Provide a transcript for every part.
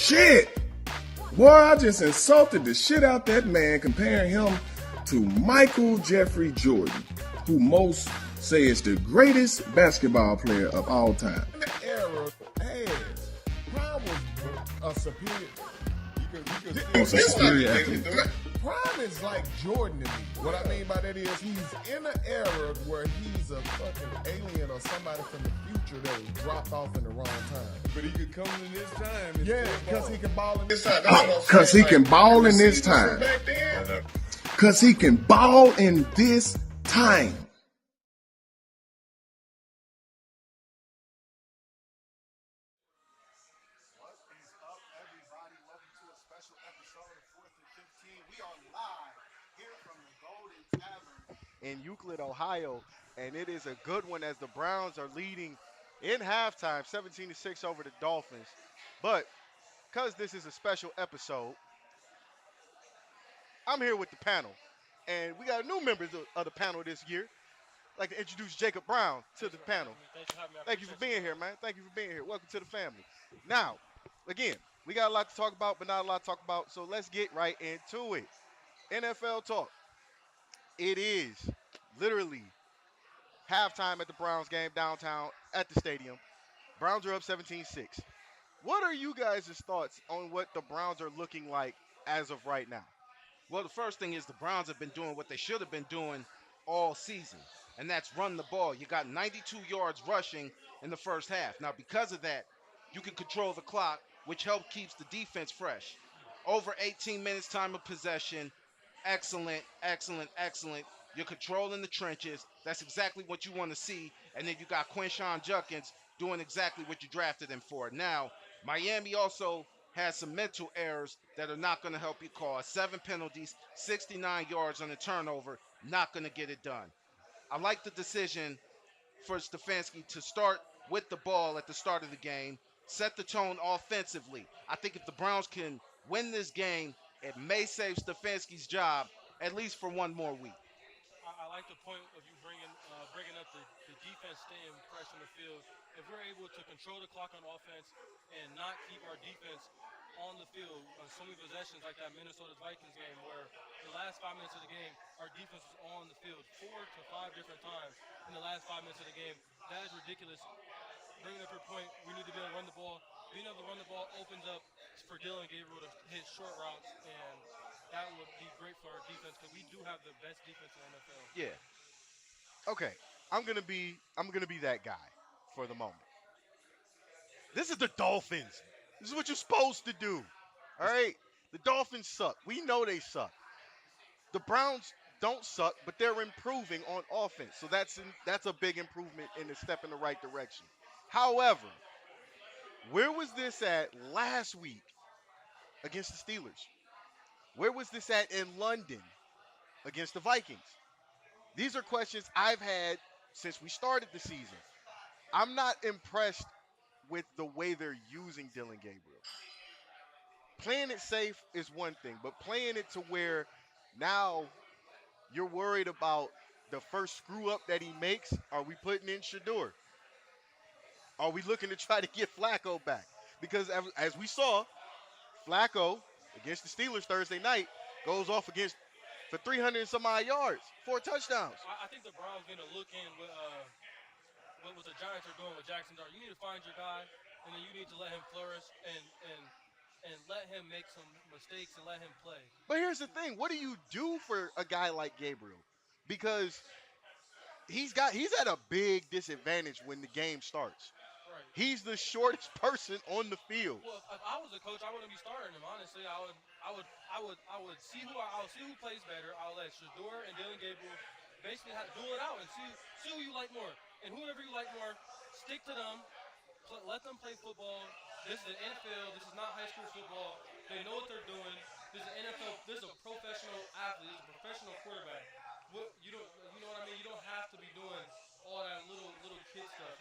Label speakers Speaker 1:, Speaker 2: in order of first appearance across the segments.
Speaker 1: shit. Boy, I just insulted the shit out that man comparing him to Michael Jeffrey Jordan, who most say is the greatest basketball player of all time. In the era, hey, Prime was a superior. Prime is like Jordan to me. What I mean by that is he's in an era where he's a fucking alien or somebody from the future that was dropped off in the wrong time.
Speaker 2: But he could come in this time. And
Speaker 1: yeah, because he can ball in this time.
Speaker 3: Because he can ball in this time.
Speaker 1: Because he can ball in this time.
Speaker 4: In Euclid, Ohio, and it is a good one as the Browns are leading in halftime, 17-6 over the Dolphins. But because this is a special episode, I'm here with the panel, and we got new members of the panel this year. I'd like to introduce Jacob Brown to the panel. Thank you for being here, man. Thank you for being here. Welcome to the family. Now, again, we got a lot to talk about, but not a lot to talk about, so let's get right into it. NFL talk. It is literally halftime at the Browns game downtown at the stadium. Browns are up 17-6. What are you guys' thoughts on what the Browns are looking like as of right now?
Speaker 3: Well, the first thing is the Browns have been doing what they should have been doing all season, and that's run the ball. You got 92 yards rushing in the first half. Now, because of that, you can control the clock, which helps keeps the defense fresh. Over 18 minutes time of possession. Excellent, excellent, excellent. You're controlling the trenches. That's exactly what you want to see. And then you got Quinshon Judkins doing exactly what you drafted him for. Now, Miami also has some mental errors that are not going to help you cause. 7 penalties, 69 yards on a turnover, not going to get it done. I like the decision for Stefanski to start with the ball at the start of the game, set the tone offensively. I think if the Browns can win this game, it may save Stefanski's job at least for one more week.
Speaker 5: I like the point of you bringing up the defense staying fresh on the field. If we're able to control the clock on offense and not keep our defense on the field on so many possessions like that Minnesota Vikings game where the last 5 minutes of the game, our defense was on the field 4 to 5 different times in the last 5 minutes of the game. That is ridiculous. Bringing up your point, we need to be able to run the ball. Being able to run the ball opens up for Dylan Gabriel to hit short routes, and that would be great for our defense because we do have the best defense in the NFL.
Speaker 4: Yeah. Okay. I'm gonna be that guy for the moment. This is the Dolphins. This is what you're supposed to do. All right? The Dolphins suck. We know they suck. The Browns don't suck, but they're improving on offense. So that's a big improvement and a step in the right direction. However, where was this at last week against the Steelers? Where was this at in London against the Vikings? These are questions I've had since we started the season. I'm not impressed with the way they're using Dylan Gabriel. Playing it safe is one thing, but playing it to where now you're worried about the first screw up that he makes. Are we putting in Shador? Are we looking to try to get Flacco back? Because as we saw, Flacco against the Steelers Thursday night goes off for 300 and some odd yards, 4 touchdowns.
Speaker 5: I think the Browns going to look in with what the Giants are doing with Jackson Dart. You need to find your guy, and then you need to let him flourish and let him make some mistakes and let him play.
Speaker 4: But here's the thing. What do you do for a guy like Gabriel? Because he's at a big disadvantage when the game starts.
Speaker 5: Right.
Speaker 4: He's the shortest person on the field.
Speaker 5: Well, if I was a coach, I wouldn't be starting him. Honestly, I would see who plays better. I'll let Shador and Dylan Gabriel basically duel it out and see who you like more. And whoever you like more, stick to them. Let them play football. This is the NFL. This is not high school football. They know what they're doing. This is NFL. This is a professional athlete. This is a professional quarterback. You know what I mean? You don't have to be doing all that little kid stuff.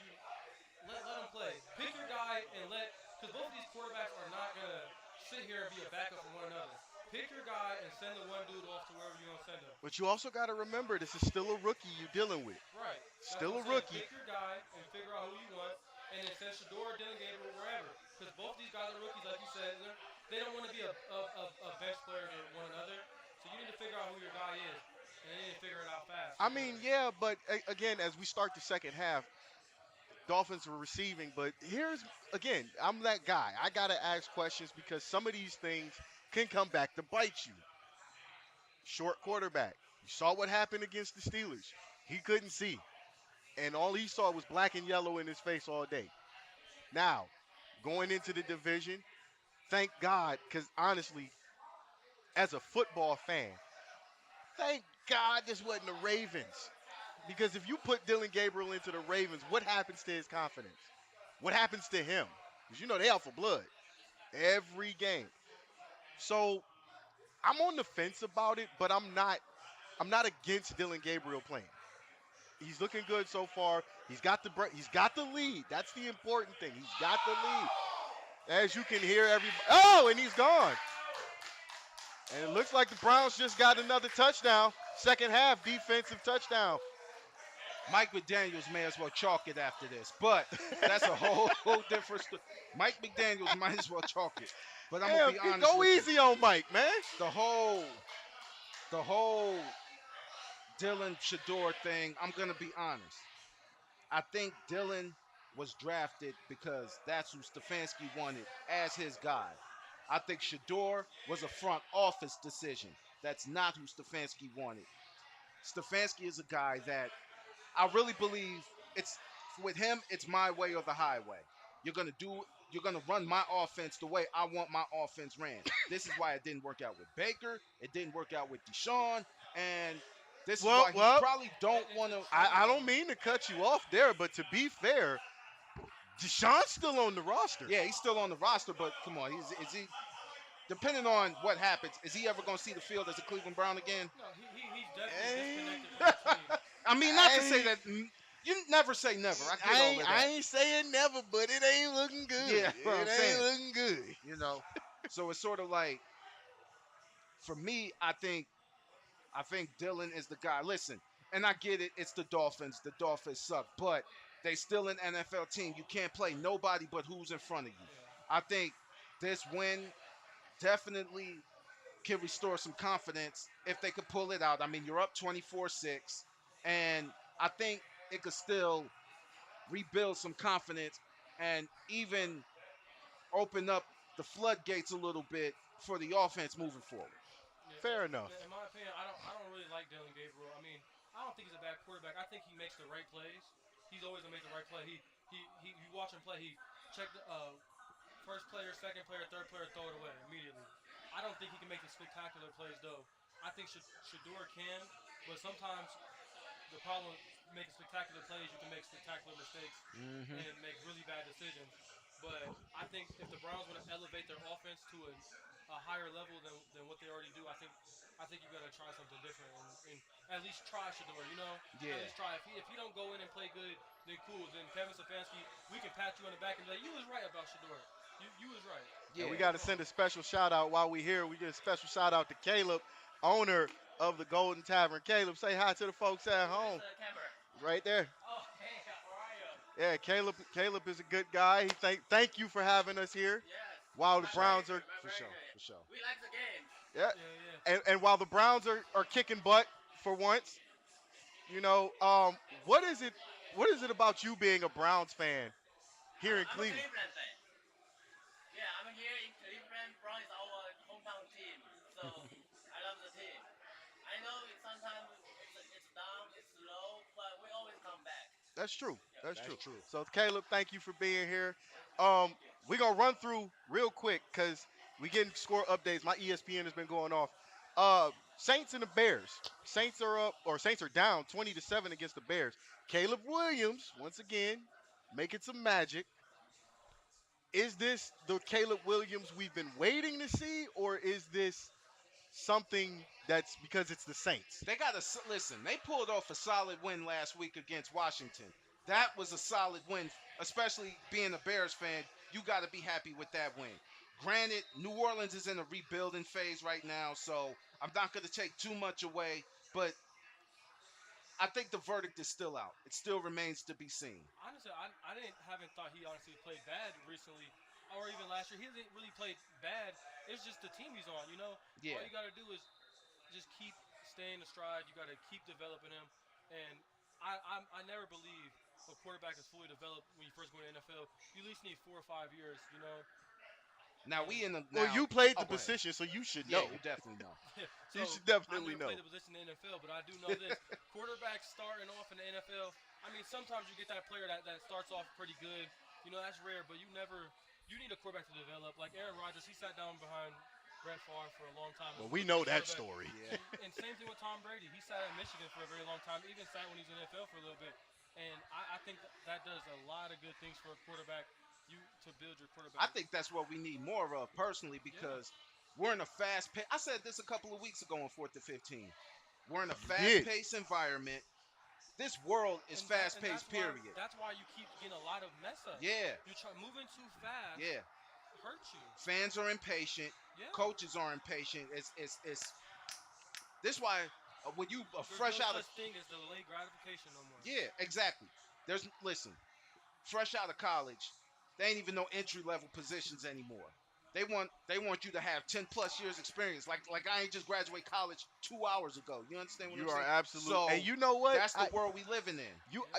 Speaker 5: Let them play. Pick your guy and because both these quarterbacks are not going to sit here and be a backup for one another. Pick your guy and send the one dude off to wherever you're going to send him.
Speaker 4: But you also got to remember, this is still a rookie you're dealing with.
Speaker 5: Right.
Speaker 4: Still a rookie.
Speaker 5: Pick your guy and figure out who you want and then send Shador, Dylan Gabriel, wherever. Because both these guys are rookies, like you said. They don't want to be a bench player to one another. So you need to figure out who your guy is, and they need to figure it out fast
Speaker 4: I mean,
Speaker 5: because
Speaker 4: yeah, but again, as we start the second half, Dolphins were receiving. But here's again, I'm that guy. I gotta ask questions because some of these things can come back to bite you. Short quarterback. You saw what happened against the Steelers. He couldn't see, and all he saw was black and yellow in his face all day. Now, going into the division, thank God, because honestly, as a football fan, thank God this wasn't the Ravens. Because if you put Dylan Gabriel into the Ravens, what happens to his confidence? What happens to him? Because you know they out for blood every game. So I'm on the fence about it, but I'm not. I'm not against Dylan Gabriel playing. He's looking good so far. He's got the lead. That's the important thing. He's got the lead. As you can hear, everybody. Oh, and he's gone. And it looks like the Browns just got another touchdown. Second half defensive touchdown.
Speaker 3: Mike McDaniels may as well chalk it after this, but that's a whole different story. Mike McDaniels might as well chalk it. But I'm gonna
Speaker 4: Damn,
Speaker 3: be honest
Speaker 4: go
Speaker 3: with
Speaker 4: easy on Mike, man.
Speaker 3: you. The whole Dylan Shador thing, I'm gonna be honest. I think Dylan was drafted because that's who Stefanski wanted as his guy. I think Shador was a front office decision. That's not who Stefanski wanted. Stefanski is a guy that I really believe it's with him, it's my way or the highway. You're gonna run my offense the way I want my offense ran. This is why it didn't work out with Baker, it didn't work out with Deshaun, and this is
Speaker 4: Well,
Speaker 3: why he
Speaker 4: well,
Speaker 3: probably don't want to.
Speaker 4: I don't mean to cut you off there, but to be fair, Deshaun's still on the roster.
Speaker 3: Yeah, he's still on the roster, but come on, is he? Depending on what happens, is he ever going to see the field as a Cleveland Brown again?
Speaker 5: no, he's definitely
Speaker 4: Hey.
Speaker 5: disconnected from the team.
Speaker 3: I mean, not to
Speaker 4: Hey.
Speaker 3: say that you never say never. I get all of
Speaker 4: I
Speaker 3: that.
Speaker 4: ain't saying never, but it ain't looking good.
Speaker 3: Yeah, what I'm
Speaker 4: it ain't
Speaker 3: saying.
Speaker 4: looking good.
Speaker 3: You know, so it's sort of like for me, I think Dylan is the guy. Listen, and I get it. It's the Dolphins. The Dolphins suck, but they still an NFL team. You can't play nobody but who's in front of you.
Speaker 5: Yeah.
Speaker 3: I think this win definitely can restore some confidence if they could pull it out. I mean, you're up 24-6, and I think it could still rebuild some confidence and even open up the floodgates a little bit for the offense moving forward.
Speaker 5: Yeah,
Speaker 4: Fair enough.
Speaker 5: in my opinion, I don't really like Dylan Gabriel. I mean, I don't think he's a bad quarterback. I think he makes the right plays. He's always gonna make the right play. You watch him play. He check the first player, second player, third player, throw it away immediately. I don't think he can make the spectacular plays though. I think Shador can, but sometimes the problem with making spectacular plays, you can make spectacular mistakes and make really bad decisions. But I think if the Browns want to elevate their offense to a higher level than what they already do, I think you got to try something different and at least try Shador. You know,
Speaker 3: Yeah.
Speaker 5: at least try. If he don't go in and play good, then cool. Then Kevin Stefanski, we can pat you on the back and be like, you was right about Shador. You was right.
Speaker 3: Yeah.
Speaker 4: And we got to send a special shout out while we here. We get a special shout out to Caleb, owner of the Golden Tavern. Caleb, say hi to the folks at home. Right there.
Speaker 5: Oh, hey, how are you?
Speaker 4: Yeah, Caleb is a good guy. He thank you for having us here. While the Browns are
Speaker 3: For sure. For sure.
Speaker 6: We like the game.
Speaker 4: yeah,
Speaker 5: Yeah.
Speaker 4: and while the Browns are kicking butt for once, you know, what is it about you being a Browns fan here in
Speaker 6: I'm a
Speaker 4: Cleveland?
Speaker 6: Cleveland fan. Yeah, I'm here in Cleveland. Brown is our hometown team, so I love the team. I know sometimes it's down, it's low, but we always come back.
Speaker 4: That's true. That's
Speaker 3: That's
Speaker 4: true.
Speaker 3: true.
Speaker 4: So Caleb, thank you for being here. We're gonna run through real quick because we getting score updates. My ESPN has been going off. Saints and the Bears. Saints are down 20-7 against the Bears. Caleb Williams, once again, making some magic. Is this the Caleb Williams we've been waiting to see, or is this something that's because it's the Saints?
Speaker 3: They got to listen. They pulled off a solid win last week against Washington. That was a solid win, especially being a Bears fan. You got to be happy with that win. Granted, New Orleans is in a rebuilding phase right now, so I'm not going to take too much away. But I think the verdict is still out. It still remains to be seen.
Speaker 5: Honestly, I haven't thought he honestly played bad recently, or even last year. He hasn't really played bad. It's just the team he's on.
Speaker 3: Yeah.
Speaker 5: All you got to do is just keep staying astride. You got to keep developing him. And I never believe a quarterback is fully developed when you first go to the NFL. You at least need 4 or 5 years.
Speaker 3: Now
Speaker 5: And
Speaker 3: we in the
Speaker 4: Well,
Speaker 3: now.
Speaker 4: you played
Speaker 3: Oh,
Speaker 4: the
Speaker 3: go ahead.
Speaker 4: position, so you should
Speaker 3: Yeah,
Speaker 4: know.
Speaker 3: you definitely know.
Speaker 4: You
Speaker 5: so
Speaker 4: should
Speaker 5: I
Speaker 4: definitely
Speaker 5: never
Speaker 4: know.
Speaker 5: played the position in the NFL, but I do know this: quarterbacks starting off in the NFL. I mean, sometimes you get that player that starts off pretty good. That's rare, but you never. You need a quarterback to develop. Like Aaron Rodgers, he sat down behind Brett Favre for a long time
Speaker 4: Well,
Speaker 5: before
Speaker 4: we
Speaker 5: he became
Speaker 4: know
Speaker 5: a
Speaker 4: that
Speaker 5: quarterback.
Speaker 4: story.
Speaker 3: Yeah.
Speaker 5: And same thing with Tom Brady. He sat at Michigan for a very long time. Even sat when he's in the NFL for a little bit. And I think that does a lot of good things for a quarterback. You to build your
Speaker 3: I
Speaker 5: quarterback.
Speaker 3: think that's what we need more of personally
Speaker 5: Yeah.
Speaker 3: because we're in a fast pace. I said this a couple of weeks ago on 4th to 15. We're in a
Speaker 4: You
Speaker 3: fast
Speaker 4: did.
Speaker 3: paced environment. This world is fast
Speaker 5: And
Speaker 3: paced, period.
Speaker 5: that's why you keep getting a lot of mess ups.
Speaker 3: Yeah.
Speaker 5: You try moving too fast.
Speaker 3: Yeah.
Speaker 5: Hurts you.
Speaker 3: Fans are impatient.
Speaker 5: Yeah.
Speaker 3: Coaches are impatient. It's this why when you
Speaker 5: There's
Speaker 3: fresh
Speaker 5: no
Speaker 3: out of
Speaker 5: such thing as delayed gratification no more.
Speaker 3: yeah, exactly. There's listen, fresh out of college, they ain't even no entry level positions anymore. They want you to have 10+ years experience. Like I ain't just graduate college 2 hours ago. You understand what I'm
Speaker 4: You are
Speaker 3: saying?
Speaker 4: absolute.
Speaker 3: So
Speaker 4: And you know what?
Speaker 3: that's the world we living in.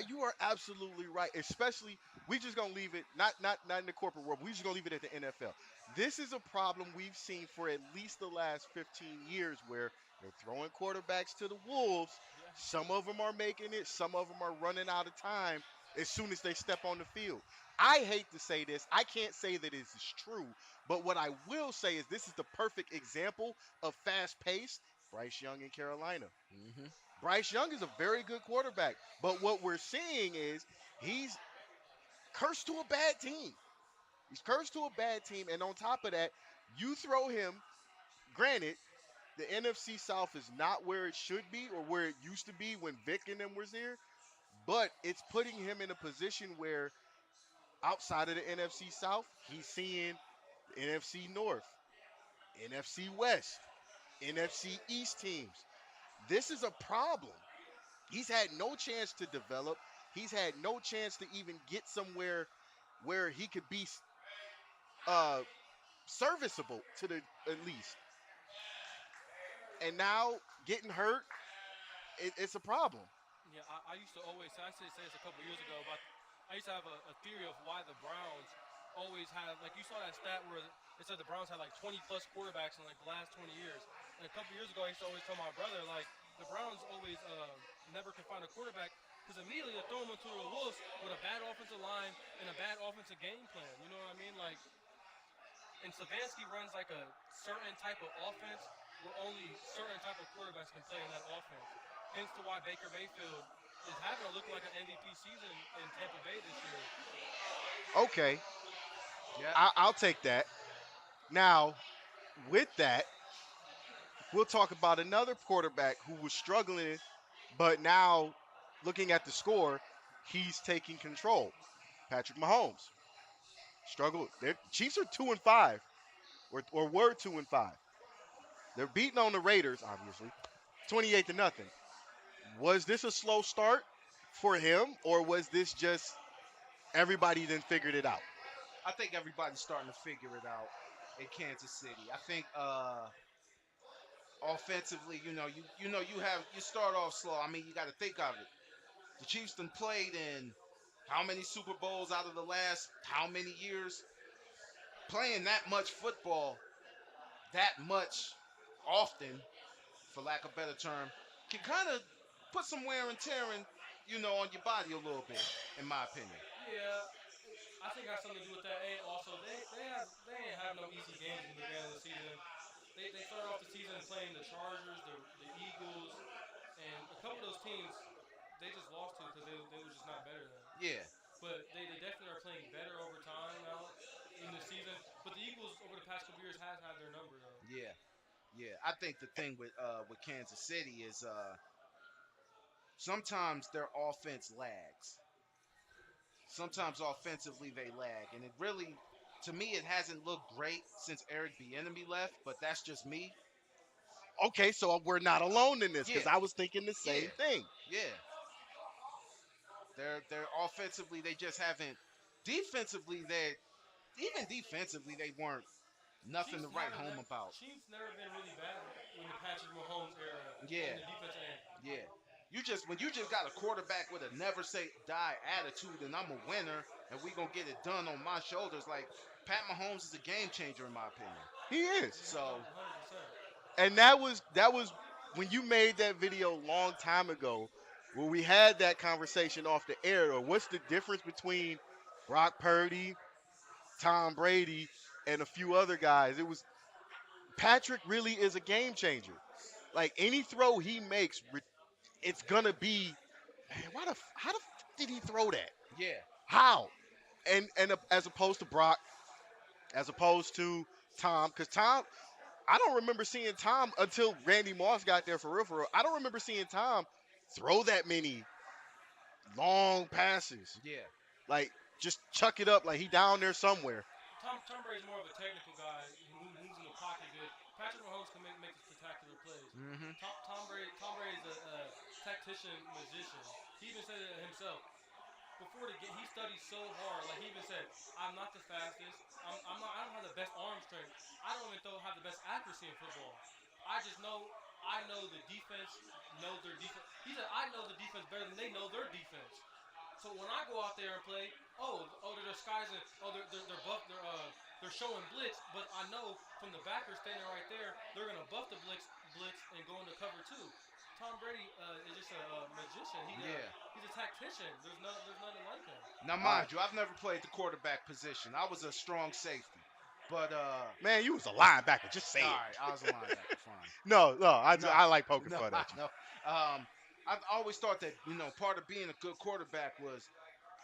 Speaker 4: You are absolutely right. Especially, we just gonna leave it not in the corporate world. We just gonna leave it at the NFL. This is a problem we've seen for at least the last 15 years, where they're throwing quarterbacks to the wolves.
Speaker 5: Yeah.
Speaker 4: Some of them are making it. Some of them are running out of time as soon as they step on the field. I hate to say this. I can't say that this is true, but what I will say is this is the perfect example of fast-paced. Bryce Young in Carolina.
Speaker 3: Hmm.
Speaker 4: Bryce Young is a very good quarterback, but what we're seeing is he's cursed to a bad team. He's cursed to a bad team, and on top of that, you throw him. Granted, the NFC South is not where it should be or where it used to be when Vic and them was here, but it's putting him in a position where outside of the NFC South, he's seeing the NFC North, NFC West, NFC East teams. This is a problem. He's had no chance to develop. He's had no chance to even get somewhere where he could be uh, serviceable to the at least. And now getting hurt, it's a problem.
Speaker 5: Yeah, I used to always say, say this a couple years ago, but I used to have a theory of why the Browns always have, like you saw that stat where it said the Browns had like 20 plus quarterbacks in like the last 20 years. And a couple years ago, I used to always tell my brother, like, the Browns always never can find a quarterback because immediately they throw them into the wolves with a bad offensive line and a bad offensive game plan. You know what I mean? Like, and Stefanski runs like a certain type of offense where only certain type of quarterbacks can play in that offense. Hence to why Baker Mayfield is having to look like an MVP season in Tampa Bay this year.
Speaker 4: Okay,
Speaker 3: Yeah.
Speaker 4: I'll take that. Now, with that, we'll talk about another quarterback who was struggling, but now looking at the score, he's taking control. Patrick Mahomes struggled. Their Chiefs are 2-5, or were 2-5. They're beating on the Raiders, obviously, 28-0. Was this a slow start for him, or was this just everybody then figured it out?
Speaker 3: I think everybody's starting to figure it out in Kansas City. I think offensively, you start off slow. I mean, you got to think of it. The Chiefs done played in how many Super Bowls out of the last how many years? Playing that much football, that much often, for lack of a better term, can kind of put some wear and tear on your body a little bit, in my opinion.
Speaker 5: Yeah, I think it has something to do with that. And also, they ain't have no easy games in the beginning of the season. They started off the season playing the Chargers, the Eagles, and a couple of those teams they just lost to because they were just not better than them.
Speaker 3: Yeah,
Speaker 5: But they definitely are playing better over time now in this season. But the Eagles over the past couple years has had their number though.
Speaker 3: yeah, yeah. I think the thing with Kansas City is sometimes their offense lags. Sometimes offensively they lag, and it really, to me, it hasn't looked great since Eric Bieniemy left. But that's just me.
Speaker 4: Okay, so we're not alone in this because
Speaker 3: Yeah,
Speaker 4: I was thinking the
Speaker 3: yeah,
Speaker 4: same thing.
Speaker 3: yeah. They're offensively, they just haven't. Defensively, they weren't nothing to write home about.
Speaker 5: Chiefs never been really bad in the Patrick Mahomes era
Speaker 3: Yeah,
Speaker 5: on the defensive end.
Speaker 3: yeah. When you just got a quarterback with a never say die attitude, and I'm a winner, and we gonna get it done on my shoulders. Like Pat Mahomes is a game changer in my opinion.
Speaker 4: He is.
Speaker 3: So
Speaker 5: 100%.
Speaker 4: And that was when you made that video a long time ago, where we had that conversation off the air. Or what's the difference between Brock Purdy, Tom Brady, and a few other guys? It was Patrick really is a game changer. Like any throw he makes, it's gonna be, man, how the did he throw that?
Speaker 3: yeah,
Speaker 4: How? And as opposed to Brock, as opposed to Tom, because Tom, I don't remember seeing Tom until Randy Moss got there for real, for real. I don't remember seeing Tom throw that many long passes.
Speaker 3: yeah,
Speaker 4: Like, just chuck it up like he down there somewhere.
Speaker 5: Tom Brady's more of a technical guy who moves in the pocket good. Patrick Mahomes can make spectacular plays.
Speaker 3: hmm
Speaker 5: Tom Brady's a tactician magician. He even said it himself. Before the game, he studied so hard. Like he even said, "I'm not the fastest. I'm not. I don't have the best arm strength. I don't even have the best accuracy in football. I just know. I know the defense knows their defense. He said, I know the defense better than they know their defense. So when I go out there and play, they're disguising. They're buff. They're showing blitz. But I know from the backer standing right there, they're gonna buff the blitz and go into cover two. Tom Brady is just a magician.
Speaker 3: Yeah.
Speaker 5: He's a tactician. There's nothing like him.
Speaker 3: Now, mind you, I've never played the quarterback position. I was a strong safety, but
Speaker 4: Man, you was a linebacker. Just say
Speaker 3: all
Speaker 4: it.
Speaker 3: right, I was a linebacker. Fine.
Speaker 4: No,
Speaker 3: No,
Speaker 4: I like poking
Speaker 3: no,
Speaker 4: fun at you.
Speaker 3: no. I've always thought that part of being a good quarterback was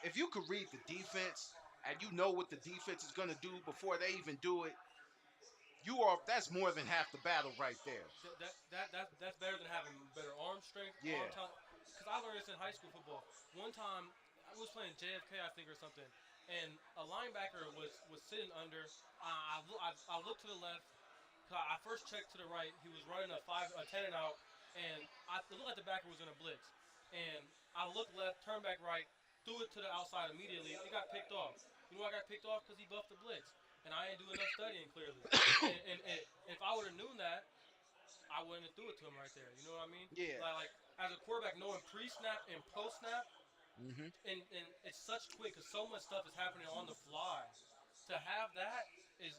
Speaker 3: if you could read the defense and you know what the defense is gonna do before they even do it. That's more than half the battle right there.
Speaker 5: That's better than having better arm strength.
Speaker 3: Yeah.
Speaker 5: Because I learned this in high school football. One time I was playing JFK, I think, or something, and a linebacker was sitting under. I looked to the left. I first checked to the right. He was running a 10 and out, and it looked like the backer was in a blitz. And I looked left, turned back right, threw it to the outside immediately. It got picked off. You know why I got picked off? Because he buffed the blitz. And I didn't do enough studying, clearly. and if I would have known that, I wouldn't have threw it to him right there. You know what I mean?
Speaker 3: Yeah.
Speaker 5: Like as a quarterback, knowing pre-snap and post-snap,
Speaker 3: Mm-hmm.
Speaker 5: and it's such quick because so much stuff is happening on the fly. To have that is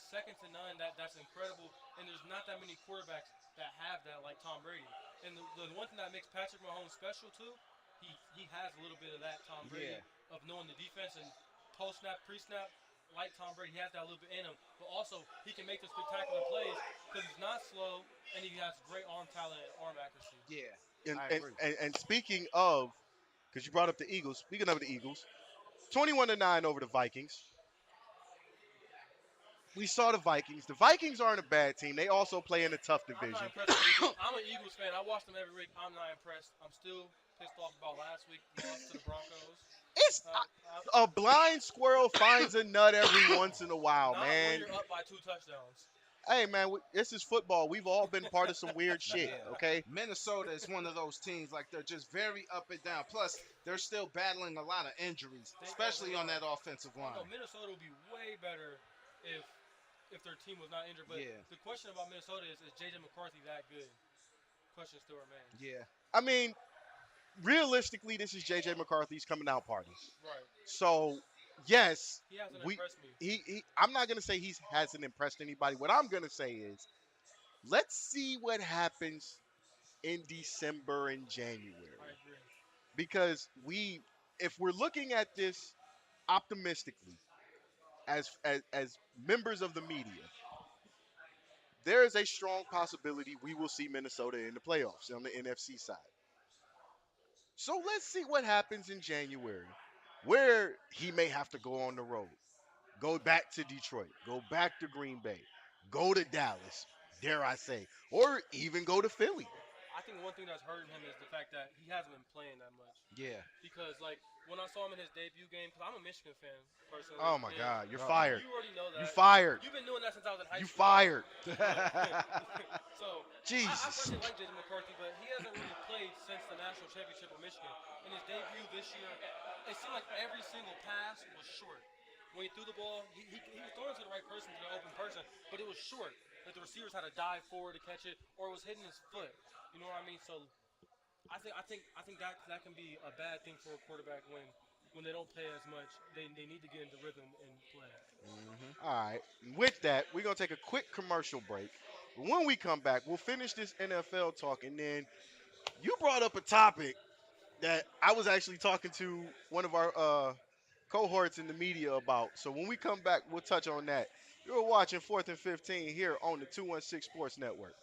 Speaker 5: second to none. That's incredible. And there's not that many quarterbacks that have that like Tom Brady. And the one thing that makes Patrick Mahomes special too, he has a little bit of that Tom Brady of knowing the defense and post-snap, pre-snap. Like Tom Brady, he has that little bit in him, but also he can make the spectacular plays because he's not slow and he has great arm talent and arm accuracy.
Speaker 3: Yeah. I
Speaker 4: And,
Speaker 3: agree.
Speaker 4: and speaking of, because you brought up the Eagles. Speaking of the Eagles, 21-9 over the Vikings. We saw the Vikings. The Vikings aren't a bad team. They also play in a tough
Speaker 5: I'm not
Speaker 4: division.
Speaker 5: impressed with the Eagles. I'm an Eagles fan. I watch them every week. I'm not impressed. I'm still pissed off about last week loss to the Broncos.
Speaker 4: It's a blind squirrel finds a nut every once in a while,
Speaker 5: Not
Speaker 4: man.
Speaker 5: when you're up by 2 touchdowns.
Speaker 4: Hey, man, this is football. We've all been part of some weird shit,
Speaker 3: Yeah.
Speaker 4: okay?
Speaker 3: Minnesota is one of those teams like they're just very up and down. Plus, they're still battling a lot of injuries, especially on that offensive line.
Speaker 5: No, Minnesota would be way better if their team was not injured. But
Speaker 3: Yeah.
Speaker 5: the question about Minnesota is J.J. McCarthy that good? Question still remains.
Speaker 3: Yeah.
Speaker 4: I mean, realistically, this is J.J. McCarthy's coming out party.
Speaker 5: Right.
Speaker 4: So, yes,
Speaker 5: He hasn't impressed me.
Speaker 4: I'm not going to say he hasn't impressed anybody. What I'm going to say is, let's see what happens in December and January.
Speaker 5: I agree.
Speaker 4: Because if we're looking at this optimistically, as members of the media, there is a strong possibility we will see Minnesota in the playoffs on the NFC side. So let's see what happens in January, where he may have to go on the road, go back to Detroit, go back to Green Bay, go to Dallas, dare I say, or even go to Philly.
Speaker 5: I think one thing that's hurting him is the fact that he hasn't been playing that much.
Speaker 3: Yeah.
Speaker 5: Because, like, when I saw him in his debut game, because I'm a Michigan fan, personally.
Speaker 4: Oh my
Speaker 5: and
Speaker 4: God, you're fired.
Speaker 5: You already know that.
Speaker 4: You fired.
Speaker 5: You've been doing that since I was in high
Speaker 4: You
Speaker 5: school.
Speaker 4: fired.
Speaker 5: So,
Speaker 4: Jesus.
Speaker 5: I personally like J.J. McCarthy, but he hasn't really played since the national championship with Michigan. In his debut this year, it seemed like every single pass was short. When he threw the ball, he was throwing it to the right person, to the open person, but it was short. Like the receivers had to dive forward to catch it, or it was hitting his foot. You know what I mean? So I think that can be a bad thing for a quarterback when they don't play as much. They need to get into rhythm and play.
Speaker 4: All right. With that, we're going to take a quick commercial break. When we come back, we'll finish this NFL talk. And then you brought up a topic that I was actually talking to one of our cohorts in the media about. So when we come back, we'll touch on that. You're watching 4th and 15 here on the 216 Sports Network.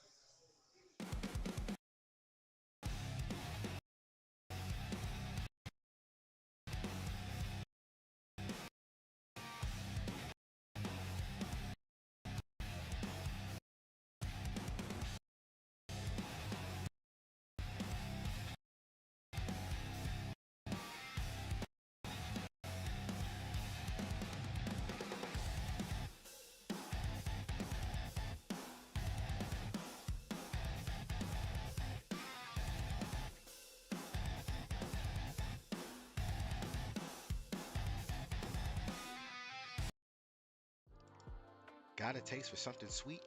Speaker 4: Got a taste for something sweet?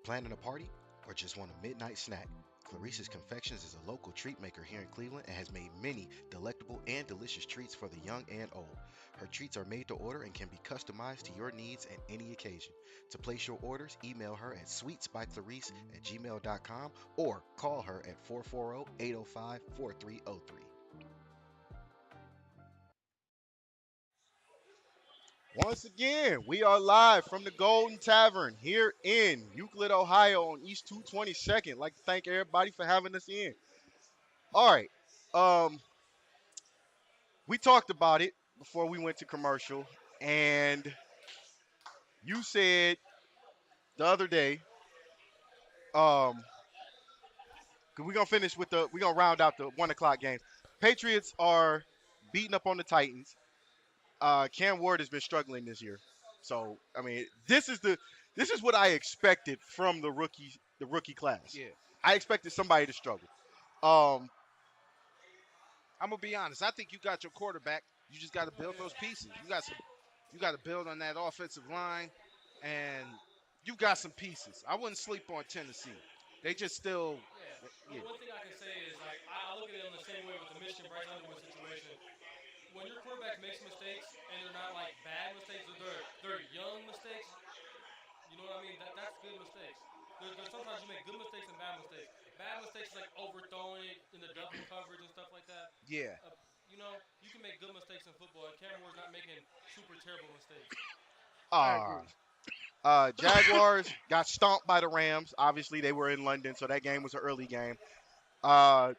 Speaker 4: Planning a party? Or just want a midnight snack? Clarissa's Confections is a local treat maker here in Cleveland and has made many delectable and delicious treats for the young and old. Her treats are made to order and can be customized to your needs at any occasion. To place your orders, email her at sweetsbyclarice@gmail.com or call her at 440-805-4303. Once again, we are live from the Golden Tavern here in Euclid, Ohio on East 222nd. I'd like to thank everybody for having us in. All right. We talked about it before we went to commercial, and you said the other day, 'cause we're gonna finish with we're gonna round out the 1 o'clock games. Patriots are beating up on the Titans. Cam Ward has been struggling this year. So I mean, this is what I expected from the rookie class.
Speaker 3: Yeah.
Speaker 4: I expected somebody to struggle. Um,
Speaker 3: I'm gonna be honest. I think you got your quarterback. You just got to build those pieces. You got to build on that offensive line, and you got some pieces. I wouldn't sleep on Tennessee. They just still, yeah,
Speaker 5: One thing I can say is like I look at it in the same way with the Michigan Bryce Underwood situation. When your quarterback makes mistakes and they're not like bad mistakes, they're young mistakes. You know what I mean? That's good mistakes. There's sometimes you make good mistakes and bad mistakes. Bad mistakes is like overthrowing it in the double coverage and stuff like that.
Speaker 3: yeah.
Speaker 5: You can make good mistakes in football. And Cameron Ward's not making super terrible mistakes.
Speaker 3: I agree.
Speaker 4: Jaguars got stomped by the Rams. Obviously, they were in London, so that game was an early game. Uh,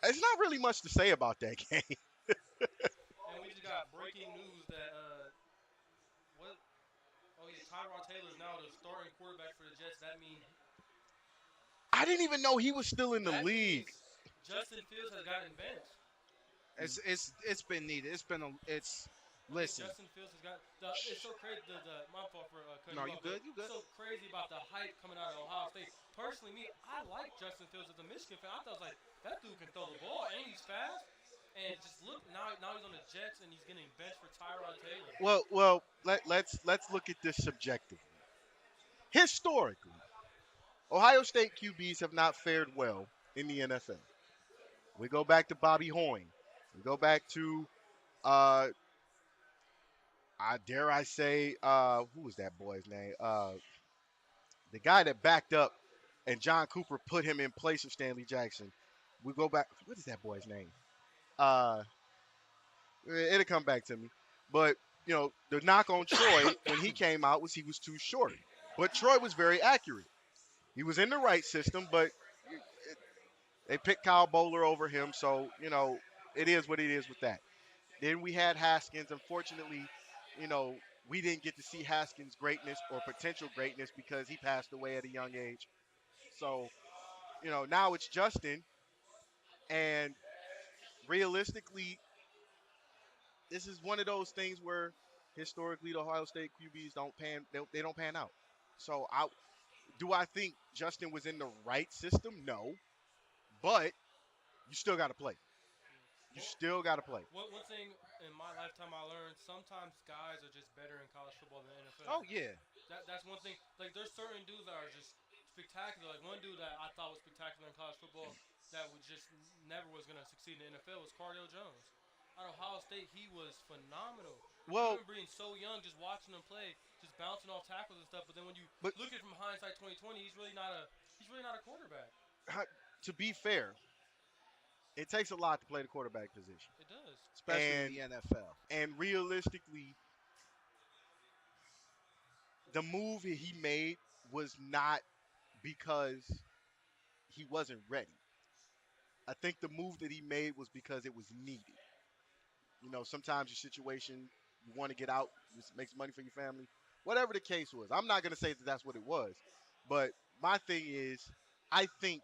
Speaker 4: it's not really much to say about that game.
Speaker 5: And we just got breaking news that what? Oh yeah, Tyrod Taylor is now the starting quarterback for the Jets. That means
Speaker 4: I didn't even know he was still in the
Speaker 5: that
Speaker 4: league.
Speaker 5: means Justin Fields has gotten benched.
Speaker 3: It's been needed. Listen.
Speaker 5: Justin Fields has got it's so crazy. My fault for cutting
Speaker 3: No,
Speaker 5: you
Speaker 3: you
Speaker 5: off,
Speaker 3: good?
Speaker 5: but
Speaker 3: You good?
Speaker 5: So crazy about the hype coming out of Ohio State. Personally, I like Justin Fields as a Michigan fan. I thought like that dude can throw the ball and he's fast. And just look now he's on the Jets and he's getting benched for Tyrod Taylor.
Speaker 4: Well, let's look at this subjectively. Historically, Ohio State QBs have not fared well in the NFL. We go back to Bobby Hoying. We go back to, dare I say, who was that boy's name? The guy that backed up and John Cooper put him in place of Stanley Jackson. We go back. What is that boy's name? It'll come back to me. But, the knock on Troy when he came out was he was too short. But Troy was very accurate. He was in the right system, but they picked Kyle Bowler over him. So, it is what it is with that. Then we had Haskins. Unfortunately, we didn't get to see Haskins' greatness or potential greatness because he passed away at a young age. So, now it's Justin. And realistically, this is one of those things where historically the Ohio State QBs they don't pan out. So do I think Justin was in the right system? No. but you still got to play. You
Speaker 5: Well,
Speaker 4: still got to play.
Speaker 5: one thing in my lifetime I learned sometimes guys are just better in college football than NFL.
Speaker 3: Oh yeah.
Speaker 5: That's one thing. Like there's certain dudes that are just spectacular. Like one dude that I thought was spectacular in college football that would just never was gonna succeed in the NFL was Cardale Jones. At Ohio State, he was phenomenal. I
Speaker 4: Well,
Speaker 5: remember being so young, just watching him play, just bouncing off tackles and stuff. But then when you
Speaker 4: but
Speaker 5: look at it from hindsight 2020, he's really not a quarterback.
Speaker 4: to be fair, it takes a lot to play the quarterback position.
Speaker 5: It does.
Speaker 3: Especially in
Speaker 4: And
Speaker 3: the NFL.
Speaker 4: and realistically, the move he made was not because he wasn't ready. I think the move that he made was because it was needed. Sometimes your situation, you want to get out, just makes money for your family, whatever the case was. I'm not going to say that that's what it was, but my thing is, I think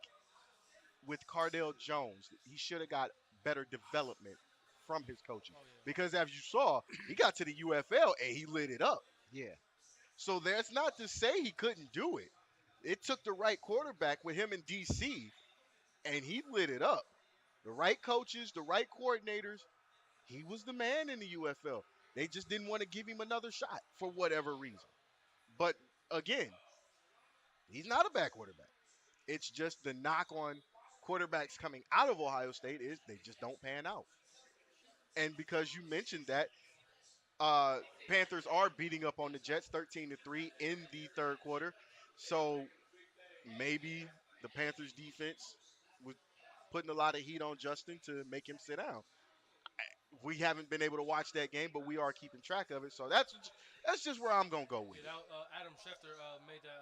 Speaker 4: with Cardale Jones, he should have got better development from his coaches
Speaker 5: Oh yeah.
Speaker 4: because as you saw, he got to the UFL and he lit it up.
Speaker 3: Yeah.
Speaker 4: So that's not to say he couldn't do it. It took the right quarterback with him in DC, and he lit it up. The right coaches, the right coordinators, he was the man in the UFL. They just didn't want to give him another shot for whatever reason. But again, he's not a bad quarterback. It's just the knock on quarterbacks coming out of Ohio State is they just don't pan out. And because you mentioned that, Panthers are beating up on the Jets 13-3 in the third quarter. So maybe the Panthers defense was putting a lot of heat on Justin to make him sit down. We haven't been able to watch that game, but we are keeping track of it. So that's just where I'm gonna go with
Speaker 5: Yeah,
Speaker 4: it.
Speaker 5: Adam Schefter made that,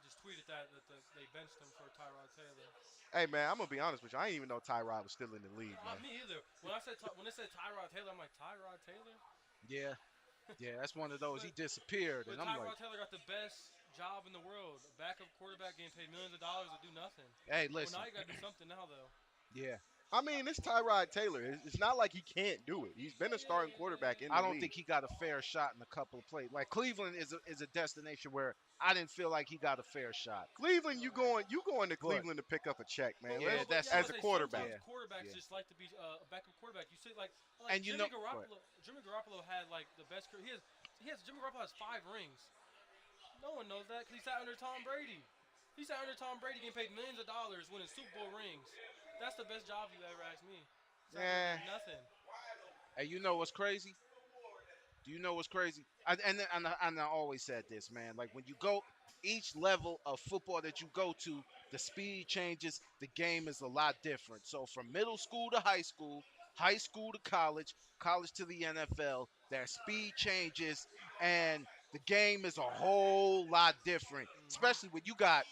Speaker 5: just tweeted that they benched him for Tyrod Taylor.
Speaker 4: Hey man, I'm gonna be honest with you. I didn't even know Tyrod was still in the league, man.
Speaker 5: Me either. When they said Tyrod Taylor, I'm like Tyrod Taylor.
Speaker 3: Yeah. Yeah. That's one of those. He disappeared,
Speaker 5: But
Speaker 3: and I'm
Speaker 5: Tyrod
Speaker 3: like,
Speaker 5: Taylor got the best job in the world. A backup quarterback getting paid millions of dollars to do nothing.
Speaker 3: hey,
Speaker 5: Well,
Speaker 3: listen.
Speaker 5: now you got to do something now, though.
Speaker 3: Yeah.
Speaker 4: I mean, it's Tyrod Taylor. It's not like he can't do it. He's been a starting quarterback in the
Speaker 3: I don't
Speaker 4: league.
Speaker 3: think he got a fair shot in a couple of plays. Like Cleveland is a destination where I didn't feel like he got a fair shot.
Speaker 4: Cleveland, you going to Cleveland to pick up a check, man.
Speaker 3: Yeah, that's
Speaker 4: as a
Speaker 5: I'm
Speaker 4: quarterback.
Speaker 5: Sometimes quarterbacks
Speaker 3: Yeah.
Speaker 5: just like to be a backup quarterback. You see, like
Speaker 3: And you
Speaker 5: Jimmy
Speaker 3: know-
Speaker 5: Garoppolo. Jimmy Garoppolo had like the best career. Jimmy Garoppolo has 5 rings. No one knows that because he sat under Tom Brady. He sat under Tom Brady getting paid millions of dollars, winning Super Bowl rings. That's the best job you ever asked me.
Speaker 4: Yeah.
Speaker 5: Nothing.
Speaker 3: Hey, you know what's crazy? Do you know what's crazy? And I always said this, man. Like when you go each level of football that you go to, the speed changes. The game is a lot different. So from middle school to high school to college to the NFL, their speed changes, and the game is a whole lot different. Especially when you got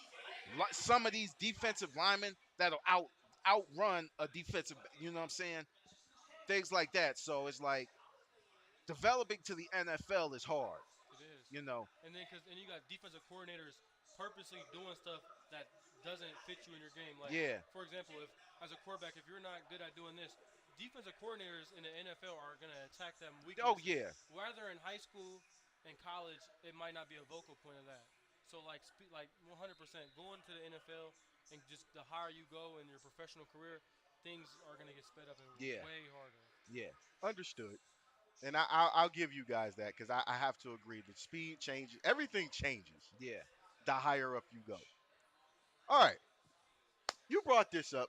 Speaker 3: some of these defensive linemen that'll outrun a defensive. You know what I'm saying? Things like that. So it's like developing to the NFL is hard.
Speaker 5: It is.
Speaker 3: You know,
Speaker 5: And then you got defensive coordinators purposely doing stuff that doesn't fit you in your game. Like,
Speaker 3: Yeah.
Speaker 5: for example, if as a quarterback, if you're not good at doing this, defensive coordinators in the NFL are going to attack them weaknesses.
Speaker 3: Oh, yeah.
Speaker 5: Whether in high school and college, it might not be a vocal point of that. So like 100% going to the NFL and just the higher you go in your professional career, things are going to get sped up and
Speaker 3: Yeah.
Speaker 5: way harder.
Speaker 3: yeah,
Speaker 4: Understood. And I'll give you guys that because I have to agree. The speed changes. Everything changes
Speaker 3: yeah.
Speaker 4: the higher up you go. All right. You brought this up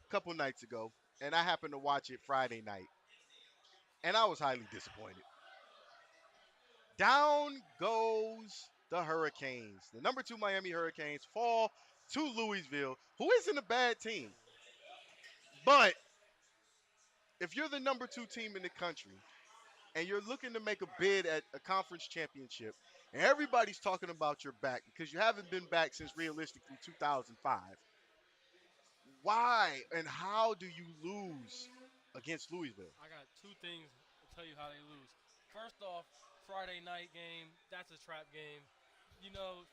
Speaker 4: a couple nights ago, and I happened to watch it Friday night, and I was highly disappointed. Down goes the Hurricanes. The number 2 Miami Hurricanes fall to Louisville, who isn't a bad team. But if you're the number 2 team in the country and you're looking to make a bid at a conference championship, and everybody's talking about your back because you haven't been back since realistically 2005, why and how do you lose against Louisville?
Speaker 5: I got 2 things to tell you how they lose. First off, Friday night game, that's a trap game.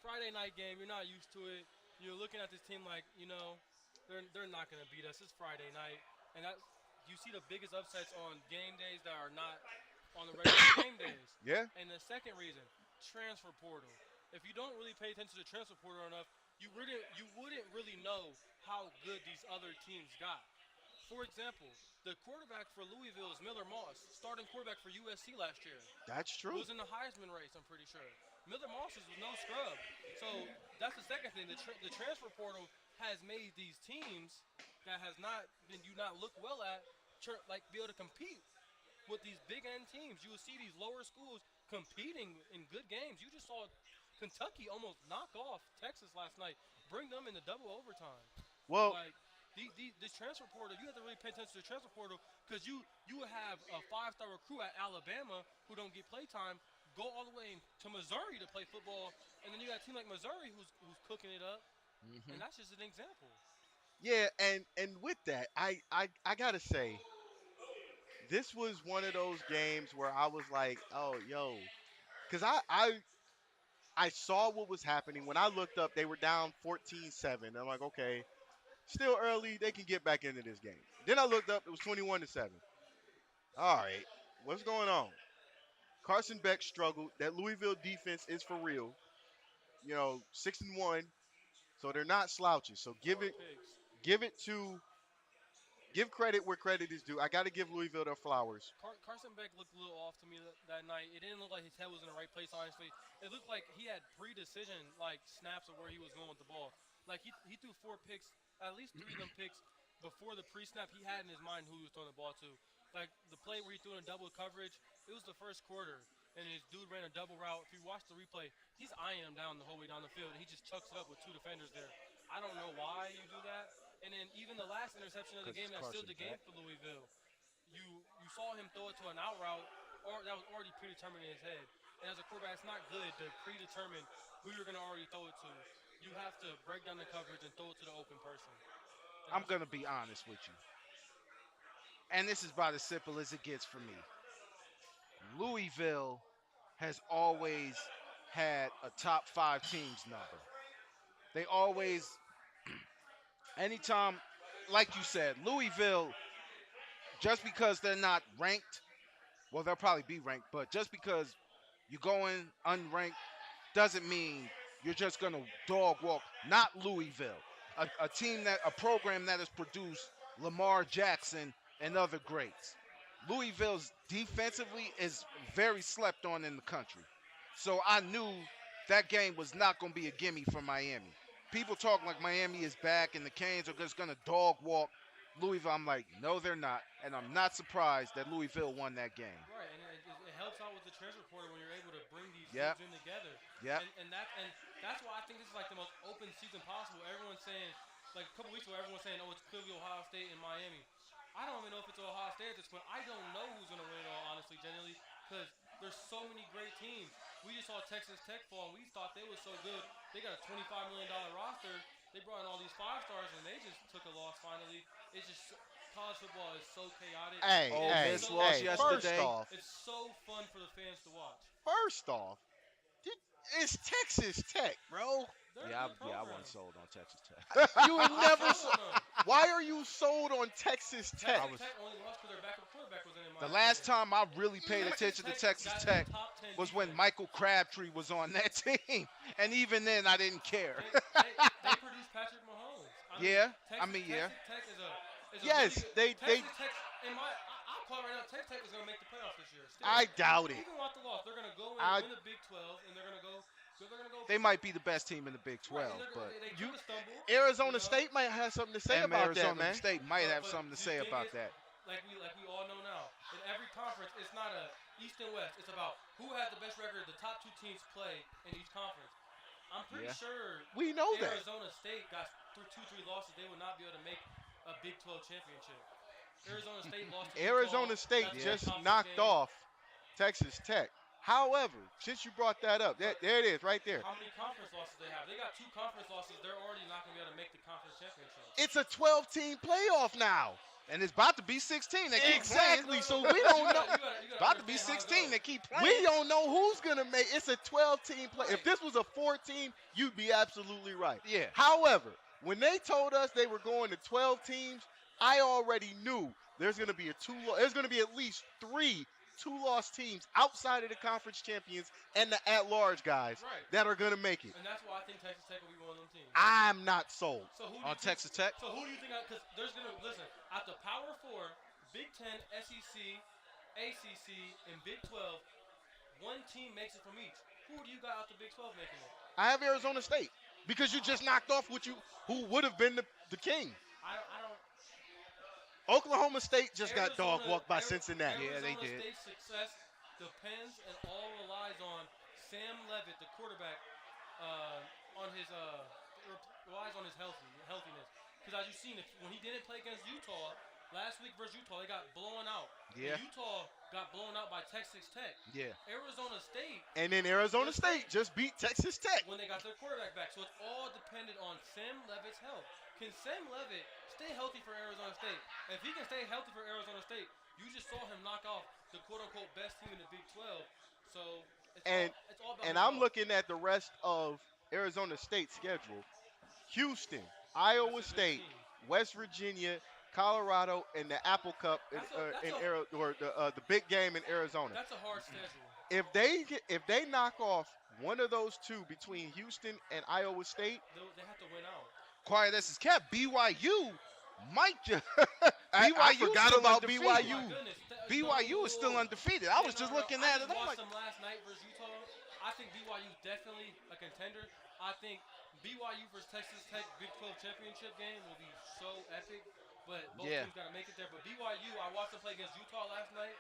Speaker 5: Friday night game, you're not used to it. You're looking at this team like, they're not going to beat us. It's Friday night. And you see the biggest upsets on game days that are not on the regular game days.
Speaker 4: Yeah?
Speaker 5: And the second reason, transfer portal. If you don't really pay attention to the transfer portal enough, you wouldn't really know how good these other teams got. For example, the quarterback for Louisville is Miller Moss, starting quarterback for USC last year.
Speaker 4: That's true.
Speaker 5: Was in the Heisman race, I'm pretty sure. Miller Moss was no scrub. So that's the second thing. The transfer portal has made these teams that has not been you not look well at, like be able to compete with these big end teams. You will see these lower schools competing in good games. You just saw Kentucky almost knock off Texas last night, bring them into double overtime.
Speaker 4: Well,
Speaker 5: Like this transfer portal, you have to really pay attention to the transfer portal because you have a 5-star recruit at Alabama who don't get play time, go all the way to Missouri to play football, and then you got a team like Missouri who's cooking it up, and that's just an example.
Speaker 4: yeah, and with that, I gotta say, this was one of those games where I was like, oh, yo, because I saw what was happening. When I looked up, they were down 14-7. I'm like, okay, still early. They can get back into this game. Then I looked up. It was 21-7. All right, what's going on? Carson Beck struggled. That Louisville defense is for real. 6-1. So they're not slouches. So give
Speaker 5: Four
Speaker 4: it
Speaker 5: picks.
Speaker 4: give credit where credit is due. I got to give Louisville their flowers.
Speaker 5: Carson Beck looked a little off to me that night. It didn't look like his head was in the right place, honestly. It looked like he had pre-decision, like, snaps of where he was going with the ball. Like, he threw 4 picks, at least 3 of them picks before the pre-snap. He had in his mind who he was throwing the ball to. Like, the play where he threw in double coverage, it was the first quarter, and his dude ran a double route. If you watch the replay, he's eyeing him down the whole way down the field, and he just chucks it up with 2 defenders there. I don't know why you do that. And then even the last interception of the game that sealed the game for Louisville, you saw him throw it to an out route, or that was already predetermined in his head. And as a quarterback, it's not good to predetermine who you're going to already throw it to. You have to break down the coverage and throw it to the open person. And
Speaker 3: I'm going to be honest with you. And this is about as simple as it gets for me. Louisville has always had a top 5 teams number. They always, anytime, like you said, Louisville, just because they're not ranked, well, they'll probably be ranked, but just because you're going unranked doesn't mean you're just going to dog walk. Not Louisville, a program that has produced Lamar Jackson and other greats. Louisville's defensively is very slept on in the country. So I knew that game was not going to be a gimme for Miami. People talk like Miami is back and the Canes are just going to dog walk Louisville. I'm like, no, they're not. And I'm not surprised that Louisville won that game.
Speaker 5: right, and it helps out with the transfer portal when you're able to bring these
Speaker 3: Yep.
Speaker 5: teams in together.
Speaker 3: Yep.
Speaker 5: And that's why I think this is like the most open season possible. Everyone's saying, like a couple weeks ago, everyone's saying, oh, it's clearly Ohio State and Miami. I don't even know if it's Ohio State at this point. I don't know who's going to win it all, honestly, generally, because there's so many great teams. We just saw Texas Tech fall, and we thought they were so good. They got a $25 million roster. They brought in all these 5-stars, and they just took a loss finally. It's just college football is so chaotic.
Speaker 3: Miss lost yesterday.
Speaker 5: It's so fun for the fans to watch.
Speaker 4: First off, it's Texas Tech, bro.
Speaker 5: They're a
Speaker 3: Yeah,
Speaker 5: good
Speaker 3: I
Speaker 5: program.
Speaker 3: wasn't sold on Texas Tech.
Speaker 4: You would never.
Speaker 5: No.
Speaker 4: Why are you sold on Texas Tech?
Speaker 5: Texas Tech only lost because their backup quarterback was in
Speaker 3: The last time I really paid attention to Texas Tech was when Michael Crabtree was on that team. And even then, I didn't care.
Speaker 5: They produced Patrick Mahomes.
Speaker 3: Yeah,
Speaker 5: Texas Tech is a
Speaker 4: Yes,
Speaker 5: really good,
Speaker 4: they-
Speaker 5: Texas Tech, I'll call it right now, Texas Tech is going to make the playoffs this year. Still.
Speaker 4: I doubt it.
Speaker 5: Even with the loss, they're going to go
Speaker 4: I-
Speaker 5: and win the Big 12, and they're going to go.
Speaker 3: They might be the best team in the Big
Speaker 5: Right,
Speaker 3: 12,
Speaker 5: and
Speaker 3: but
Speaker 5: they took a stumble.
Speaker 4: Arizona
Speaker 5: you know?
Speaker 4: State might have something to say
Speaker 3: and
Speaker 4: about
Speaker 3: Arizona
Speaker 4: that, man.
Speaker 3: State might have
Speaker 5: But
Speaker 3: something to
Speaker 5: the
Speaker 3: say
Speaker 5: thing
Speaker 3: about
Speaker 5: is,
Speaker 3: that.
Speaker 5: Like we all know now, in every conference, it's not a East and West. It's about who has the best record. The top 2 teams play in each conference. I'm pretty
Speaker 3: Yeah.
Speaker 5: sure
Speaker 4: We know that.
Speaker 5: Arizona State got through 2-3 losses. They would not be able to make a Big 12 championship. Arizona State lost to
Speaker 4: Arizona
Speaker 5: Utah.
Speaker 4: State
Speaker 5: That's a
Speaker 4: just
Speaker 5: conference
Speaker 4: knocked
Speaker 5: game.
Speaker 4: off Texas Tech. However, since you brought that up, there it is right there.
Speaker 5: How many conference losses they have? They got 2 conference losses. They're already not going to be able to make the conference championship.
Speaker 4: It's a 12-team playoff now.
Speaker 3: And it's about to be 16. They keep
Speaker 4: Exactly.
Speaker 3: playing.
Speaker 4: So we don't know.
Speaker 5: It's
Speaker 3: About to be 16. They keep playing.
Speaker 4: We don't know who's gonna make. It's a 12-team play. If this was a 14, you'd be absolutely right.
Speaker 3: Yeah.
Speaker 4: However, when they told us they were going to 12 teams, I already knew there's gonna be there's gonna be at least 3 2-loss teams outside of the conference champions and the at-large guys
Speaker 5: Right.
Speaker 4: that are going to make it.
Speaker 5: And that's why I think Texas Tech will be one of them teams.
Speaker 4: I'm not sold.
Speaker 5: So who do
Speaker 3: On
Speaker 5: you think,
Speaker 3: Texas Tech?
Speaker 5: So who do you think? Because there's gonna listen at the Power Four, Big Ten, SEC, ACC, and Big 12. One team makes it from each. Who do you got out the Big 12 making it?
Speaker 4: I have Arizona State because you just knocked off who would have been the king.
Speaker 5: I don't.
Speaker 4: Oklahoma State just got dog
Speaker 5: Arizona-
Speaker 4: walked by
Speaker 5: Ari-
Speaker 4: Cincinnati.
Speaker 3: Yeah, they
Speaker 5: Arizona
Speaker 3: did.
Speaker 5: State's success depends and all relies on Sam Levitt, the quarterback, relies on his healthiness. Because as you've seen, when he didn't play against Utah last week versus Utah, they got blown out.
Speaker 3: Yeah.
Speaker 5: And Utah got blown out by Texas Tech.
Speaker 3: Yeah.
Speaker 5: Arizona State,
Speaker 4: And then Arizona State just beat Texas Tech.
Speaker 5: when they got their quarterback back. So it's all dependent on Sam Levitt's health. Can Sam Levitt stay healthy for Arizona State? If he can stay healthy for Arizona State, you just saw him knock off the quote-unquote best team in the Big 12. So it's all about
Speaker 4: And
Speaker 5: his
Speaker 4: I'm
Speaker 5: health.
Speaker 4: looking at the rest of Arizona State's schedule. Houston, Iowa
Speaker 5: That's a good
Speaker 4: State,
Speaker 5: team.
Speaker 4: West Virginia, Colorado, and the Apple Cup the big game in Arizona.
Speaker 5: That's a hard schedule.
Speaker 4: If they knock off one of those two between Houston and Iowa State,
Speaker 5: They have to win out.
Speaker 3: Quiet, this is Cap. BYU might just.
Speaker 4: I
Speaker 3: BYU
Speaker 4: forgot
Speaker 3: still
Speaker 4: about
Speaker 3: undefeated.
Speaker 5: My
Speaker 4: BYU.
Speaker 5: goodness.
Speaker 3: BYU is still undefeated. I was just looking at it.
Speaker 5: I
Speaker 3: I'm
Speaker 5: watched
Speaker 3: like,
Speaker 5: them last night versus Utah. I think BYU definitely a contender. I think BYU versus Texas Tech Big 12 championship game will be so epic. But both
Speaker 3: Yeah.
Speaker 5: teams got to make it there. But BYU, I watched them play against Utah last night.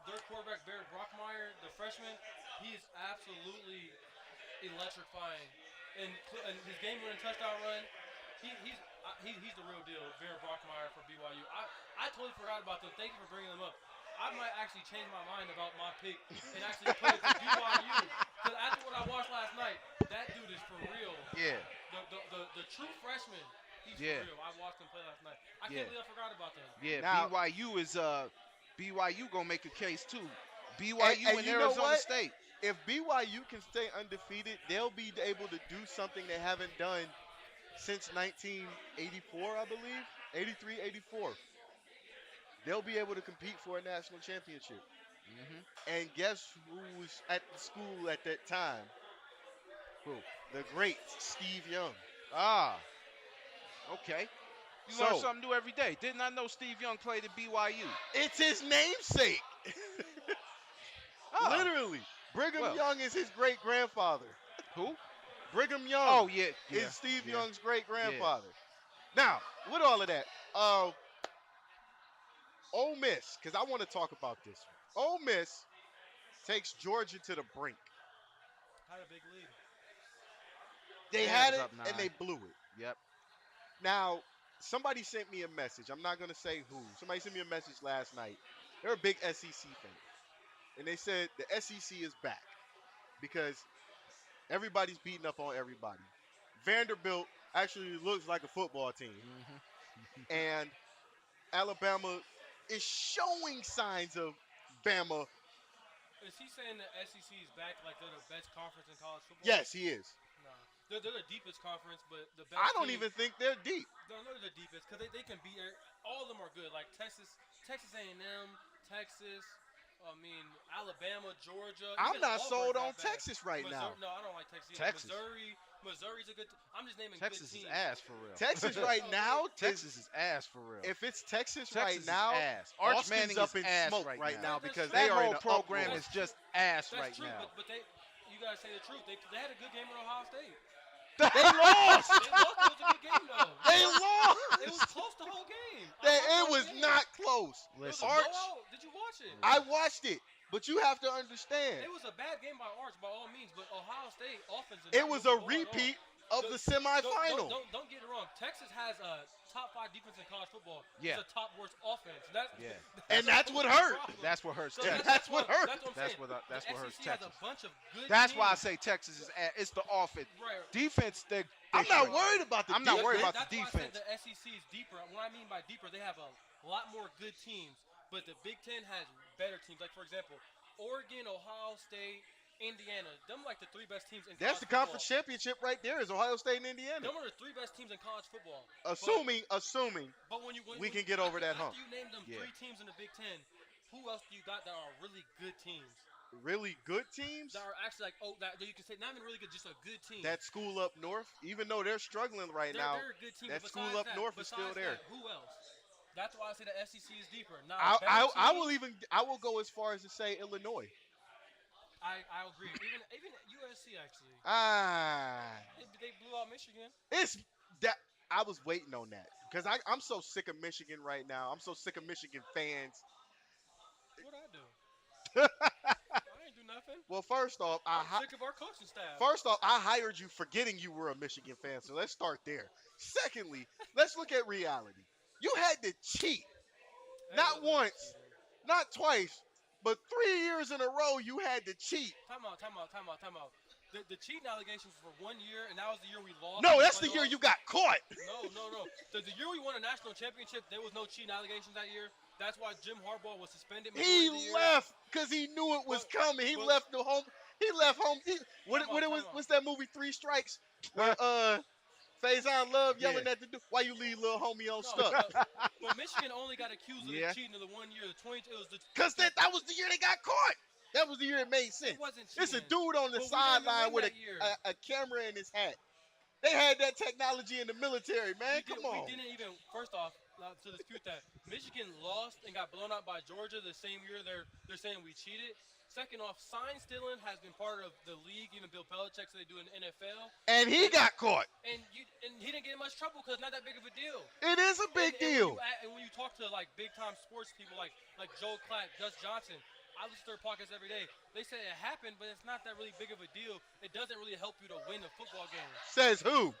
Speaker 5: Their quarterback, Barrett Brockmeyer, the freshman, he is absolutely electrifying. And his game-winning touchdown run, he's the real deal, Barrett Brockmeyer for BYU. I totally forgot about them. Thank you for bringing them up. I might actually change my mind about my pick and actually put it to BYU. Because after what I watched last night, that dude is for real.
Speaker 3: yeah.
Speaker 5: The true freshman, he's
Speaker 3: Yeah.
Speaker 5: for real. I watched him play last night. I
Speaker 3: Yeah.
Speaker 5: can't believe I forgot about that.
Speaker 3: Yeah,
Speaker 4: Now-
Speaker 3: BYU is BYU gonna make a case too. BYU
Speaker 4: And
Speaker 3: and
Speaker 4: you know
Speaker 3: Arizona
Speaker 4: what?
Speaker 3: State.
Speaker 4: If BYU can stay undefeated, they'll be able to do something they haven't done since 1984, I believe. 83, 84. They'll be able to compete for a national championship.
Speaker 3: Mhm.
Speaker 4: And guess who was at the school at that time?
Speaker 3: Who?
Speaker 4: The great Steve Young.
Speaker 3: Ah. Okay. You
Speaker 4: So-
Speaker 3: learn something new every day. Didn't I know Steve Young played at BYU?
Speaker 4: It's his namesake.
Speaker 3: Oh.
Speaker 4: Literally. Brigham
Speaker 3: Well.
Speaker 4: Young is his great grandfather.
Speaker 3: Who?
Speaker 4: Brigham Young
Speaker 3: Oh yeah.
Speaker 4: is Steve
Speaker 3: yeah.
Speaker 4: Young's great grandfather. Now, with all of that, Ole Miss, because I want to talk about this. Ole Miss takes Georgia to the brink.
Speaker 5: Had a big lead.
Speaker 4: They
Speaker 3: Yeah,
Speaker 4: had
Speaker 3: it was
Speaker 4: it
Speaker 3: up 9.
Speaker 4: and they blew it.
Speaker 3: Yep.
Speaker 4: Now, somebody sent me a message. I'm not going to say who. Somebody sent me a message last night. They're a big SEC fan. And they said the SEC is back because everybody's beating up on everybody. Vanderbilt actually looks like a football team.
Speaker 3: Mm-hmm.
Speaker 4: And Alabama is showing signs of Bama.
Speaker 5: Is he saying the SEC is back like they're the best conference in college football?
Speaker 4: Yes, he is.
Speaker 5: Nah. They're the deepest conference, but the best
Speaker 4: I don't
Speaker 5: team-
Speaker 4: even think they're deep.
Speaker 5: They're the deepest because they can beat all of them are good. Like Texas A&M, Texas. I mean Alabama, Georgia.
Speaker 4: I'm
Speaker 5: even
Speaker 4: not
Speaker 5: Auburn's
Speaker 4: sold
Speaker 5: not
Speaker 4: on
Speaker 5: bad.
Speaker 4: Texas right now.
Speaker 5: No, I don't like Texas. Either.
Speaker 3: Texas.
Speaker 5: Missouri's a good. I'm just naming
Speaker 3: Texas
Speaker 5: good
Speaker 3: is
Speaker 5: teams.
Speaker 3: ass for real.
Speaker 4: Texas right now,
Speaker 3: Texas is ass for real.
Speaker 4: if it's Texas,
Speaker 3: Texas
Speaker 4: right
Speaker 3: is
Speaker 4: now,
Speaker 3: ass. Arch
Speaker 4: Austin's
Speaker 3: Manning
Speaker 4: up
Speaker 3: is
Speaker 4: in
Speaker 3: ass
Speaker 4: smoke
Speaker 3: right now.
Speaker 4: because
Speaker 5: That
Speaker 4: they are in
Speaker 3: whole
Speaker 4: an
Speaker 3: program
Speaker 4: uproar.
Speaker 3: is just ass
Speaker 5: That's
Speaker 3: right
Speaker 5: true,
Speaker 3: now.
Speaker 5: but you gotta say the truth. They had a good game with Ohio State.
Speaker 4: They lost.
Speaker 5: They lost. It was a good game though.
Speaker 4: They
Speaker 5: It was
Speaker 4: lost.
Speaker 5: close the whole game.
Speaker 4: It was not close.
Speaker 5: It was a
Speaker 3: Listen.
Speaker 4: Arch,
Speaker 5: blowout. Did you watch it?
Speaker 4: I watched it, but you have to understand,
Speaker 5: It was a bad game by Arch, by all means, but Ohio State offense.
Speaker 4: it was a repeat of the semifinal.
Speaker 5: Don't get it wrong. Texas has a top 5 defense in college football.
Speaker 3: Yeah.
Speaker 5: It's a top worst offense.
Speaker 3: Yeah.
Speaker 4: And that's what hurt.
Speaker 3: That's what hurts
Speaker 5: So
Speaker 3: Texas.
Speaker 4: that's what hurt.
Speaker 5: That's what I'm
Speaker 3: That's
Speaker 5: saying.
Speaker 3: that's what
Speaker 5: The
Speaker 3: hurts
Speaker 5: SEC has
Speaker 3: Texas.
Speaker 5: a bunch of good
Speaker 3: That's why I
Speaker 5: teams.
Speaker 3: say Texas is ass. It's the offense.
Speaker 5: Right.
Speaker 3: Defense,
Speaker 4: I'm not worried about the
Speaker 3: I'm not worried
Speaker 4: defense.
Speaker 3: about the
Speaker 5: That's
Speaker 3: defense.
Speaker 5: why I said the SEC is deeper. What I mean by deeper, they have a lot more good teams, but the Big Ten has better teams. Like, for example, Oregon, Ohio State, Indiana. Them like the 3 best teams in
Speaker 4: That's the
Speaker 5: college
Speaker 4: conference
Speaker 5: football.
Speaker 4: championship right there is Ohio State and Indiana.
Speaker 5: Them are the 3 best teams in college football.
Speaker 4: Assuming
Speaker 5: But when
Speaker 4: we can get over that hump.
Speaker 5: After you name them
Speaker 3: Yeah.
Speaker 5: 3 teams in the Big Ten, who else do you got that are really good teams?
Speaker 4: Really good teams.
Speaker 5: That are actually like, that you can say not even really good, just a good team.
Speaker 4: That school up north, even though they're struggling right now,
Speaker 5: They're a good team.
Speaker 4: that
Speaker 5: but
Speaker 4: school
Speaker 5: besides
Speaker 4: up
Speaker 5: that,
Speaker 4: north is still
Speaker 5: besides
Speaker 4: there.
Speaker 5: that, who else? That's why I say the SEC is deeper. Now,
Speaker 4: I will go as far as to say Illinois.
Speaker 5: I agree. Even USC actually.
Speaker 4: Ah,
Speaker 5: They blew out Michigan.
Speaker 4: it's that I was waiting on that because I'm so sick of Michigan right now. I'm so sick of Michigan fans.
Speaker 5: What'd I do? I ain't do nothing.
Speaker 4: Well, first off,
Speaker 5: I'm sick of our coaching staff.
Speaker 4: I hired you forgetting you were a Michigan fan, so let's start there. Secondly, let's look at reality. You had to cheat. Not once, not twice, but 3 years in a row you had to cheat.
Speaker 5: Time out. The cheating allegations for 1 year, and that was the year we lost.
Speaker 4: No, that's the year you got caught.
Speaker 5: No. The year we won a national championship, there was no cheating allegations that year. That's why Jim Harbaugh was suspended.
Speaker 4: He left because he knew it was coming. He left home. What's that movie, Three Strikes? Where Faison Love yelling at the dude, why you leave little homie on stuck?
Speaker 5: But Michigan only got accused of the cheating of the 1 year.
Speaker 4: Because that was the year they got caught. That was the year it made sense.
Speaker 5: It wasn't cheating.
Speaker 4: It's a dude on the sideline with a camera in his hat. They had that technology in the military, man. Come on.
Speaker 5: We didn't even, first off, to dispute that, Michigan lost and got blown out by Georgia the same year they're saying we cheated. Second off, sign stealing has been part of the league. Even Bill Belichick said they do in the NFL.
Speaker 4: And he got caught.
Speaker 5: And he didn't get in much trouble because it's not that big of a deal.
Speaker 4: It is a big deal.
Speaker 5: And when you talk to like big time sports people like Joe Clapp, Gus Johnson, I listen to their podcasts every day. They say it happened, but it's not that really big of a deal. It doesn't really help you to win a football game.
Speaker 4: Says who?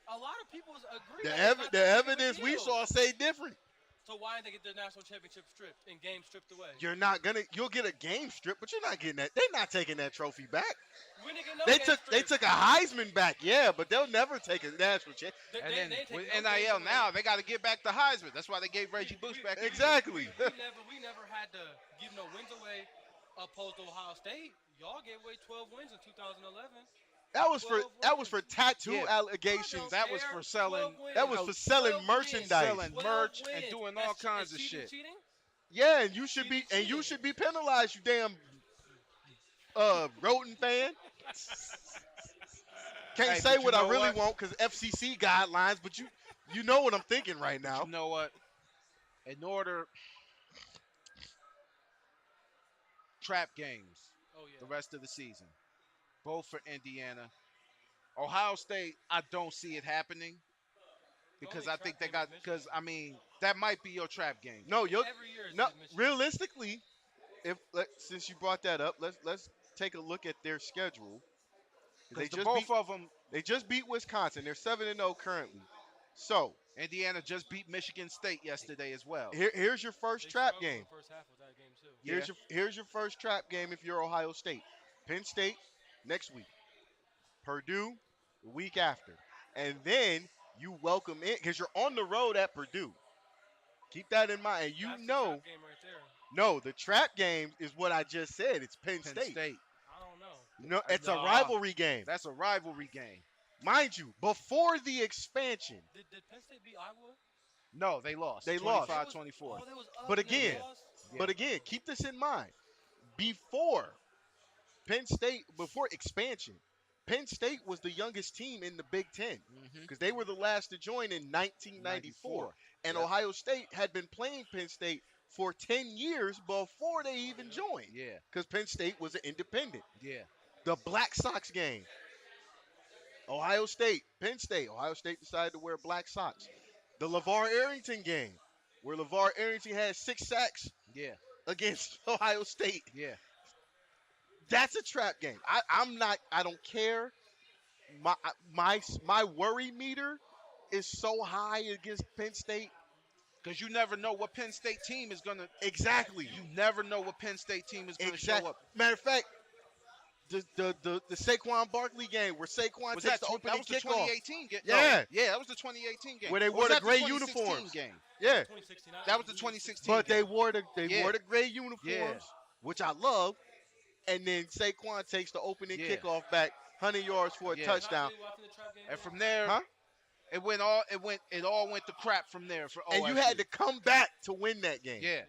Speaker 5: A lot of people agree.
Speaker 4: The evidence we saw say different.
Speaker 5: So why didn't they get their national championship stripped and games stripped away?
Speaker 4: You'll get a game strip, but you're not getting that. They're not taking that trophy back.
Speaker 5: When they get no
Speaker 4: They took a Heisman back, yeah, but they'll never take a national championship.
Speaker 3: And then with NIL now, they got to get back the Heisman. That's why they gave Reggie Bush back.
Speaker 4: Exactly.
Speaker 5: We never had to give no wins away, opposed to Ohio State. Y'all gave away 12 wins in 2011.
Speaker 4: That was for tattoo allegations.
Speaker 3: That was for selling.
Speaker 4: That was for selling merchandise,
Speaker 3: selling merch, and doing all kinds of shit.
Speaker 5: Cheating?
Speaker 4: Yeah, and you should be penalized, you damn rodent fan. Can't say what I really want because FCC guidelines, but you know what I'm thinking right now.
Speaker 3: You know what? In order, trap games. The rest of the season. Both for Indiana. Ohio State, I don't see it happening because I think that might be your trap game.
Speaker 4: No, realistically, since you brought that up, let's take a look at their schedule. They just beat Wisconsin. They're 7-0 currently. So
Speaker 3: Indiana just beat Michigan State yesterday as well.
Speaker 4: Here's your first trap game.
Speaker 5: First half of that game too.
Speaker 4: Here's your first trap game if you're Ohio State. Penn State next week. Purdue the week after. And then you welcome in because you're on the road at Purdue. Keep that in mind. And
Speaker 5: That's the trap game right there.
Speaker 4: No, the trap game is what I just said. It's Penn State.
Speaker 5: I don't know.
Speaker 4: No, it's a rivalry game.
Speaker 3: That's a rivalry game.
Speaker 4: Mind you, before the expansion.
Speaker 5: Did Penn State beat Iowa?
Speaker 3: No, they lost.
Speaker 4: They lost.
Speaker 3: 25-24.
Speaker 4: But again, keep this in mind. Before expansion, Penn State was the youngest team in the Big Ten because they were the last to join in 1994. And Ohio State had been playing Penn State for 10 years before they even joined.
Speaker 3: Yeah.
Speaker 4: Because Penn State was an independent.
Speaker 3: Yeah.
Speaker 4: The Black Sox game. Ohio State, Penn State. Ohio State decided to wear black socks. The LeVar Arrington game, where LeVar Arrington had 6 sacks against Ohio State.
Speaker 3: Yeah.
Speaker 4: That's a trap game. I don't care. My worry meter is so high against Penn State.
Speaker 3: Because you never know what Penn State team is going to.
Speaker 4: Exactly.
Speaker 3: You never know what Penn State team is going to show up.
Speaker 4: Matter of fact, the Saquon Barkley game where Saquon takes the opening kickoff.
Speaker 3: That was the 2018 game.
Speaker 4: Yeah.
Speaker 3: Yeah, that was the 2018 game.
Speaker 4: Where they wore the gray uniforms.
Speaker 3: Game?
Speaker 4: Yeah.
Speaker 3: That was the 2016
Speaker 4: But
Speaker 3: game.
Speaker 4: they wore the gray uniforms, which I love. And then Saquon takes the opening kickoff back 100 yards for a touchdown.
Speaker 3: And from there, it all went to crap from there.
Speaker 4: And you had to come back to win that game.
Speaker 3: Yeah.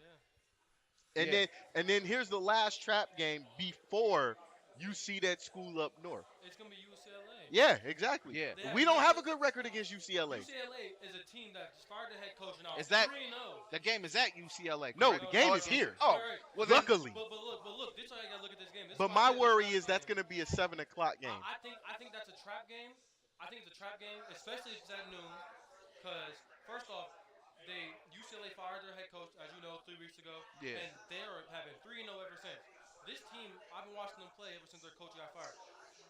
Speaker 4: And
Speaker 3: Yeah.
Speaker 4: then here's the last trap game before you see that school up north.
Speaker 5: It's gonna be UCLA.
Speaker 4: Yeah, exactly.
Speaker 3: Yeah.
Speaker 5: They
Speaker 4: We
Speaker 5: have
Speaker 4: don't have a
Speaker 5: nothing-
Speaker 4: good record against UCLA.
Speaker 5: UCLA is a team that just fired the head coach and now
Speaker 3: Is that-
Speaker 5: 3-0.
Speaker 3: The game is at UCLA.
Speaker 4: No,
Speaker 3: correct?
Speaker 4: the game
Speaker 3: Oh,
Speaker 4: is
Speaker 3: it's-
Speaker 4: here.
Speaker 3: Oh,
Speaker 5: Right.
Speaker 3: well then,
Speaker 4: Luckily.
Speaker 5: But look, this is why you gotta look at this game. This
Speaker 4: But
Speaker 5: is why I
Speaker 4: my
Speaker 5: say
Speaker 4: worry
Speaker 5: it's a
Speaker 4: is
Speaker 5: trap
Speaker 4: that's
Speaker 5: game.
Speaker 4: going to be a 7 o'clock game.
Speaker 5: I think that's a trap game. I think it's a trap game, especially if it's at noon. Because first off, UCLA fired their head coach, as you know, 3 weeks ago,
Speaker 3: Yeah.
Speaker 5: and they are having 3-0 ever since. This team, I've been watching them play ever since their coach got fired.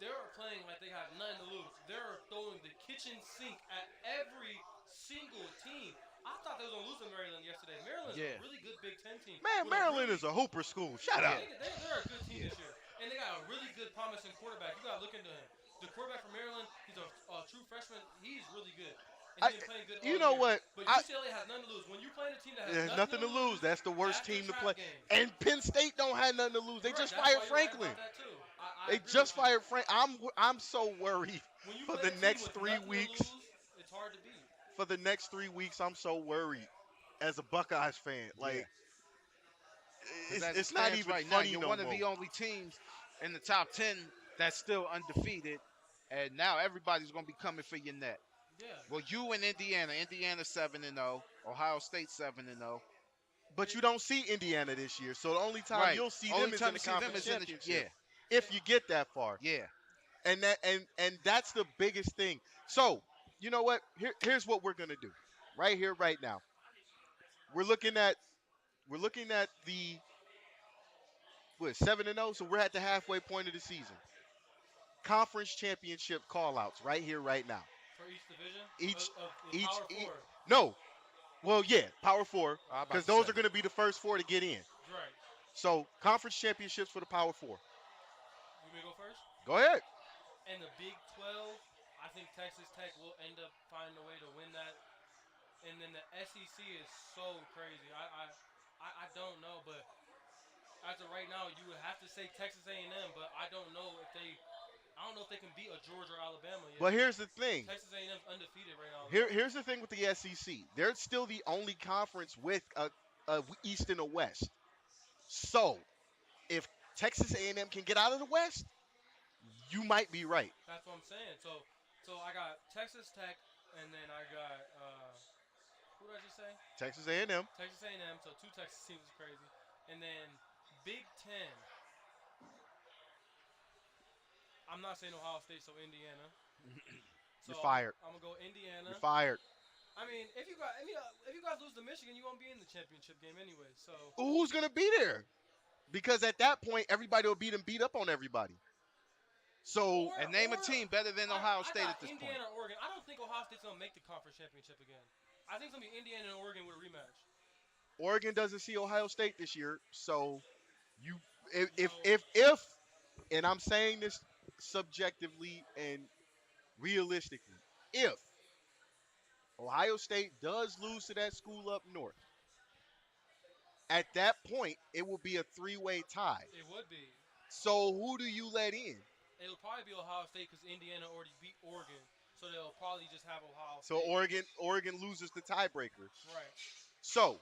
Speaker 5: They're playing like they have nothing to lose. They're throwing the kitchen sink at every single team. I thought they was gonna lose to Maryland yesterday. Maryland's
Speaker 3: Yeah.
Speaker 5: a really good Big Ten team.
Speaker 4: Man,
Speaker 5: with a
Speaker 4: Maryland
Speaker 5: really-
Speaker 4: is a hooper school. Shut up.
Speaker 5: They're a good team this year, and they got a really good, promising quarterback. You gotta look into him. The quarterback from Maryland, he's a true freshman. He's really good. And he's been playing good all
Speaker 4: You know
Speaker 5: year.
Speaker 4: what?
Speaker 5: But
Speaker 4: I-
Speaker 5: UCLA has nothing to lose. When you playing a team that has
Speaker 4: There's nothing to lose. That's the worst
Speaker 5: that's a
Speaker 4: team to
Speaker 5: trap
Speaker 4: play.
Speaker 5: game.
Speaker 4: And Penn State don't have nothing to lose. They
Speaker 5: Correct.
Speaker 4: just
Speaker 5: That's
Speaker 4: fired
Speaker 5: why you're right
Speaker 4: Franklin.
Speaker 5: about that too. I
Speaker 4: They
Speaker 5: agree
Speaker 4: just
Speaker 5: with you.
Speaker 4: fired Frank. I'm so worried
Speaker 5: When you
Speaker 4: for
Speaker 5: play
Speaker 4: the
Speaker 5: a team
Speaker 4: next
Speaker 5: with
Speaker 4: 3
Speaker 5: nothing to
Speaker 4: weeks.
Speaker 5: lose, it's hard to beat.
Speaker 4: For the next 3 weeks, I'm so worried as a Buckeyes fan. Like,
Speaker 3: 'cause as
Speaker 4: it's
Speaker 3: it
Speaker 4: not
Speaker 3: stands
Speaker 4: even
Speaker 3: right
Speaker 4: funny
Speaker 3: now. You're
Speaker 4: no
Speaker 3: one
Speaker 4: more.
Speaker 3: of the only teams in the top 10 that's still undefeated, and now everybody's going to be coming for your neck.
Speaker 5: Yeah.
Speaker 3: Well, you and Indiana 7-0, Ohio State 7-0.
Speaker 4: But you don't see Indiana this year, so the only time
Speaker 3: Right.
Speaker 4: you'll see
Speaker 3: Only
Speaker 4: them is
Speaker 3: time
Speaker 4: in the
Speaker 3: you see them
Speaker 4: conference
Speaker 3: is in the-
Speaker 4: championship. If you get that far.
Speaker 3: Yeah.
Speaker 4: And that's the biggest thing. So, you know what? Here's what we're gonna do. Right here, right now. We're looking at the 7-0, so we're at the halfway point of the season. Conference championship call-outs right here, right now.
Speaker 5: For each division?
Speaker 4: Each-
Speaker 5: of
Speaker 4: each-
Speaker 5: Power
Speaker 4: e-
Speaker 5: 4.
Speaker 4: No. Well, yeah, Power 4,
Speaker 3: I about
Speaker 4: because
Speaker 3: to
Speaker 4: those
Speaker 3: say.
Speaker 4: are going to be the first 4 to get in.
Speaker 5: Right.
Speaker 4: So, conference championships for the Power 4.
Speaker 5: You want me to go first?
Speaker 4: Go ahead.
Speaker 5: And the Big 12, I think Texas Tech will end up finding a way to win that. And then the SEC is so crazy. I don't know, but as of right now, you would have to say Texas A&M, but I don't know if they can beat a Georgia or Alabama yet.
Speaker 4: But here's the thing.
Speaker 5: Texas A&M's undefeated right now.
Speaker 4: Here's the thing with the SEC. They're still the only conference with a East and a West. So, if Texas A&M can get out of the West, you might be right.
Speaker 5: That's what I'm saying. So I got Texas Tech, and then I got who did I just say?
Speaker 4: Texas A&M.
Speaker 5: Texas A&M. So 2 Texas teams is crazy, and then Big Ten. I'm not saying Ohio State, so Indiana. So
Speaker 4: You're fired.
Speaker 5: I'm gonna go Indiana.
Speaker 4: You're fired.
Speaker 5: I mean, if you guys lose to Michigan, you won't be in the championship game anyway. So
Speaker 4: Who's going to be there? Because at that point, everybody will beat up on everybody. So,
Speaker 5: Or-
Speaker 3: And name a
Speaker 5: or-
Speaker 3: team better than Ohio State
Speaker 5: I got
Speaker 3: at this
Speaker 5: Indiana
Speaker 3: point.
Speaker 5: or Oregon. I don't think Ohio State's gonna make the conference championship again. I think it's gonna be Indiana and Oregon with a rematch.
Speaker 4: Oregon doesn't see Ohio State this year. So, if and I'm saying this subjectively and realistically, if Ohio State does lose to that school up north, at that point, it will be a 3-way tie.
Speaker 5: It would be.
Speaker 4: So who do you let in?
Speaker 5: It'll probably be Ohio State because Indiana already beat Oregon, so they'll probably just have Ohio State.
Speaker 4: So Oregon loses the tiebreaker.
Speaker 5: Right.
Speaker 4: So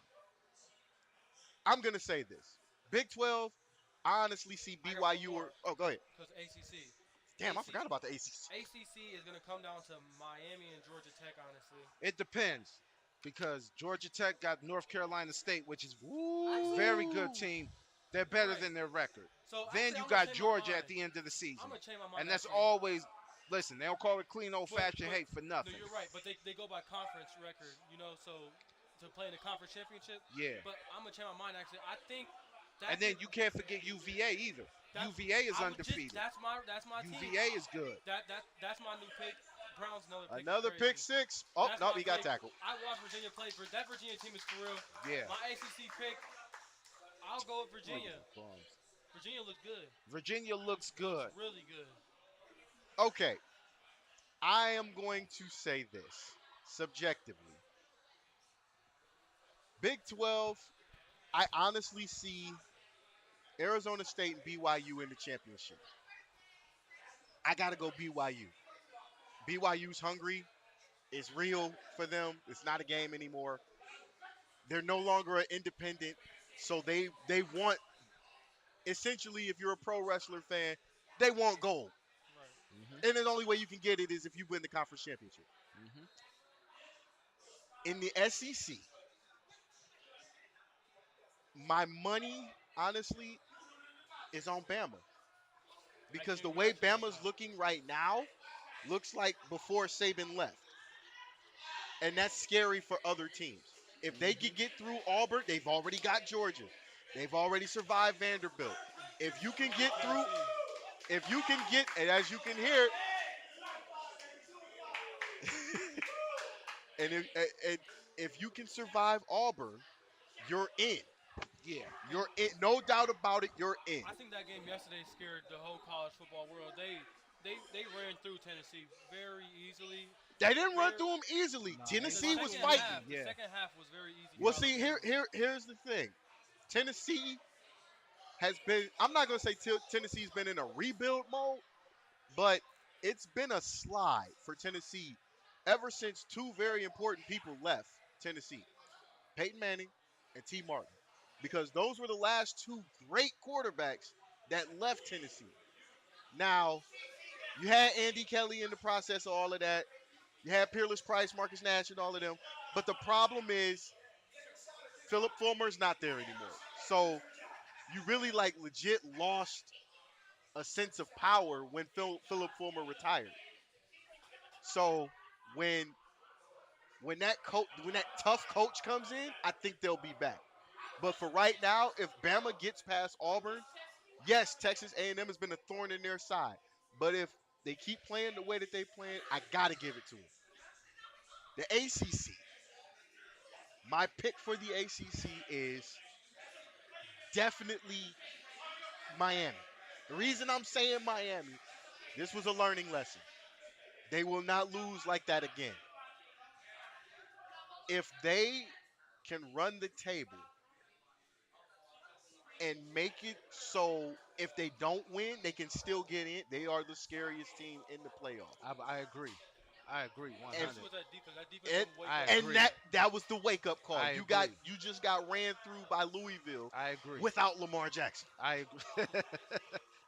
Speaker 4: I'm gonna say this: Big 12, I honestly see
Speaker 5: I got
Speaker 4: BYU
Speaker 5: one
Speaker 4: or
Speaker 5: more.
Speaker 4: go ahead.
Speaker 5: Because ACC.
Speaker 4: Damn, I
Speaker 5: ACC.
Speaker 4: forgot about the ACC.
Speaker 5: ACC is gonna come down to Miami and Georgia Tech, honestly.
Speaker 3: It depends, because Georgia Tech got North Carolina State, which is a very good team. They're better
Speaker 5: Right.
Speaker 3: than their record.
Speaker 5: So
Speaker 3: Then
Speaker 5: actually,
Speaker 3: you
Speaker 5: I'm gonna
Speaker 3: got
Speaker 5: change my
Speaker 3: Georgia
Speaker 5: mind.
Speaker 3: at the end of the
Speaker 5: I'm
Speaker 3: season.
Speaker 5: gonna change my mind.
Speaker 3: And that's
Speaker 5: actually.
Speaker 3: always, listen, they don't call it clean old
Speaker 5: But-
Speaker 3: fashioned
Speaker 5: but-
Speaker 3: hate for nothing.
Speaker 5: No, you're right, but they go by conference record, so to play in the conference championship.
Speaker 3: Yeah.
Speaker 5: But I'm gonna change my mind actually. I think. That
Speaker 3: And then
Speaker 5: could-
Speaker 3: you can't forget UVA either.
Speaker 5: that-
Speaker 3: UVA is
Speaker 5: I would just-
Speaker 3: undefeated.
Speaker 5: that's my team.
Speaker 3: UVA is good.
Speaker 5: That's my new pick. Browns another pick. is
Speaker 4: Another
Speaker 5: crazy.
Speaker 4: pick 6. Oh
Speaker 5: That's
Speaker 4: no,
Speaker 5: my
Speaker 4: he got
Speaker 5: pick.
Speaker 4: tackled.
Speaker 5: I watched Virginia play. That Virginia team is for real.
Speaker 3: Yeah.
Speaker 5: My ACC pick. I'll go with Virginia. Virginia looks good.
Speaker 3: Virginia looks good.
Speaker 5: Really good.
Speaker 4: Okay, I am going to say this subjectively. Big 12, I honestly see Arizona State and BYU in the championship. I got to go BYU. BYU's hungry. It's real for them. It's not a game anymore. They're no longer an independent So they want essentially, if you're a pro wrestler fan, they want gold.
Speaker 5: Right.
Speaker 4: And the only way you can get it is if you win the conference championship. In the SEC, my money, honestly, is on Bama.
Speaker 5: That
Speaker 4: Because the
Speaker 5: game
Speaker 4: way
Speaker 5: yesterday,
Speaker 4: Bama's looking right now looks like before Saban left. And that's scary for other teams. If they could get through Auburn, they've already got Georgia. They've already survived Vanderbilt. If you can get through, if you can get, and as you can hear, and if you can survive Auburn, you're in.
Speaker 3: Yeah.
Speaker 4: You're in. No doubt about it, you're in.
Speaker 5: I think that game yesterday scared the whole college football world. They ran through Tennessee very easily.
Speaker 4: They didn't run
Speaker 5: Very,
Speaker 4: through them easily.
Speaker 3: Nah,
Speaker 5: the
Speaker 4: Tennessee was
Speaker 5: second
Speaker 4: fighting.
Speaker 5: half, the
Speaker 3: Yeah.
Speaker 5: second half was very easy.
Speaker 4: Well,
Speaker 5: for
Speaker 4: see,
Speaker 5: Alabama.
Speaker 4: here's the thing. Tennessee has been. I'm not gonna say Tennessee's been in a rebuild mode, but it's been a slide for Tennessee ever since two very important people left Tennessee: Peyton Manning and T. Martin, because those were the last two great quarterbacks that left Tennessee. Now you had Andy Kelly in the process of all of that. You had Peerless Price, Marcus Nash, and all of them. But the problem is Philip Fulmer's not there anymore. So you really like legit lost a sense of power when Philip Fulmer retired. So when when that tough coach comes in, I think they'll be back. But for right now, if Bama gets past Auburn, yes, Texas A&M has been a thorn in their side. But if they keep playing the way that they playing, I gotta give it to them. The ACC. My pick for the ACC is definitely Miami. The reason I'm saying Miami, this was a learning lesson. They will not lose like that again. If they can run the table and make it so if they don't win, they can still get in, they are the scariest team in the playoff.
Speaker 3: I agree. I agree
Speaker 4: And,
Speaker 3: 100.
Speaker 5: Especially with that defense. That defense
Speaker 4: and,
Speaker 5: can wake
Speaker 3: I
Speaker 5: up.
Speaker 4: and
Speaker 3: agree.
Speaker 4: that was the wake up call.
Speaker 3: I agree.
Speaker 4: You just got ran through by Louisville
Speaker 3: I agree.
Speaker 4: without Lamar Jackson.
Speaker 3: I agree.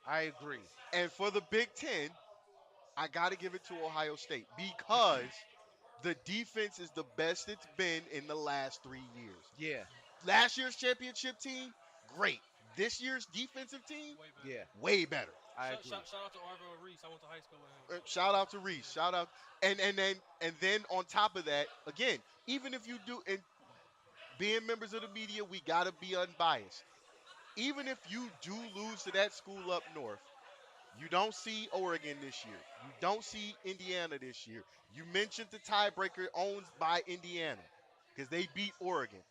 Speaker 3: I agree.
Speaker 4: And for the Big Ten, I got to give it to Ohio State because the defense is the best it's been in the last 3 years.
Speaker 3: Yeah.
Speaker 4: Last year's championship team, great. This year's defensive team,
Speaker 5: Way better.
Speaker 3: Yeah.
Speaker 4: way better.
Speaker 3: I
Speaker 5: Shout,
Speaker 3: agree.
Speaker 5: shout out to Arville Reese. I went to high school with him.
Speaker 4: Shout out to Reese. Shout out, and then on top of that, again, even if you do, and being members of the media, we gotta be unbiased. Even if you do lose to that school up north, you don't see Oregon this year. You don't see Indiana this year. You mentioned the tiebreaker owned by Indiana because they beat Oregon.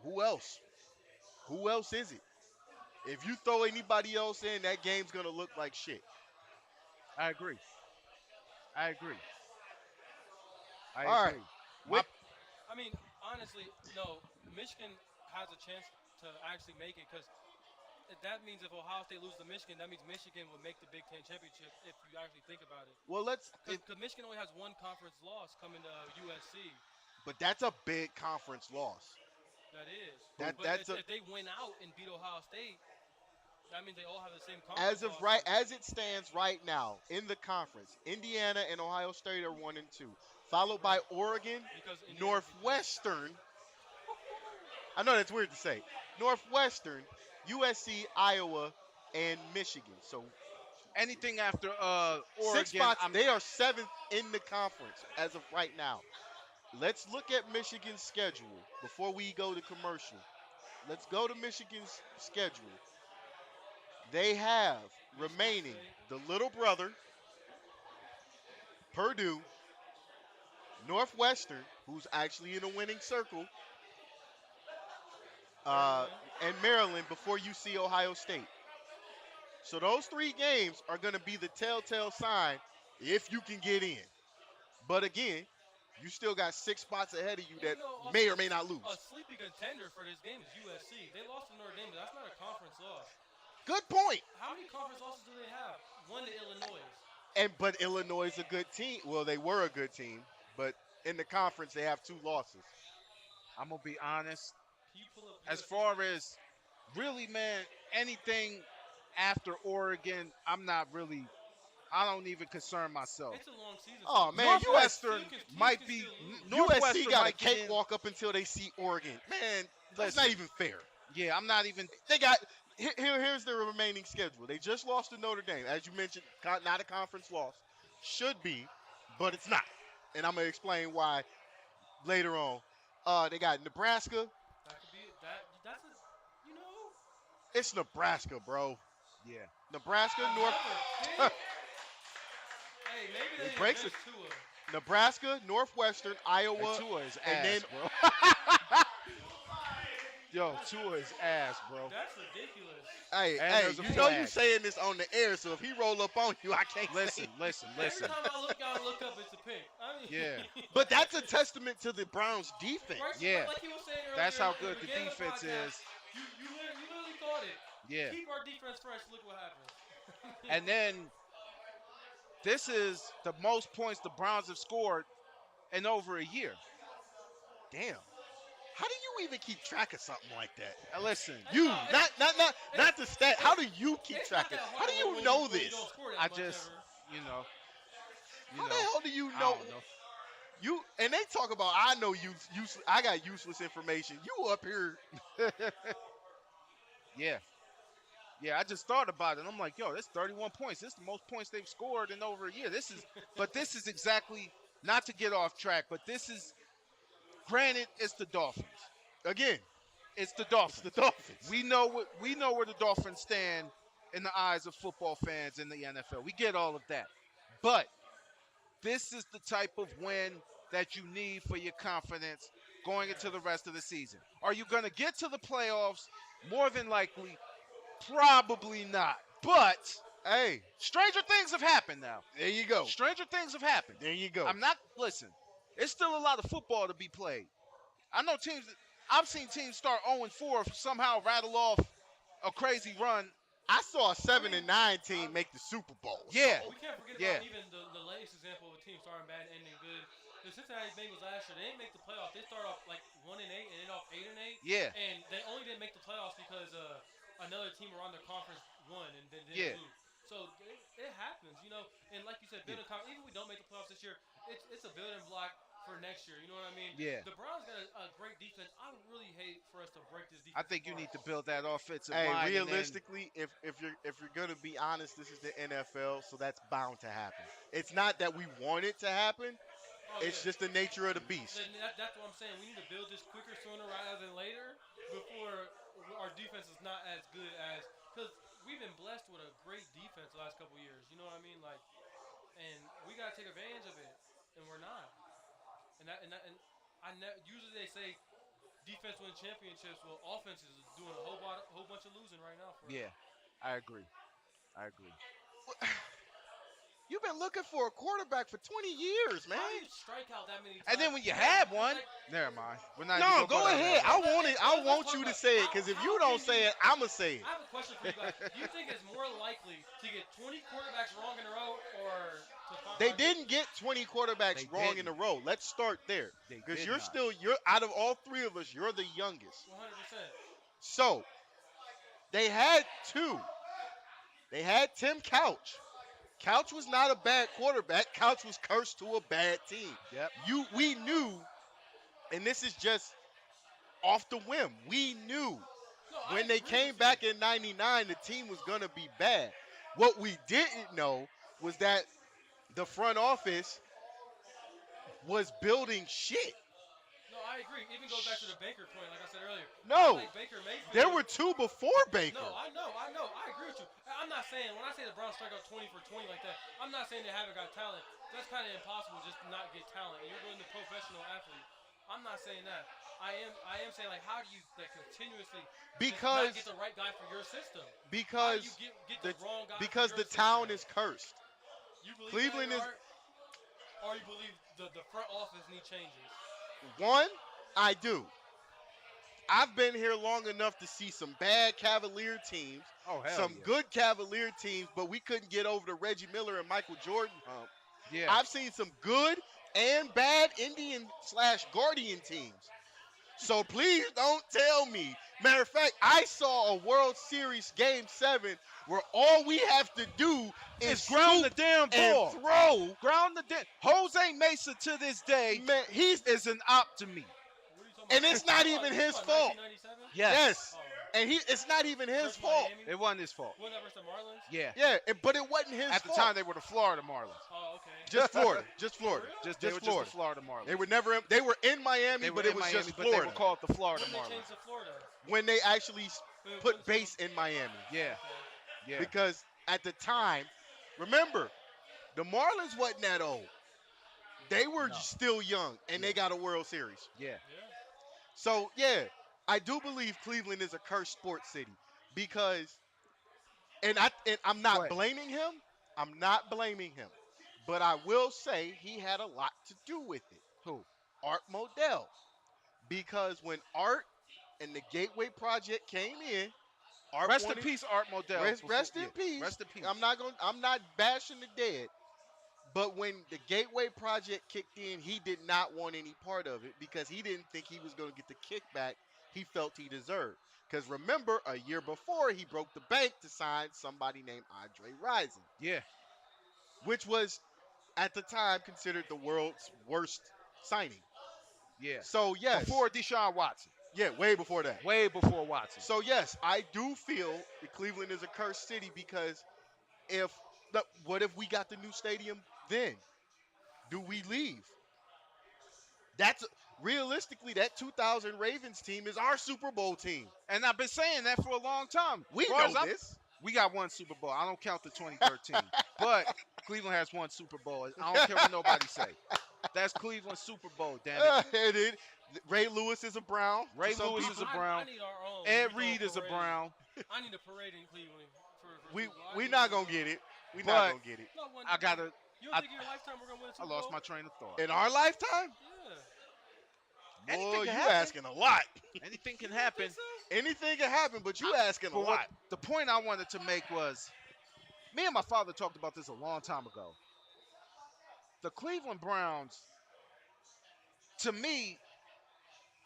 Speaker 4: Who else? Who else is it? If you throw anybody else in, that game's gonna look like shit.
Speaker 3: I agree. I agree. I
Speaker 4: All right.
Speaker 3: agree.
Speaker 4: With
Speaker 5: I mean, honestly, no. Michigan has a chance to actually make it because that means if Ohio State loses to Michigan, that means Michigan will make the Big Ten championship. If you actually think about it,
Speaker 4: well,
Speaker 5: because Michigan only has one conference loss coming to USC.
Speaker 4: but that's a big conference loss.
Speaker 5: That is.
Speaker 4: That-
Speaker 5: but
Speaker 4: that's
Speaker 5: if they win out and beat Ohio State, that means they all have the same conference.
Speaker 4: As of
Speaker 5: losses.
Speaker 4: right, as it stands right now in the conference, Indiana and Ohio State are 1-2, followed by Oregon,
Speaker 5: Because Indiana beat them.
Speaker 4: Northwestern. I know that's weird to say. Northwestern, USC, Iowa, and Michigan. So
Speaker 3: Anything after Oregon,
Speaker 4: 6 spots. They are 7th in the conference as of right now. Let's look at Michigan's schedule before we go to commercial. Let's go to Michigan's schedule. They have remaining the little brother, Purdue, Northwestern, who's actually in a winning circle, and Maryland before you see Ohio State. So those 3 games are going to be the telltale sign if you can get in. But again, you still got 6 spots ahead of you that
Speaker 5: also
Speaker 4: may or may not lose.
Speaker 5: A sleepy contender for this game is USC. They lost to Notre Dame, but that's not a conference loss.
Speaker 4: Good point.
Speaker 5: How many conference losses do they have? One to Illinois.
Speaker 4: But Illinois is a good team. Well, they were a good team, but in the conference they have 2 losses.
Speaker 3: I'm gonna be honest.
Speaker 5: Can you pull up
Speaker 3: as
Speaker 5: USC
Speaker 3: far
Speaker 5: stats?
Speaker 3: as really, man, anything after Oregon, I'm not really. I don't even concern myself.
Speaker 5: It's a long season.
Speaker 4: Oh,
Speaker 5: so
Speaker 4: man,
Speaker 3: Northwestern
Speaker 5: teams
Speaker 3: might
Speaker 5: can
Speaker 3: be
Speaker 5: still lose.
Speaker 4: USC
Speaker 3: Northwestern
Speaker 4: got a
Speaker 3: might get in.
Speaker 4: cakewalk up until they see Oregon. Man, that's not
Speaker 3: Listen.
Speaker 4: even fair.
Speaker 3: Yeah, I'm not even.
Speaker 4: They got here's their remaining schedule. They just lost to Notre Dame, as you mentioned, not a conference loss. Should be, but it's not. And I'm gonna explain why later on. They got Nebraska.
Speaker 5: That could be that. That's a, you know,
Speaker 4: It's Nebraska, bro.
Speaker 3: Yeah.
Speaker 4: Nebraska,
Speaker 5: another pick. Hey, maybe
Speaker 4: He
Speaker 5: they
Speaker 4: breaks
Speaker 5: bench Tua.
Speaker 4: Nebraska, Northwestern, Iowa,
Speaker 3: And Tua is
Speaker 4: and
Speaker 3: ass,
Speaker 4: then
Speaker 3: bro. Yo, Tua is ass, bro.
Speaker 5: That's ridiculous.
Speaker 4: hey,
Speaker 3: And
Speaker 4: hey,
Speaker 3: there's a
Speaker 4: you know
Speaker 3: flag.
Speaker 4: you saying this on the air, so if he roll up on you, I can't
Speaker 3: Listen,
Speaker 4: say.
Speaker 3: listen,
Speaker 5: Every
Speaker 3: listen.
Speaker 5: time I look up, it's a pick. I mean,
Speaker 3: Yeah.
Speaker 4: But that's a testament to the Browns' defense.
Speaker 5: right,
Speaker 3: Yeah.
Speaker 5: like he was saying earlier.
Speaker 3: That's how
Speaker 5: in
Speaker 3: good the
Speaker 5: beginning of
Speaker 3: defense
Speaker 5: podcast,
Speaker 3: is.
Speaker 5: You literally thought it.
Speaker 3: Yeah.
Speaker 5: Keep our defense fresh. Look what happens.
Speaker 3: And then this is the most points the Browns have scored in over a year.
Speaker 4: Damn. How do you even keep track of something like that?
Speaker 3: Now listen,
Speaker 4: You,
Speaker 5: No,
Speaker 4: not the stat. How do you keep
Speaker 5: It's
Speaker 4: track
Speaker 5: not
Speaker 4: of?
Speaker 5: that
Speaker 4: How
Speaker 5: hard
Speaker 4: do you
Speaker 5: when
Speaker 4: know
Speaker 5: when you
Speaker 4: this?
Speaker 5: don't score that
Speaker 3: I
Speaker 5: much
Speaker 3: just,
Speaker 5: ever.
Speaker 3: you know,
Speaker 4: How the hell do you
Speaker 3: I
Speaker 4: know?
Speaker 3: don't know.
Speaker 4: You and they talk about I know use I got useless information. You up here?
Speaker 3: Yeah. Yeah, I just thought about it. I'm like, yo, that's 31 points. This is the most points they've scored in over a year. This is exactly, not to get off track, but this is, granted, it's the Dolphins.
Speaker 4: Again,
Speaker 3: It's the Dolphins.
Speaker 4: it's the Dolphins.
Speaker 3: We know where the Dolphins stand in the eyes of football fans in the NFL. We get all of that. But this is the type of win that you need for your confidence going into the rest of the season. Are you going to get to the playoffs? More than likely, probably not. But
Speaker 4: Hey,
Speaker 3: stranger things have happened now.
Speaker 4: there you go.
Speaker 3: Stranger things have happened.
Speaker 4: There you go.
Speaker 3: Listen, it's still a lot of football to be played. I know I've seen teams start 0-4 somehow rattle off a crazy run.
Speaker 4: I saw a 7-9 team make the Super Bowl.
Speaker 3: Yeah.
Speaker 5: We can't forget
Speaker 3: Yeah.
Speaker 5: about even the latest example of a team starting bad and ending good. The Cincinnati Bengals last year, they didn't make the playoffs. They started off like 1-8 and ended off 8-8.
Speaker 3: Yeah.
Speaker 5: And they only didn't make the playoffs because another team around their conference won and then didn't
Speaker 3: Yeah.
Speaker 5: lose. So it happens, you know. And like you said, building even if we don't make the playoffs this year, it's a building block for next year. You know what I mean?
Speaker 3: Yeah.
Speaker 5: The Browns got a great defense. I would really hate for us to break this defense.
Speaker 3: I think you
Speaker 5: apart.
Speaker 3: need to build that offensive
Speaker 4: Hey,
Speaker 3: line.
Speaker 4: realistically, if you're gonna be honest, this is the NFL, so that's bound to happen. It's not that we want it to happen.
Speaker 5: Oh,
Speaker 4: It's
Speaker 5: yeah.
Speaker 4: just the nature of the beast.
Speaker 5: That's what I'm saying. We need to build this quicker, sooner rather than later, before our defense is not as good as, because we've been blessed with a great defense the last couple of years. You know what I mean? Like, and we gotta take advantage of it, and we're not. Usually they say defense wins championships. Well, offense is doing a whole bunch of losing right now for us.
Speaker 3: Yeah, I agree.
Speaker 4: You've been looking for a quarterback for 20 years, man.
Speaker 5: How do you strike out that many times?
Speaker 3: And then when you
Speaker 5: Yeah,
Speaker 3: have one,
Speaker 5: like,
Speaker 3: never mind. We're not
Speaker 4: No,
Speaker 3: even
Speaker 4: go
Speaker 3: gonna
Speaker 4: ahead.
Speaker 3: that.
Speaker 4: I want you to say it, because if you don't say it, I'ma say it.
Speaker 5: I have a question for you guys. Do you think it's more likely to get 20 quarterbacks wrong in a row or to find
Speaker 4: They didn't get 20 quarterbacks
Speaker 3: They
Speaker 4: wrong in a
Speaker 3: didn't.
Speaker 4: row. Let's start there.
Speaker 3: They
Speaker 4: Because
Speaker 3: did
Speaker 4: you're
Speaker 3: not.
Speaker 4: you're out of all three of us, you're the youngest.
Speaker 5: 100%?
Speaker 4: So, they had two. They had Tim Couch. Couch was not a bad quarterback. Couch was cursed to a bad team.
Speaker 3: Yep.
Speaker 4: We knew, and this is just off the whim. We knew
Speaker 5: No, I
Speaker 4: when they
Speaker 5: agree
Speaker 4: came
Speaker 5: with
Speaker 4: back
Speaker 5: you.
Speaker 4: in 99, the team was going to be bad. What we didn't know was that the front office was building shit.
Speaker 5: No, I agree. Even goes back to the Baker point, like I said earlier.
Speaker 4: No,
Speaker 5: Like Baker Mayfield.
Speaker 4: there were two before Baker.
Speaker 5: No, I know. I agree with you. I'm not saying, when I say the Browns strike out 20 for 20 like that, I'm not saying they haven't got talent. That's kind of impossible just to not get talent. You're going to professional athlete. I'm not saying that. I am saying, like, how do you continuously
Speaker 4: Because-
Speaker 5: not get the right guy for your system?
Speaker 4: Because
Speaker 5: how do you get the wrong guy
Speaker 4: because
Speaker 5: for
Speaker 4: the
Speaker 5: your
Speaker 4: town
Speaker 5: system?
Speaker 4: is cursed.
Speaker 5: You believe
Speaker 4: Cleveland
Speaker 5: that,
Speaker 4: is-
Speaker 5: or you believe the front office need changes?
Speaker 4: One, I do. I've been here long enough to see some bad Cavalier teams,
Speaker 3: Oh, hell
Speaker 4: some
Speaker 3: yeah.
Speaker 4: good Cavalier teams, but we couldn't get over the Reggie Miller and Michael Jordan hump.
Speaker 3: Yeah.
Speaker 4: I've seen some good and bad Indian/Guardian teams. So please don't tell me. Matter of fact, I saw a World Series Game 7 where all we have to do is
Speaker 3: It's ground the
Speaker 4: scoop
Speaker 3: damn
Speaker 4: and
Speaker 3: ball.
Speaker 4: throw.
Speaker 3: Ground the damn. Jose Mesa to this day
Speaker 4: Man,
Speaker 3: is an op to me.
Speaker 5: What are you talking
Speaker 4: and
Speaker 5: about?
Speaker 4: it's not
Speaker 5: You
Speaker 4: even
Speaker 5: talking
Speaker 4: his
Speaker 5: about
Speaker 4: fault.
Speaker 5: 1997?
Speaker 4: Yes.
Speaker 5: Oh.
Speaker 4: And it's not even his
Speaker 5: Versus
Speaker 4: fault.
Speaker 5: Miami?
Speaker 3: It wasn't his fault.
Speaker 5: Wasn't that versus the Marlins?
Speaker 3: Yeah.
Speaker 4: Yeah, but it wasn't his
Speaker 3: At the
Speaker 4: fault.
Speaker 3: time, they were the Florida Marlins.
Speaker 5: Oh, okay.
Speaker 4: Just Florida. Just Florida.
Speaker 3: They were
Speaker 4: Florida.
Speaker 3: just the Florida Marlins.
Speaker 4: They were never. They were in Miami,
Speaker 3: They were
Speaker 4: but it
Speaker 3: in
Speaker 4: was
Speaker 3: Miami,
Speaker 4: just
Speaker 3: but
Speaker 4: Florida.
Speaker 3: they were called the Florida
Speaker 5: When they
Speaker 3: Marlins.
Speaker 5: changed to Florida.
Speaker 4: When they actually
Speaker 5: Wait,
Speaker 4: put
Speaker 5: what's-
Speaker 4: base in Miami.
Speaker 3: Yeah. Yeah.
Speaker 4: Because at the time, remember, the Marlins wasn't that old. They were
Speaker 3: No.
Speaker 4: still young, and they got a World Series.
Speaker 3: Yeah.
Speaker 5: Yeah.
Speaker 4: So, yeah, I do believe Cleveland is a cursed sports city because, and I'm not
Speaker 3: Go ahead.
Speaker 4: blaming him. I'm not blaming him. But I will say he had a lot to do with it.
Speaker 3: Who?
Speaker 4: Art Modell. Because when Art and the Gateway Project came in, Art
Speaker 3: Rest in
Speaker 4: wanted,
Speaker 3: peace, Art Modell.
Speaker 4: Rest in peace.
Speaker 3: Rest in peace.
Speaker 4: I'm not bashing the dead. But when the Gateway Project kicked in, he did not want any part of it because he didn't think he was going to get the kickback he felt he deserved. Because remember, a year before, he broke the bank to sign somebody named Andre Rison,
Speaker 3: Yeah.
Speaker 4: which was, at the time, considered the world's worst signing.
Speaker 3: Yeah.
Speaker 4: So, yes.
Speaker 3: Before Deshaun Watson.
Speaker 4: Yeah, way before that.
Speaker 3: Way before Watson.
Speaker 4: So, yes, I do feel that Cleveland is a cursed city because what if we got the new stadium then? Do we leave? That's realistically that 2000 Ravens team is our Super Bowl team.
Speaker 3: And I've been saying that for a long time.
Speaker 4: We
Speaker 3: As far as
Speaker 4: know
Speaker 3: I'm-
Speaker 4: this.
Speaker 3: We got one Super Bowl. I don't count the 2013. But Cleveland has one Super Bowl. I don't care what nobody say. That's Cleveland's Super Bowl, damn it.
Speaker 4: Ray Lewis is a Brown.
Speaker 3: Ray
Speaker 4: to some
Speaker 3: Lewis
Speaker 4: people.
Speaker 3: is a Brown.
Speaker 5: I need our own.
Speaker 3: Ed
Speaker 5: We throw
Speaker 3: Reed is a
Speaker 5: parade.
Speaker 3: Brown.
Speaker 5: I need a parade in Cleveland. For
Speaker 4: We
Speaker 5: Super Bowl. I
Speaker 4: we
Speaker 5: need
Speaker 4: not
Speaker 5: one.
Speaker 4: gonna get it. We
Speaker 3: But-
Speaker 4: not gonna get it.
Speaker 5: Not one-
Speaker 3: I gotta.
Speaker 5: You don't think in your lifetime we're gonna win a
Speaker 3: I
Speaker 5: Super
Speaker 3: lost
Speaker 5: Bowl?
Speaker 3: my train of thought.
Speaker 4: In our lifetime,
Speaker 5: Yeah.
Speaker 3: Anything
Speaker 4: boy,
Speaker 3: can
Speaker 4: you
Speaker 3: happen.
Speaker 4: asking a lot.
Speaker 3: Anything can
Speaker 5: You don't
Speaker 3: happen.
Speaker 5: think so?
Speaker 4: Anything can happen, but you asking a
Speaker 3: But
Speaker 4: lot.
Speaker 3: the point I wanted to make was, me and my father talked about this a long time ago. The Cleveland Browns, to me,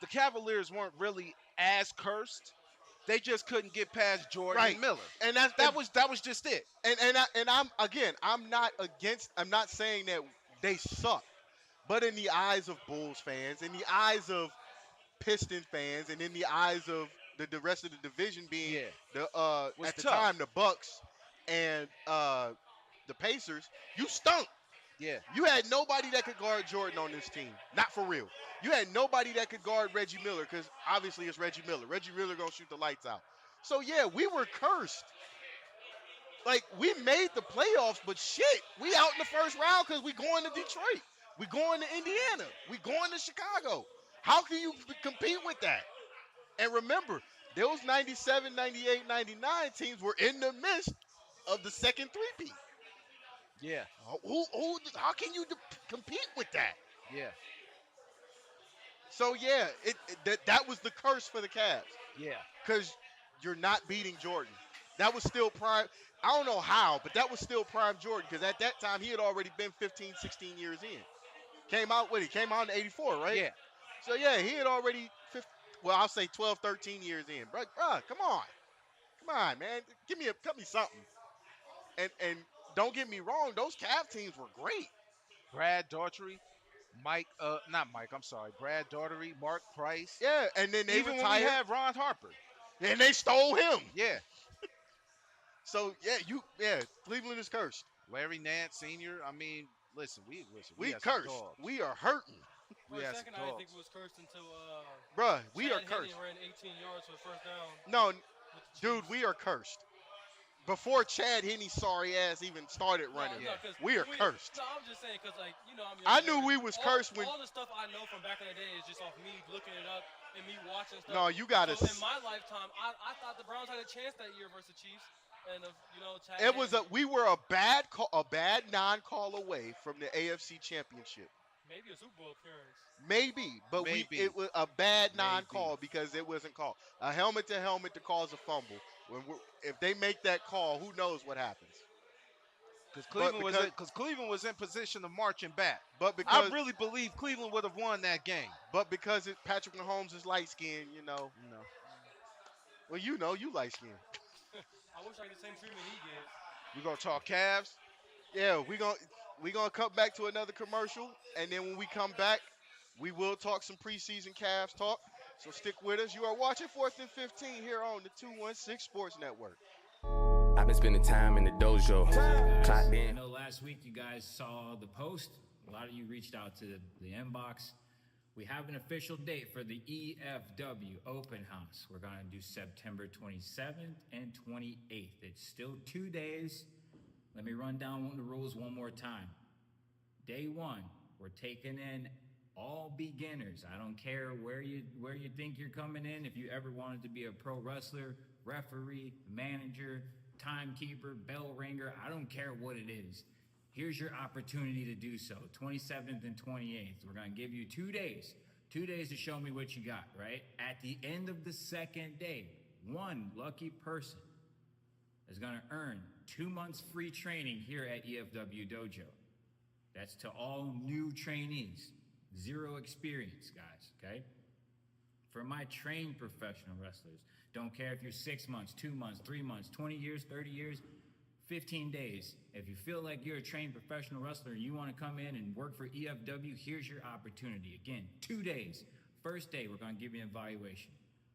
Speaker 3: the Cavaliers weren't really as cursed. They just couldn't get past Jordan
Speaker 4: Right.
Speaker 3: and Miller.
Speaker 4: And
Speaker 3: That was just it.
Speaker 4: I'm not against. I'm not saying that they suck, but in the eyes of Bulls fans, in the eyes of Pistons fans, and in the eyes of the rest of the division being
Speaker 3: Yeah.
Speaker 4: the
Speaker 3: Was
Speaker 4: at the
Speaker 3: tough.
Speaker 4: time the Bucks and the Pacers, you stunk.
Speaker 3: Yeah.
Speaker 4: You had nobody that could guard Jordan on this team. Not for real. You had nobody that could guard Reggie Miller because obviously it's Reggie Miller. Reggie Miller gonna shoot the lights out. So yeah, we were cursed. Like we made the playoffs, but shit, we out in the first round because we going to Detroit. We going to Indiana. We going to Chicago. How can you compete with that? And remember, those 97, 98, 99 teams were in the midst of the second three-peat.
Speaker 3: Yeah.
Speaker 4: How can you compete with that?
Speaker 3: Yeah.
Speaker 4: So yeah, that was the curse for the Cavs
Speaker 3: Yeah.
Speaker 4: because you're not beating Jordan. That was still prime. I don't know how, but that was still prime Jordan because at that time he had already been 15, 16 years in. Came out in 84, right?
Speaker 3: Yeah.
Speaker 4: So yeah, he had already, I'll say 12, 13 years in. Bruh, come on, man, cut me something. And don't get me wrong, those Cavs teams were great.
Speaker 3: Brad Daugherty, Brad Daugherty, Mark Price.
Speaker 4: Yeah, and then they
Speaker 3: Even when
Speaker 4: retired,
Speaker 3: we had Ron Harper.
Speaker 4: and they stole him.
Speaker 3: Yeah.
Speaker 4: So yeah, Cleveland is cursed.
Speaker 3: Larry Nance Sr. I mean, listen, we
Speaker 4: We
Speaker 3: had some
Speaker 4: cursed.
Speaker 3: dogs.
Speaker 4: We are hurting,
Speaker 5: For
Speaker 3: We
Speaker 5: a
Speaker 3: had
Speaker 5: second,
Speaker 3: some
Speaker 5: I didn't think
Speaker 3: dogs.
Speaker 5: it was cursed until
Speaker 4: bruh. We
Speaker 5: Chad
Speaker 4: are
Speaker 5: Henne
Speaker 4: cursed.
Speaker 5: ran 18 yards for the first down.
Speaker 4: No,
Speaker 5: with the
Speaker 4: dude,
Speaker 5: Chiefs.
Speaker 4: we are cursed. Before Chad Henne's sorry ass even started running,
Speaker 5: No, 'cause
Speaker 4: we are cursed.
Speaker 5: No, I'm just saying because, like, you know, I'm
Speaker 4: I
Speaker 5: younger.
Speaker 4: knew we was cursed when.
Speaker 5: All the stuff I know from back in the day is just off me looking it up and me watching stuff.
Speaker 4: No, you gotta.
Speaker 5: So in my lifetime, I thought the Browns had a chance that year versus the Chiefs, and Chad
Speaker 4: It was
Speaker 5: Henne,
Speaker 4: we were a bad non-call away from the AFC Championship.
Speaker 5: maybe a Super Bowl appearance.
Speaker 4: Maybe, but
Speaker 3: Maybe.
Speaker 4: it was a bad
Speaker 3: Maybe.
Speaker 4: non-call because it wasn't called a helmet to helmet to cause a fumble. If they make that call, who knows what happens?
Speaker 3: Because Cleveland was in position of marching back.
Speaker 4: But
Speaker 3: I
Speaker 4: because
Speaker 3: really believe Cleveland would have won that game.
Speaker 4: Patrick Mahomes is light skinned,
Speaker 3: No.
Speaker 4: Well, you light skinned.
Speaker 5: I wish I get the same treatment he gets.
Speaker 3: We gonna talk Cavs.
Speaker 4: Yeah, we gonna come back to another commercial, and then when we come back, we will talk some preseason Cavs talk. So stick with us. You are watching 4th and 15 here on the 216 Sports Network.
Speaker 7: I've been spending time in the dojo. Clocked
Speaker 8: I
Speaker 7: in.
Speaker 8: know last week you guys saw the post. A lot of you reached out to the inbox. We have an official date for the EFW Open House. We're going to do September 27th and 28th. It's still 2 days. Let me run down the rules one more time. Day one, we're taking in all beginners. I don't care where you think you're coming in. If you ever wanted to be a pro wrestler, referee, manager, timekeeper, bell ringer, I don't care what it is. Here's your opportunity to do so. 27th and 28th. We're going to give you 2 days. 2 days to show me what you got, right? At the end of the second day, one lucky person is going to earn 2 months free training here at EFW Dojo. That's to all new trainees. 0 experience, guys, okay? For my trained professional wrestlers, don't care if you're 6 months, 2 months, 3 months, 20 years, 30 years, 15 days. If you feel like you're a trained professional wrestler and you want to come in and work for EFW, here's your opportunity. Again, 2 days. First day, we're going to give you an evaluation.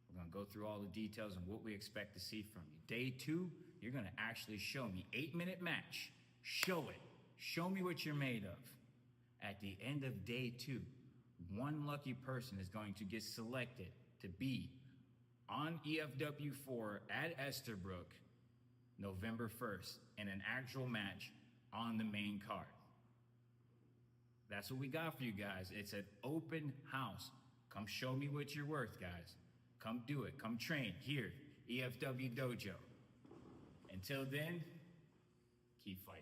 Speaker 8: We're going to go through all the details and what we expect to see from you. Day 2, you're going to actually show me. 8-minute match. Show it. Show me what you're made of. At the end of day 2, one lucky person is going to get selected to be on EFW4 at Estherbrook November 1st in an actual match on the main card. That's what we got for you guys. It's an open house. Come show me what you're worth, guys. Come do it. Come train here, EFW Dojo. Until then, keep fighting.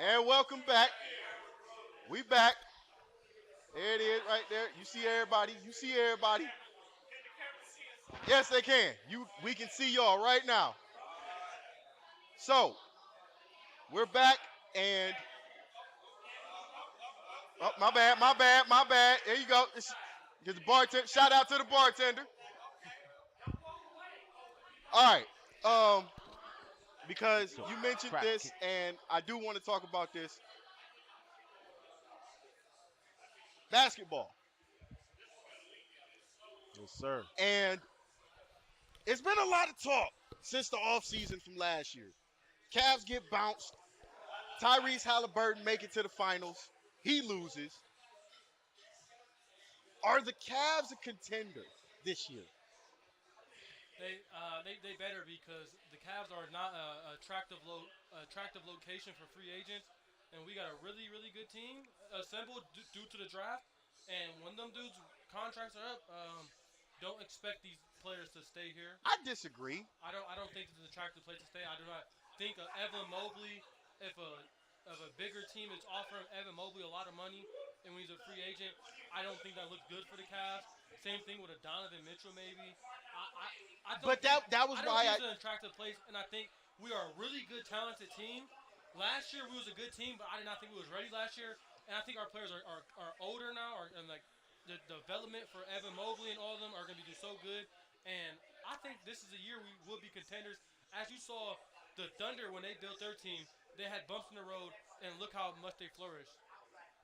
Speaker 4: And welcome back. We back. There it is right there. You see everybody. Yes, they can. We can see y'all right now. So, we're back and oh, my bad. There you go. Get the bartender. Shout out to the bartender. All right. Because you mentioned this, and I do want to talk about this. Basketball.
Speaker 3: Yes, sir.
Speaker 4: And it's been a lot of talk since the offseason from last year. Cavs get bounced. Tyrese Halliburton make it to the finals. He loses. Are the Cavs a contender this year?
Speaker 5: They better, because the Cavs are not an attractive location for free agents, and we got a really good team assembled due to the draft. And when them dudes' contracts are up, don't expect these players to stay here.
Speaker 4: I disagree.
Speaker 5: I don't think it's an attractive place to stay. I do not think of Evan Mobley. If a bigger team is offering Evan Mobley a lot of money, and when he's a free agent, I don't think that looks good for the Cavs. Same thing with a Donovan Mitchell, maybe. I don't
Speaker 4: But that was why
Speaker 5: it's an attractive place, and I think we are a really good, talented team. Last year we was a good team, but I did not think we was ready last year. And I think our players are older now, and like the development for Evan Mobley and all of them are going to do so good. And I think this is a year we will be contenders. As you saw, the Thunder, when they built their team, they had bumps in the road, and look how much they flourished.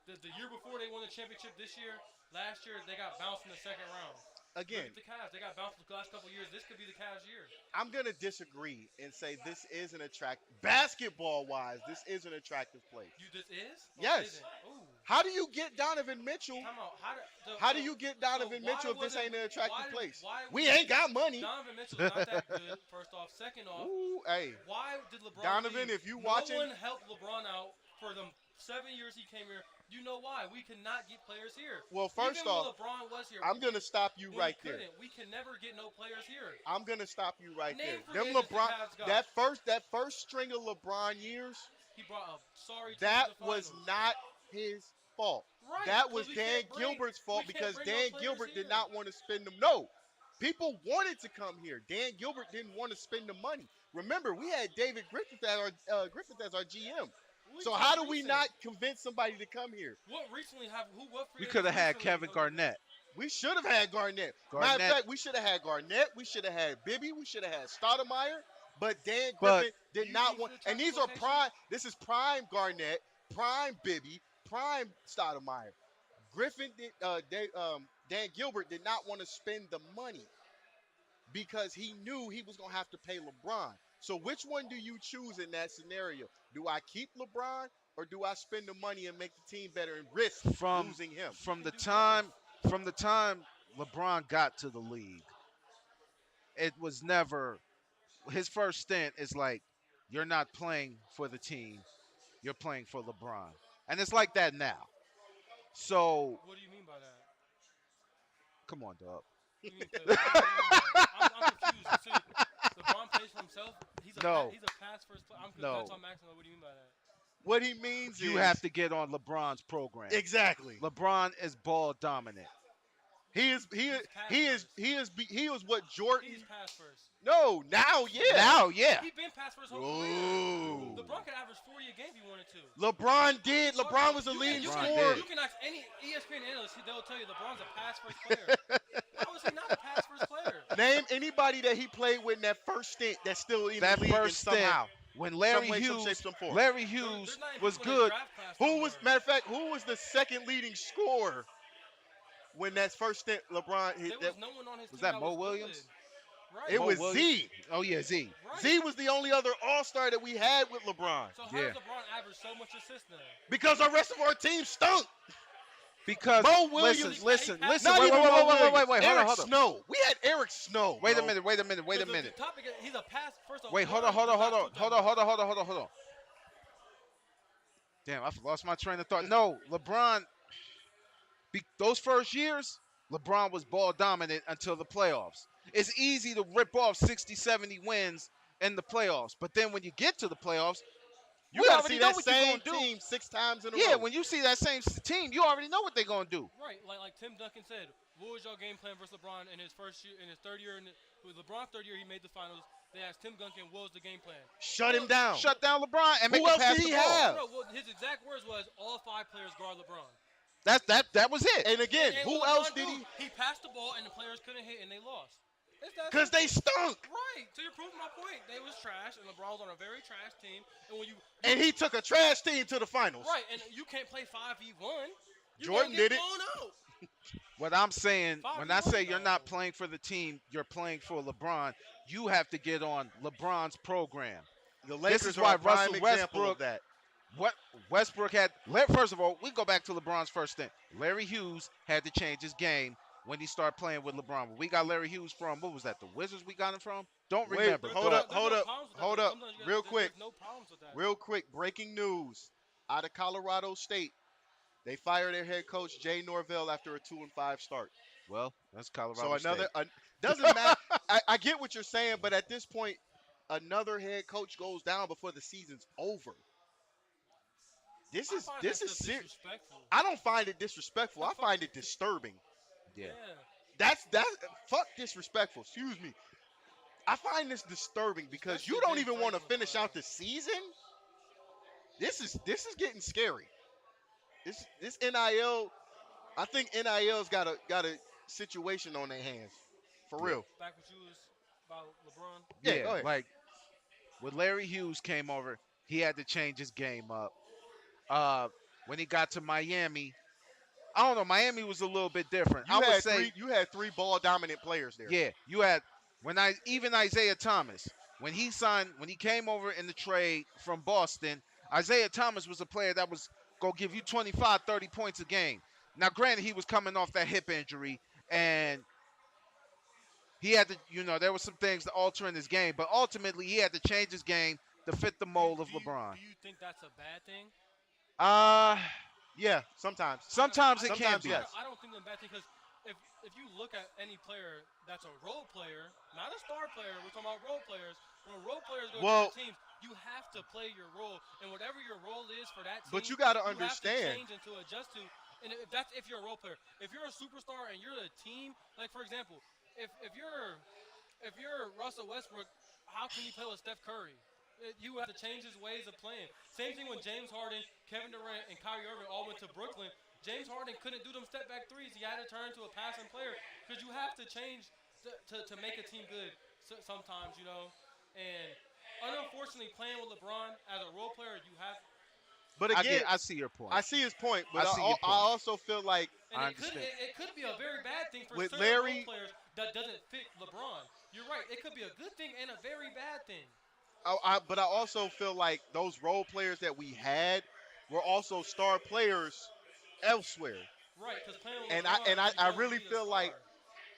Speaker 5: The year before they won the championship this year, last year they got bounced in the second round.
Speaker 4: Again,
Speaker 5: look at the Cavs, they got bounced the last couple of years. This could be the Cavs' year.
Speaker 4: I'm going to disagree and say this is an attractive, basketball-wise, this is an attractive place.
Speaker 5: This is?
Speaker 4: Yes. How do you get Donovan Mitchell?
Speaker 5: Come on.
Speaker 4: How do you get Donovan Mitchell if this ain't an attractive place?
Speaker 5: We
Speaker 4: ain't got money.
Speaker 5: Donovan Mitchell is not that good, first off. Second off,
Speaker 4: ooh, hey.
Speaker 5: why did LeBron
Speaker 4: Donovan,
Speaker 5: leave?
Speaker 4: if you watching.
Speaker 5: No one helped LeBron out for them 7 years he came here. You know why? We cannot get players here.
Speaker 4: Well, first
Speaker 5: Even
Speaker 4: off,
Speaker 5: when LeBron was here,
Speaker 4: I'm going to stop you
Speaker 5: when
Speaker 4: right
Speaker 5: we
Speaker 4: there.
Speaker 5: couldn't. We can never get no players here.
Speaker 4: I'm going to stop you right
Speaker 5: Name
Speaker 4: there.
Speaker 5: free
Speaker 4: Them
Speaker 5: agents the
Speaker 4: LeBron,
Speaker 5: Cavs got.
Speaker 4: that first string of LeBron years,
Speaker 5: He brought a sorry team
Speaker 4: that
Speaker 5: to the
Speaker 4: was
Speaker 5: finals.
Speaker 4: not his fault.
Speaker 5: Right,
Speaker 4: That was
Speaker 5: 'cause we
Speaker 4: Dan
Speaker 5: can't bring-
Speaker 4: Gilbert's fault
Speaker 5: we can't
Speaker 4: because
Speaker 5: bring no
Speaker 4: Dan
Speaker 5: players
Speaker 4: Gilbert did
Speaker 5: here.
Speaker 4: not want to spend them. No, people wanted to come here. Dan Gilbert didn't want to spend the money. Remember, we had David Griffith as our GM.
Speaker 5: We
Speaker 4: So
Speaker 5: just
Speaker 4: how do we
Speaker 5: recent.
Speaker 4: not convince somebody to come here?
Speaker 5: What recently have who? What free
Speaker 3: We could have
Speaker 5: agents
Speaker 3: had
Speaker 5: recently
Speaker 3: Kevin
Speaker 5: who-
Speaker 3: Garnett.
Speaker 4: We should have had Garnett. Matter
Speaker 3: Garnett.
Speaker 4: of fact, we should have had Garnett. We should have had Bibby. We should have had Stoudemire. But Dan
Speaker 3: But-
Speaker 4: Griffin did
Speaker 5: You
Speaker 4: not
Speaker 5: think
Speaker 4: want.
Speaker 5: for the
Speaker 4: And these are
Speaker 5: transportation?
Speaker 4: prime. This is prime Garnett, prime Bibby, prime Stoudemire. Griffin did. Dan Gilbert did not want to spend the money because he knew he was going to have to pay LeBron. So which one do you choose in that scenario? Do I keep LeBron or do I spend the money and make the team better and risk
Speaker 3: From
Speaker 4: losing him?
Speaker 3: from the time LeBron got to the league, it was never his first stint is like, you're not playing for the team, you're playing for LeBron. And it's like that now. So
Speaker 5: What do you mean by that?
Speaker 3: come on, dog.
Speaker 5: You mean what do you mean by that? I'm confused. So LeBron plays for himself. He's a
Speaker 3: No.
Speaker 5: he's a pass first player. I'm confused.
Speaker 3: No.
Speaker 5: That's what I'm asking. What do you mean by that?
Speaker 4: What he means
Speaker 3: You
Speaker 4: is
Speaker 3: have to get on LeBron's program.
Speaker 4: exactly.
Speaker 3: LeBron is ball dominant.
Speaker 4: He is what Jordan.
Speaker 5: He's pass first.
Speaker 4: No, now yeah.
Speaker 3: Now, yeah.
Speaker 5: He been pass first whole career.
Speaker 4: Ooh.
Speaker 5: LeBron could average 40 a game if he wanted to.
Speaker 4: LeBron did. LeBron was the
Speaker 5: You
Speaker 4: leading
Speaker 5: can-
Speaker 3: LeBron
Speaker 4: scorer.
Speaker 3: did.
Speaker 5: You can ask any ESPN analyst, they'll tell you LeBron's a pass first player. How is he not a pass first player?
Speaker 4: Name anybody that he played with in that first stint that's still in
Speaker 3: That
Speaker 4: the league and
Speaker 3: first stint,
Speaker 4: somehow.
Speaker 3: when Larry
Speaker 4: Some way, some
Speaker 3: Hughes,
Speaker 4: shape, some form.
Speaker 3: Larry
Speaker 5: There's
Speaker 3: Hughes
Speaker 5: not even
Speaker 3: was
Speaker 5: people in the
Speaker 3: good.
Speaker 5: draft class
Speaker 4: Who
Speaker 5: no
Speaker 4: was
Speaker 5: more.
Speaker 4: matter of fact? Who was the second leading scorer when that first stint LeBron hit?
Speaker 5: There was no one on his
Speaker 3: Was
Speaker 5: team
Speaker 3: that Mo
Speaker 5: was
Speaker 3: Williams?
Speaker 5: good. Right.
Speaker 4: It
Speaker 3: Mo
Speaker 4: was
Speaker 3: Williams?
Speaker 4: Z.
Speaker 3: Oh yeah, Z.
Speaker 5: Right.
Speaker 4: Z was the only other All-Star that we had with LeBron
Speaker 5: So how
Speaker 3: Yeah.
Speaker 5: does LeBron average so much assists now?
Speaker 4: because the rest of our team stunk.
Speaker 3: Because
Speaker 4: Mo Williams-
Speaker 3: listen.
Speaker 4: Not
Speaker 3: Wait,
Speaker 4: even Mo Williams.
Speaker 3: Hold
Speaker 4: Eric
Speaker 3: on.
Speaker 4: Snow. We had Eric Snow.
Speaker 3: Wait a
Speaker 4: bro.
Speaker 3: minute.
Speaker 5: The topic is, he's a pass first. Of
Speaker 3: Wait, hold on. Damn, I lost my train of thought. No, LeBron. Those first years, LeBron was ball dominant until the playoffs. It's easy to rip off 60, 70 wins in the playoffs, but then when you get to the playoffs,
Speaker 4: You
Speaker 3: we
Speaker 4: got to
Speaker 3: already
Speaker 4: see
Speaker 3: know
Speaker 4: that
Speaker 3: what you're
Speaker 4: same
Speaker 3: gonna do.
Speaker 4: team 6 times in a
Speaker 3: Yeah,
Speaker 4: row.
Speaker 3: when you see that same team, you already know what they're gonna do.
Speaker 5: Right, like Tim Duncan said, what was your game plan versus LeBron in his first year, in his third year? With LeBron's third year, he made the finals. They asked Tim Duncan, what was the game plan?
Speaker 4: Shut him down.
Speaker 3: Shut down LeBron and make
Speaker 4: Who
Speaker 3: him
Speaker 4: else
Speaker 3: pass
Speaker 4: did
Speaker 3: the
Speaker 4: he
Speaker 3: ball.
Speaker 4: have?
Speaker 5: No, well, his exact words was, all 5 players guard LeBron.
Speaker 3: That was it.
Speaker 4: And again,
Speaker 5: And
Speaker 4: who
Speaker 5: what
Speaker 4: else
Speaker 5: LeBron
Speaker 4: did
Speaker 5: do?
Speaker 4: he?
Speaker 5: He passed the ball, and the players couldn't hit, and they lost. It's that
Speaker 4: Because they
Speaker 5: simple.
Speaker 4: stunk.
Speaker 5: Right, so you're proving my point. They was trash, and LeBron was on a very trash team. And when you
Speaker 4: And he took a trash team to the finals.
Speaker 5: right, and you can't play 5v1.
Speaker 4: Jordan did it.
Speaker 5: Blown out.
Speaker 3: What I'm saying,
Speaker 5: Five
Speaker 3: when I
Speaker 5: years
Speaker 3: say
Speaker 5: ago.
Speaker 3: you're not playing for the team, you're playing for LeBron. You have to get on LeBron's program.
Speaker 4: The Lakers
Speaker 3: is
Speaker 4: are
Speaker 3: why
Speaker 4: a prime
Speaker 3: Russell
Speaker 4: example
Speaker 3: Westbrook-
Speaker 4: of that.
Speaker 3: What Westbrook had. First of all, we go back to LeBron's first stint. Larry Hughes had to change his game when he started playing with LeBron. We got Larry Hughes from, what was that? The Wizards we got him from? Don't
Speaker 4: Wait,
Speaker 3: remember.
Speaker 4: hold
Speaker 3: but-
Speaker 4: up,
Speaker 5: There's
Speaker 4: hold
Speaker 5: no
Speaker 4: up,
Speaker 5: problems with that,
Speaker 4: hold
Speaker 5: though.
Speaker 4: up.
Speaker 5: Sometimes you
Speaker 4: Real
Speaker 5: there's
Speaker 4: quick.
Speaker 5: no problems with that.
Speaker 4: Real quick, breaking news out of Colorado State. They fired their head coach Jay Norvell after a 2-5 start.
Speaker 3: Well, that's Colorado
Speaker 4: So another
Speaker 3: State.
Speaker 4: doesn't matter. I get what you're saying, but at this point, another head coach goes down before the season's over. This
Speaker 5: I
Speaker 4: is
Speaker 5: find
Speaker 4: this
Speaker 5: that
Speaker 4: is
Speaker 5: stuff
Speaker 4: serious.
Speaker 5: disrespectful.
Speaker 4: I don't find it disrespectful. I find it disturbing.
Speaker 3: Yeah.
Speaker 4: That's fuck disrespectful. Excuse me. I find this disturbing because
Speaker 5: Especially
Speaker 4: you don't
Speaker 5: Jay
Speaker 4: even want to
Speaker 5: Franklin
Speaker 4: finish
Speaker 5: style.
Speaker 4: out the season. This is getting scary. This NIL, I think NIL's got a situation on their hands. For real.
Speaker 5: Back what you was about LeBron.
Speaker 4: Yeah, go ahead.
Speaker 3: Like when Larry Hughes came over, he had to change his game up. When he got to Miami, I don't know. Miami was a little bit different. I would say,
Speaker 4: you had 3 ball dominant players there.
Speaker 3: yeah, you had even Isaiah Thomas when he came over in the trade from Boston. Isaiah Thomas was a player that was gonna give you 25, 30 points a game. Now, granted, he was coming off that hip injury, and he had to, there were some things to alter in his game, but ultimately he had to change his game to fit the mold of LeBron.
Speaker 5: Do you think that's a bad thing?
Speaker 4: Yeah, sometimes.
Speaker 3: Sometimes it can
Speaker 4: Sometimes,
Speaker 3: be.
Speaker 4: yes.
Speaker 5: I don't think that's a bad thing because if you look at any player that's a role player, not a star player, we're talking about role players. When role players go to
Speaker 4: Well,
Speaker 5: different teams, you have to play your role, and whatever your role is for that
Speaker 4: but
Speaker 5: team,
Speaker 4: you got to
Speaker 5: you have to
Speaker 4: understand.
Speaker 5: change and to adjust to. And if you're a role player, if you're a superstar and you're a team, like for example, if you're Russell Westbrook, how can you play with Steph Curry? You have to change his ways of playing. Same thing when James Harden, Kevin Durant, and Kyrie Irving all went to Brooklyn. James Harden couldn't do them step back threes. He had to turn to a passing player because you have to change to make a team good sometimes, you know. And unfortunately, playing with LeBron as a role player, you have.
Speaker 4: But again,
Speaker 3: I see your point.
Speaker 4: I see his point, but
Speaker 3: I see your
Speaker 4: I
Speaker 3: point.
Speaker 4: also feel like
Speaker 5: And
Speaker 3: I
Speaker 5: it could
Speaker 3: understand.
Speaker 5: it could be a very bad thing for
Speaker 4: With
Speaker 5: certain
Speaker 4: Larry-
Speaker 5: role players that doesn't fit LeBron. You're right. It could be a good thing and a very bad thing.
Speaker 4: but I also feel like those role players that we had were also star players elsewhere.
Speaker 5: Right, because playing with
Speaker 4: And
Speaker 5: LeBron,
Speaker 4: I
Speaker 5: you don't
Speaker 4: really
Speaker 5: need a
Speaker 4: feel like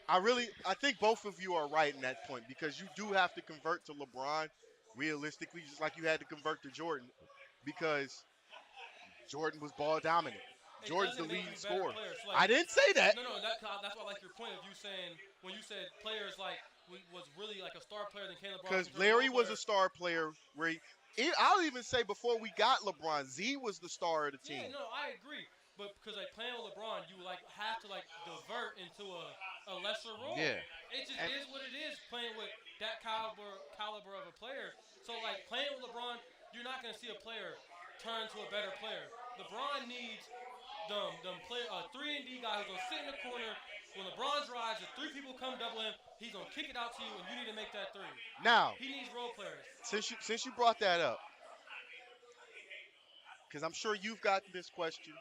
Speaker 5: star.
Speaker 4: I think both of you are right in that point because you do have to convert to LeBron realistically, just like you had to convert to Jordan, because Jordan was ball dominant.
Speaker 5: It
Speaker 4: Jordan's the
Speaker 5: doesn't make
Speaker 4: leading
Speaker 5: you better
Speaker 4: scorer.
Speaker 5: players.
Speaker 4: I didn't say that.
Speaker 5: No, that's why I like your point of you saying when you said players like was really like a star player than Caleb LeBron.
Speaker 4: Because Larry was a star player. I'll even say before we got LeBron, Z was the star of the team.
Speaker 5: Yeah, no, I agree. But because like playing with LeBron, you like have to like divert into a lesser role.
Speaker 3: Yeah.
Speaker 5: It just is what it is playing with that caliber of a player. So like playing with LeBron, you're not gonna see a player turn to a better player. LeBron needs them play a 3-and-D guy who's gonna sit in the corner. When LeBron drives, if three people come double him, he's gonna kick it out to you, and you need to make that three.
Speaker 4: Now,
Speaker 5: He needs role players.
Speaker 4: since you brought that up, because I'm sure you've gotten this question.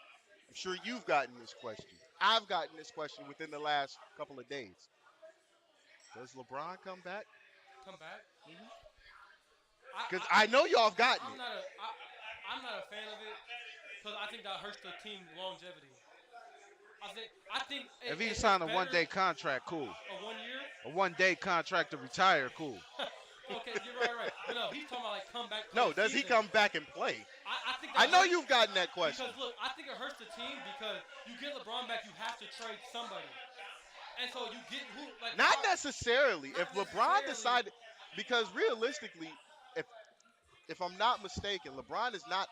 Speaker 4: I'm sure you've gotten this question. I've gotten this question within the last couple of days. Does LeBron come back?
Speaker 5: Come back.
Speaker 4: Because I know y'all have gotten
Speaker 5: I'm
Speaker 4: it.
Speaker 5: I'm not a fan of it because I think that hurts the team longevity. I think
Speaker 3: If he
Speaker 5: it's
Speaker 3: signed a
Speaker 5: better-
Speaker 3: one-day contract, cool.
Speaker 5: a 1 year.
Speaker 3: A one-day contract to retire, cool.
Speaker 5: Okay, you're right. But no, he's talking about like come back.
Speaker 4: No, does he
Speaker 5: postseason.
Speaker 4: come back and play?
Speaker 5: I think
Speaker 4: I
Speaker 5: that
Speaker 4: know
Speaker 5: hurts-
Speaker 4: you've gotten that question.
Speaker 5: Because look, I think it hurts the team because you get LeBron back, you have to trade somebody, and so you get who like
Speaker 4: Not
Speaker 5: LeBron-
Speaker 4: necessarily.
Speaker 5: Not
Speaker 4: If LeBron
Speaker 5: necessarily.
Speaker 4: decided, because realistically, if I'm not mistaken, LeBron has not,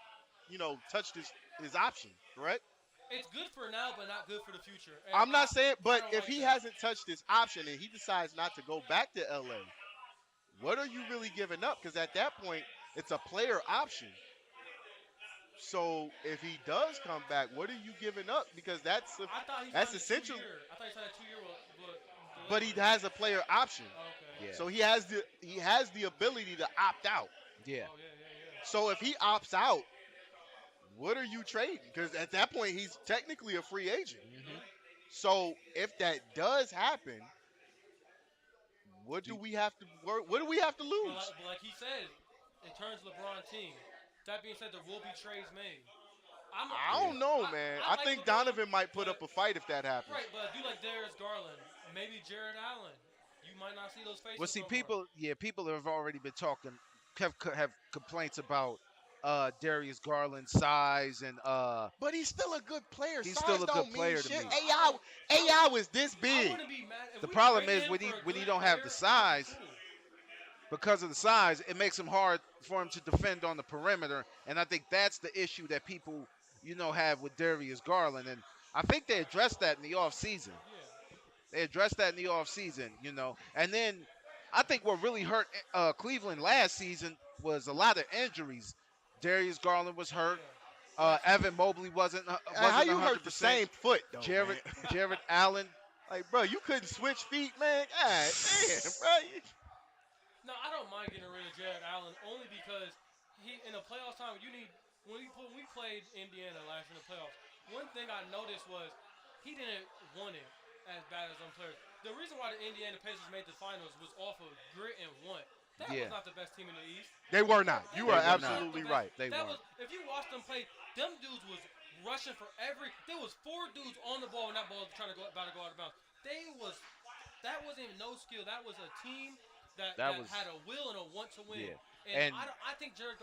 Speaker 4: touched his option, correct?
Speaker 5: It's good for now, but not good for the future. And
Speaker 4: I'm not saying,
Speaker 5: I
Speaker 4: but
Speaker 5: don't
Speaker 4: if
Speaker 5: like
Speaker 4: he
Speaker 5: that.
Speaker 4: hasn't touched his option and he decides not to go back to LA, what are you really giving up? Because at that point, it's a player option. So if he does come back, what are you giving up? Because that's
Speaker 5: I thought he
Speaker 4: that's
Speaker 5: signed a
Speaker 4: essential.
Speaker 5: 2-year. I thought he signed a 2-year,
Speaker 4: But he has a player option,
Speaker 5: Okay.
Speaker 3: Yeah.
Speaker 4: so he has the ability to opt out.
Speaker 3: Yeah.
Speaker 5: Oh yeah.
Speaker 4: So if he opts out, what are you trading? Because at that point, he's technically a free agent. So if that does happen, what do we have to lose?
Speaker 5: But like he said, it turns LeBron team. That being said, there will be trades made.
Speaker 4: I don't know, man. I
Speaker 5: like
Speaker 4: think
Speaker 5: LeBron,
Speaker 4: Donovan might put
Speaker 5: but-
Speaker 4: up a fight if that happens.
Speaker 5: Right, but I do like Darius Garland, maybe Jared Allen. You might not see those faces.
Speaker 3: Well, see,
Speaker 5: no more.
Speaker 3: people have already been talking, have complaints about Darius Garland's size and
Speaker 4: But he's still a good player.
Speaker 3: He's
Speaker 4: Size
Speaker 3: still a
Speaker 4: don't
Speaker 3: good player
Speaker 4: mean
Speaker 3: to
Speaker 4: shit.
Speaker 3: me.
Speaker 4: AI is this
Speaker 5: I
Speaker 4: big.
Speaker 5: wouldn't be mad if
Speaker 3: The
Speaker 5: we
Speaker 3: problem
Speaker 5: trade
Speaker 3: is
Speaker 5: him
Speaker 3: when
Speaker 5: for
Speaker 3: he-
Speaker 5: a
Speaker 3: when he
Speaker 5: good
Speaker 3: don't have the
Speaker 5: player, I'd be
Speaker 3: size.
Speaker 5: cool.
Speaker 3: because of the size, it makes him hard for him to defend on the perimeter, and I think that's the issue that people, have with Darius Garland, and I think they addressed that in the offseason.
Speaker 5: Yeah.
Speaker 3: They addressed that in the offseason, and then I think what really hurt Cleveland last season was a lot of injuries. Darius Garland was hurt. Evan Mobley wasn't
Speaker 4: How you
Speaker 3: 100%.
Speaker 4: hurt the same foot though?
Speaker 3: Jared
Speaker 4: man?
Speaker 3: Jared Allen.
Speaker 4: Like, bro, you couldn't switch feet, man. God damn, bro.
Speaker 5: No, I don't mind getting rid of Jared Allen only because he in the playoffs time when we played Indiana last year in the playoffs. One thing I noticed was he didn't want it as bad as some players. The reason why the Indiana Pacers made the finals was off of grit and want. That
Speaker 3: Yeah.
Speaker 5: was not the best team in the East.
Speaker 4: They were not. You
Speaker 3: They
Speaker 4: are
Speaker 3: were not.
Speaker 4: absolutely
Speaker 5: The
Speaker 4: right.
Speaker 5: best-
Speaker 3: They
Speaker 5: that
Speaker 3: weren't.
Speaker 5: was if you watch them play, them dudes was rushing for every. There was 4 dudes on the ball and that ball was trying to about to go out of bounds. That wasn't even no skill. That was a team that
Speaker 3: was-
Speaker 5: had a will and a want to win.
Speaker 3: Yeah.
Speaker 5: And
Speaker 3: And-
Speaker 5: I think Jared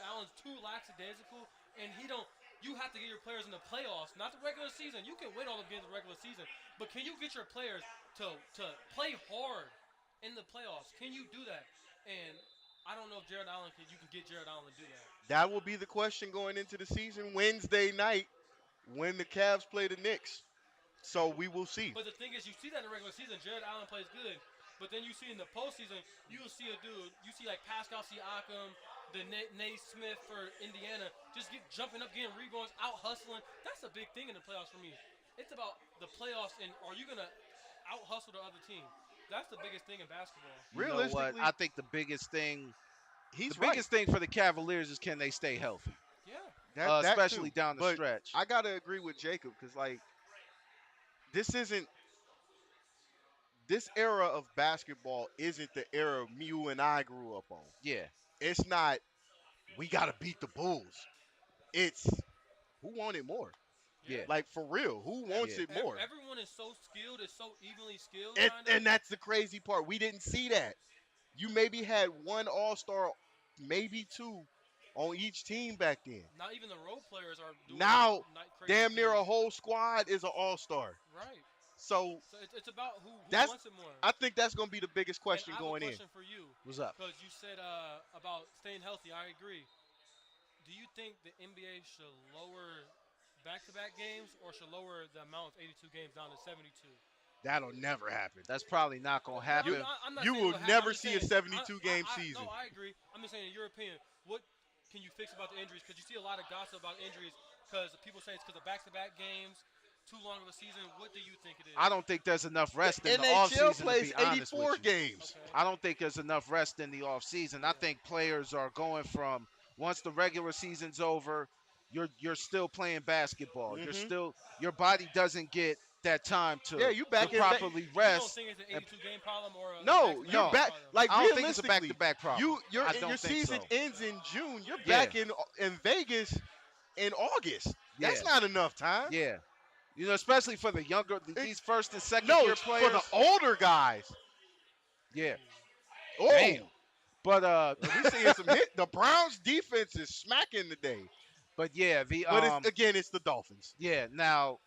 Speaker 5: Allen's too lackadaisical, and he don't. you have to get your players in the playoffs, not the regular season. You can win all the games in the regular season, but can you get your players to play hard in the playoffs? Can you do that? And I don't know if you can get Jared Allen to do that.
Speaker 4: That will be the question going into the season Wednesday night when the Cavs play the Knicks. So we will see.
Speaker 5: But the thing is, you see that in the regular season, Jared Allen plays good. But then you see in the postseason, you'll see a dude. You see like Pascal Siakam, the Nate Smith for Indiana, just jumping up, getting rebounds, out hustling. That's a big thing in the playoffs for me. It's about the playoffs and are you gonna out hustle the other team? That's the biggest thing in basketball.
Speaker 3: You know what?
Speaker 4: Realistically,
Speaker 3: I think the biggest thing
Speaker 4: he's
Speaker 3: biggest thing for the Cavaliers is can they stay healthy,
Speaker 5: Yeah.
Speaker 4: That
Speaker 3: especially
Speaker 4: too.
Speaker 3: down the
Speaker 4: But
Speaker 3: stretch.
Speaker 4: I gotta agree with Jacob because like this era of basketball isn't the era you and I grew up on.
Speaker 3: Yeah,
Speaker 4: It's not we gotta beat the Bulls. It's who wanted more.
Speaker 3: yeah.
Speaker 4: Like for real, who wants
Speaker 3: Yeah.
Speaker 4: it more?
Speaker 5: Everyone is so skilled, is so evenly skilled.
Speaker 4: And that's the crazy part. We didn't see that. You maybe had one All-Star, maybe two, on each team back then.
Speaker 5: not even the role players are doing
Speaker 4: Now,
Speaker 5: crazy
Speaker 4: damn near a
Speaker 5: things.
Speaker 4: whole squad is an All-Star.
Speaker 5: Right.
Speaker 4: So
Speaker 5: So it's about who
Speaker 4: That's-
Speaker 5: wants it more.
Speaker 4: I think that's going to be the biggest question
Speaker 5: and I
Speaker 4: going
Speaker 5: have a
Speaker 4: in.
Speaker 5: question for you.
Speaker 3: What's up?
Speaker 5: Because you said about staying healthy. I agree. Do you think the NBA should lower back-to-back games or should lower the amount of 82 games down to 72?
Speaker 4: That'll never happen.
Speaker 3: That's probably not gonna happen.
Speaker 5: I'm not
Speaker 4: You
Speaker 5: saying
Speaker 4: will
Speaker 5: it'll happen.
Speaker 4: never
Speaker 5: I'm just
Speaker 4: see a
Speaker 5: saying,
Speaker 4: 72-game
Speaker 5: I-
Speaker 4: season.
Speaker 5: No, I agree. I'm just saying, in your opinion, what can you fix about the injuries? Because you see a lot of gossip about injuries because people say it's because of back-to-back games, too long of a season. What do you think it is?
Speaker 3: I don't think there's enough rest in the
Speaker 4: NHL
Speaker 3: offseason, to
Speaker 4: plays
Speaker 3: be honest
Speaker 4: 84
Speaker 3: with you.
Speaker 4: games.
Speaker 5: Okay.
Speaker 3: I don't think there's enough rest in the offseason. I think players are going from once the regular season's over, you're still playing basketball. You're still your body doesn't get that time to,
Speaker 4: Yeah, you back
Speaker 3: to
Speaker 4: in ba-
Speaker 3: properly
Speaker 5: You don't
Speaker 3: rest.
Speaker 5: think it's an 82-game problem or a
Speaker 4: No,
Speaker 5: back-to-back
Speaker 4: you're back.
Speaker 5: problem?
Speaker 4: Like
Speaker 3: I don't think it's a
Speaker 4: realistically,
Speaker 3: back-to-back problem.
Speaker 4: Your
Speaker 3: I don't think
Speaker 4: season
Speaker 3: so.
Speaker 4: ends in June. You're
Speaker 3: Yeah.
Speaker 4: back in Vegas in August. That's
Speaker 3: Yeah.
Speaker 4: not enough time.
Speaker 3: Yeah, especially for the younger these first and second
Speaker 4: No,
Speaker 3: year
Speaker 4: it's for
Speaker 3: players.
Speaker 4: the older guys.
Speaker 3: Yeah,
Speaker 4: Oh,
Speaker 3: damn. But
Speaker 4: we seeing some hit. The Browns defense is smacking today.
Speaker 3: but yeah, the
Speaker 4: But it's the Dolphins.
Speaker 3: yeah. Now,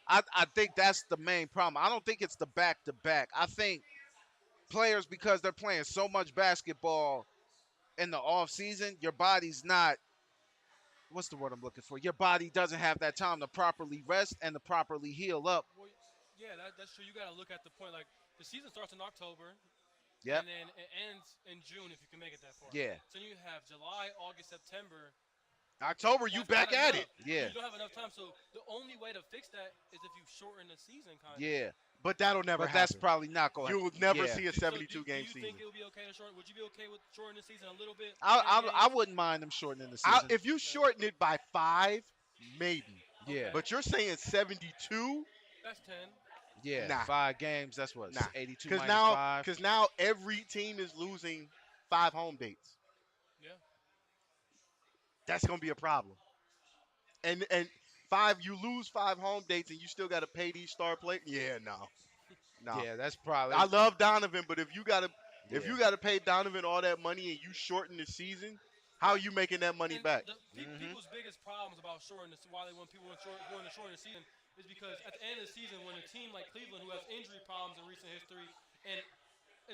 Speaker 3: I think that's the main problem. I don't think it's the back to back. I think players, because they're playing so much basketball in the off season, your body's not. What's the word I'm looking for? Your body doesn't have that time to properly rest and to properly heal up.
Speaker 5: Well, yeah, that's true. You got to look at the point. Like, the season starts in October.
Speaker 3: Yep.
Speaker 5: And then it ends in June if you can make it that far.
Speaker 3: Yeah.
Speaker 5: So you have July, August, September.
Speaker 4: October, you
Speaker 5: That's
Speaker 4: back
Speaker 5: not
Speaker 4: at
Speaker 5: enough.
Speaker 4: it.
Speaker 3: Yeah.
Speaker 5: You don't have enough time. So the only way to fix that is if you shorten the season, kind of.
Speaker 3: Yeah.
Speaker 4: But that'll never
Speaker 3: But
Speaker 4: happen.
Speaker 3: that's probably not going.
Speaker 4: You'll never
Speaker 3: yeah.
Speaker 4: see a
Speaker 5: So
Speaker 4: 72-game
Speaker 5: do you
Speaker 4: season.
Speaker 5: think it would be okay to shorten? Would you be okay with shortening the season a little bit?
Speaker 3: I wouldn't mind them shortening the season.
Speaker 4: If you shorten it by 5, maybe.
Speaker 3: yeah.
Speaker 4: But you're saying 72?
Speaker 5: That's 10.
Speaker 3: Yeah.
Speaker 4: Nah.
Speaker 3: 5 games. That's what.
Speaker 4: Nah.
Speaker 3: 82
Speaker 4: Because
Speaker 3: minus 5.
Speaker 4: now every team is losing 5 home dates.
Speaker 5: Yeah.
Speaker 4: That's going to be a problem. And you lose 5 home dates and you still got to pay these star players? Yeah, no.
Speaker 3: Yeah, that's probably.
Speaker 4: I love Donovan, but if you got to
Speaker 3: Yeah.
Speaker 4: pay Donovan all that money and you shorten the season, how are you making that money
Speaker 5: And
Speaker 4: back?
Speaker 5: People's biggest problems about shortening this, why they want people to shorten the season, is because at the end of the season, when a team like Cleveland, who has injury problems in recent history, and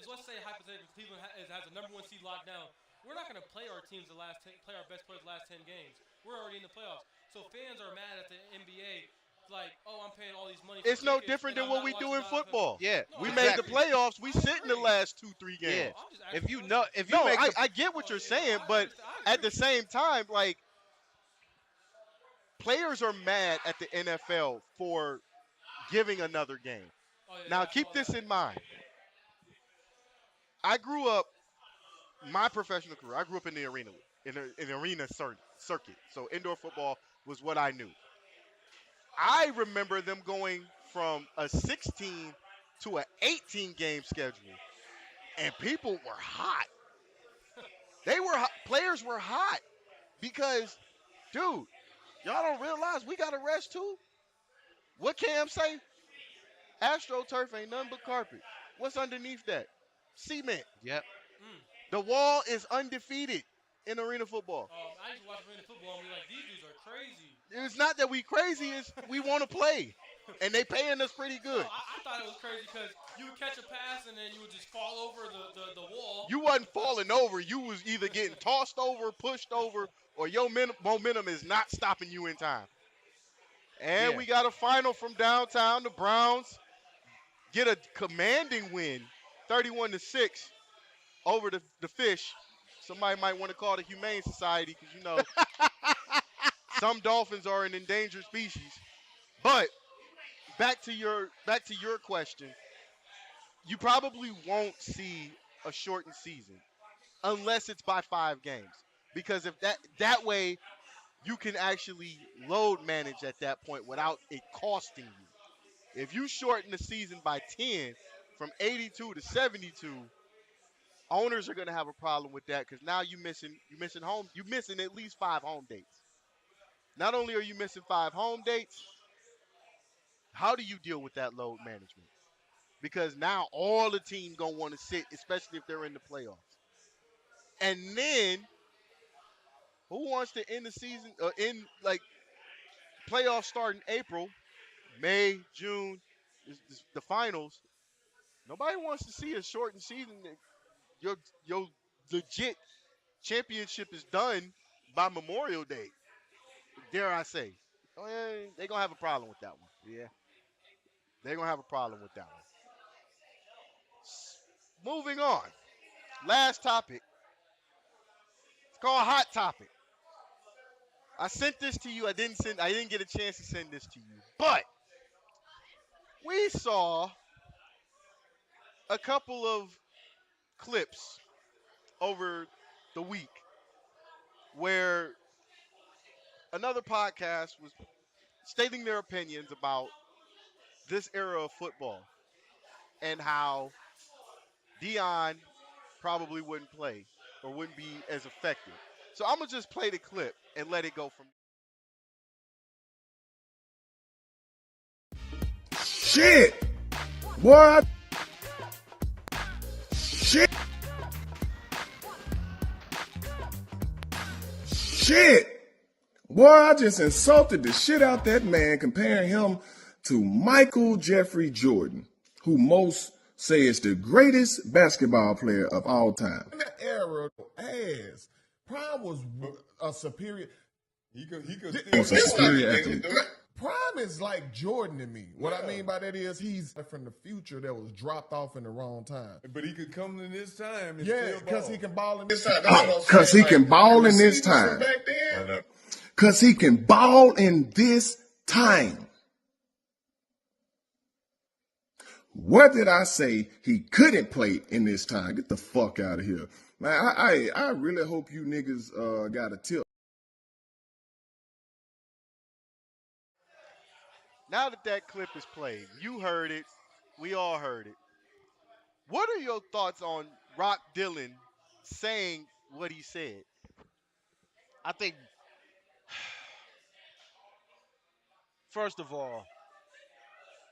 Speaker 5: let's say hypothetically Cleveland has a number 1 seed locked down, we're not going to play our teams play our best players the last 10 games. We're already in the playoffs, so fans are mad at the NBA. Like, oh, I'm paying all these money. For
Speaker 4: It's no
Speaker 5: tickets,
Speaker 4: different
Speaker 5: and
Speaker 4: than
Speaker 5: I'm
Speaker 4: what we
Speaker 5: not
Speaker 4: do
Speaker 5: watching
Speaker 4: in
Speaker 5: Donovan.
Speaker 4: football.
Speaker 3: Yeah.
Speaker 5: No,
Speaker 4: We
Speaker 5: I
Speaker 4: made the
Speaker 5: agree.
Speaker 4: playoffs. We
Speaker 5: I
Speaker 4: sit in the
Speaker 5: agree.
Speaker 4: last 2-3 games.
Speaker 3: Yeah.
Speaker 5: I'm just asking
Speaker 3: If you
Speaker 5: questions.
Speaker 3: know, if you
Speaker 4: No,
Speaker 3: make the,
Speaker 4: I get what you're saying,
Speaker 5: I
Speaker 4: but
Speaker 5: understand. I
Speaker 4: at
Speaker 5: agree.
Speaker 4: the same time, like, players are mad at the NFL for giving another game.
Speaker 5: Oh, yeah,
Speaker 4: Now,
Speaker 5: I
Speaker 4: keep
Speaker 5: saw
Speaker 4: this
Speaker 5: that.
Speaker 4: in mind. I grew up, my professional career, I grew up in the arena, circuit. So indoor football was what I knew. I remember them going from a 16 to an 18 game schedule, and people were hot. They were hot. Players were hot because, dude, y'all don't realize we got to rest too. What Cam say? AstroTurf ain't nothing but carpet. What's underneath that? Cement.
Speaker 3: yep.
Speaker 4: The wall is undefeated in arena football.
Speaker 5: I used to watch arena football and be like, these dudes are crazy.
Speaker 4: It's not that we crazy. It's we want to play, and they paying us pretty
Speaker 5: No,
Speaker 4: good.
Speaker 5: I thought it was crazy because you would catch a pass and then you would just fall over the wall.
Speaker 4: You wasn't falling over. You was either getting tossed over, pushed over, or your momentum is not stopping you in time. And
Speaker 3: Yeah.
Speaker 4: we got a final from downtown. The Browns get a commanding win, 31-6, over the Fish. Somebody might want to call it the Humane Society because some dolphins are an endangered species. But back to your question, you probably won't see a shortened season unless it's by 5 games. Because if that way you can actually load manage at that point without it costing you. If you shorten the season by 10 from 82 to 72, owners are going to have a problem with that because now you're missing at least 5 home dates. Not only are you missing 5 home dates, how do you deal with that load management? Because now all the team going to want to sit, especially if they're in the playoffs. And then who wants to end the season in like playoffs start in April, May, June, the finals. Nobody wants to see a shortened season. Your legit championship is done by Memorial Day. Dare I say? They're gonna have a problem with that one. Yeah, they're gonna have a problem with that one. Moving on. Last topic. It's called Hot Topic. I sent this to you. I didn't get a chance to send this to you, but we saw a couple of clips over the week where another podcast was stating their opinions about this era of football and how Dion probably wouldn't play or wouldn't be as effective. So I'm going to just play the clip and let it go from
Speaker 1: Shit! Boy, shit! Shit! Boy, I just insulted the shit out that man comparing him to Michael Jeffrey Jordan, who most say is the greatest basketball player of all time.
Speaker 2: In that era, ass. Prime was a superior.
Speaker 9: He could
Speaker 1: Was a superior
Speaker 2: It's
Speaker 1: athlete.
Speaker 2: Prime is like Jordan to me. What I mean by that is he's from the future that was dropped off in the wrong time.
Speaker 9: but he could come in this time and
Speaker 2: Yeah,
Speaker 9: still
Speaker 2: because
Speaker 9: ball.
Speaker 2: he can ball in this
Speaker 1: time. Because he can ball in this time.
Speaker 2: Back then,
Speaker 1: Because he can ball in this time. Where did I say he couldn't play in this time? Get the fuck out of here. Man, I really hope you niggas got a tip.
Speaker 4: Now that clip is played, you heard it, we all heard it. What are your thoughts on Rock Dillon saying what he said?
Speaker 3: I think, first of all,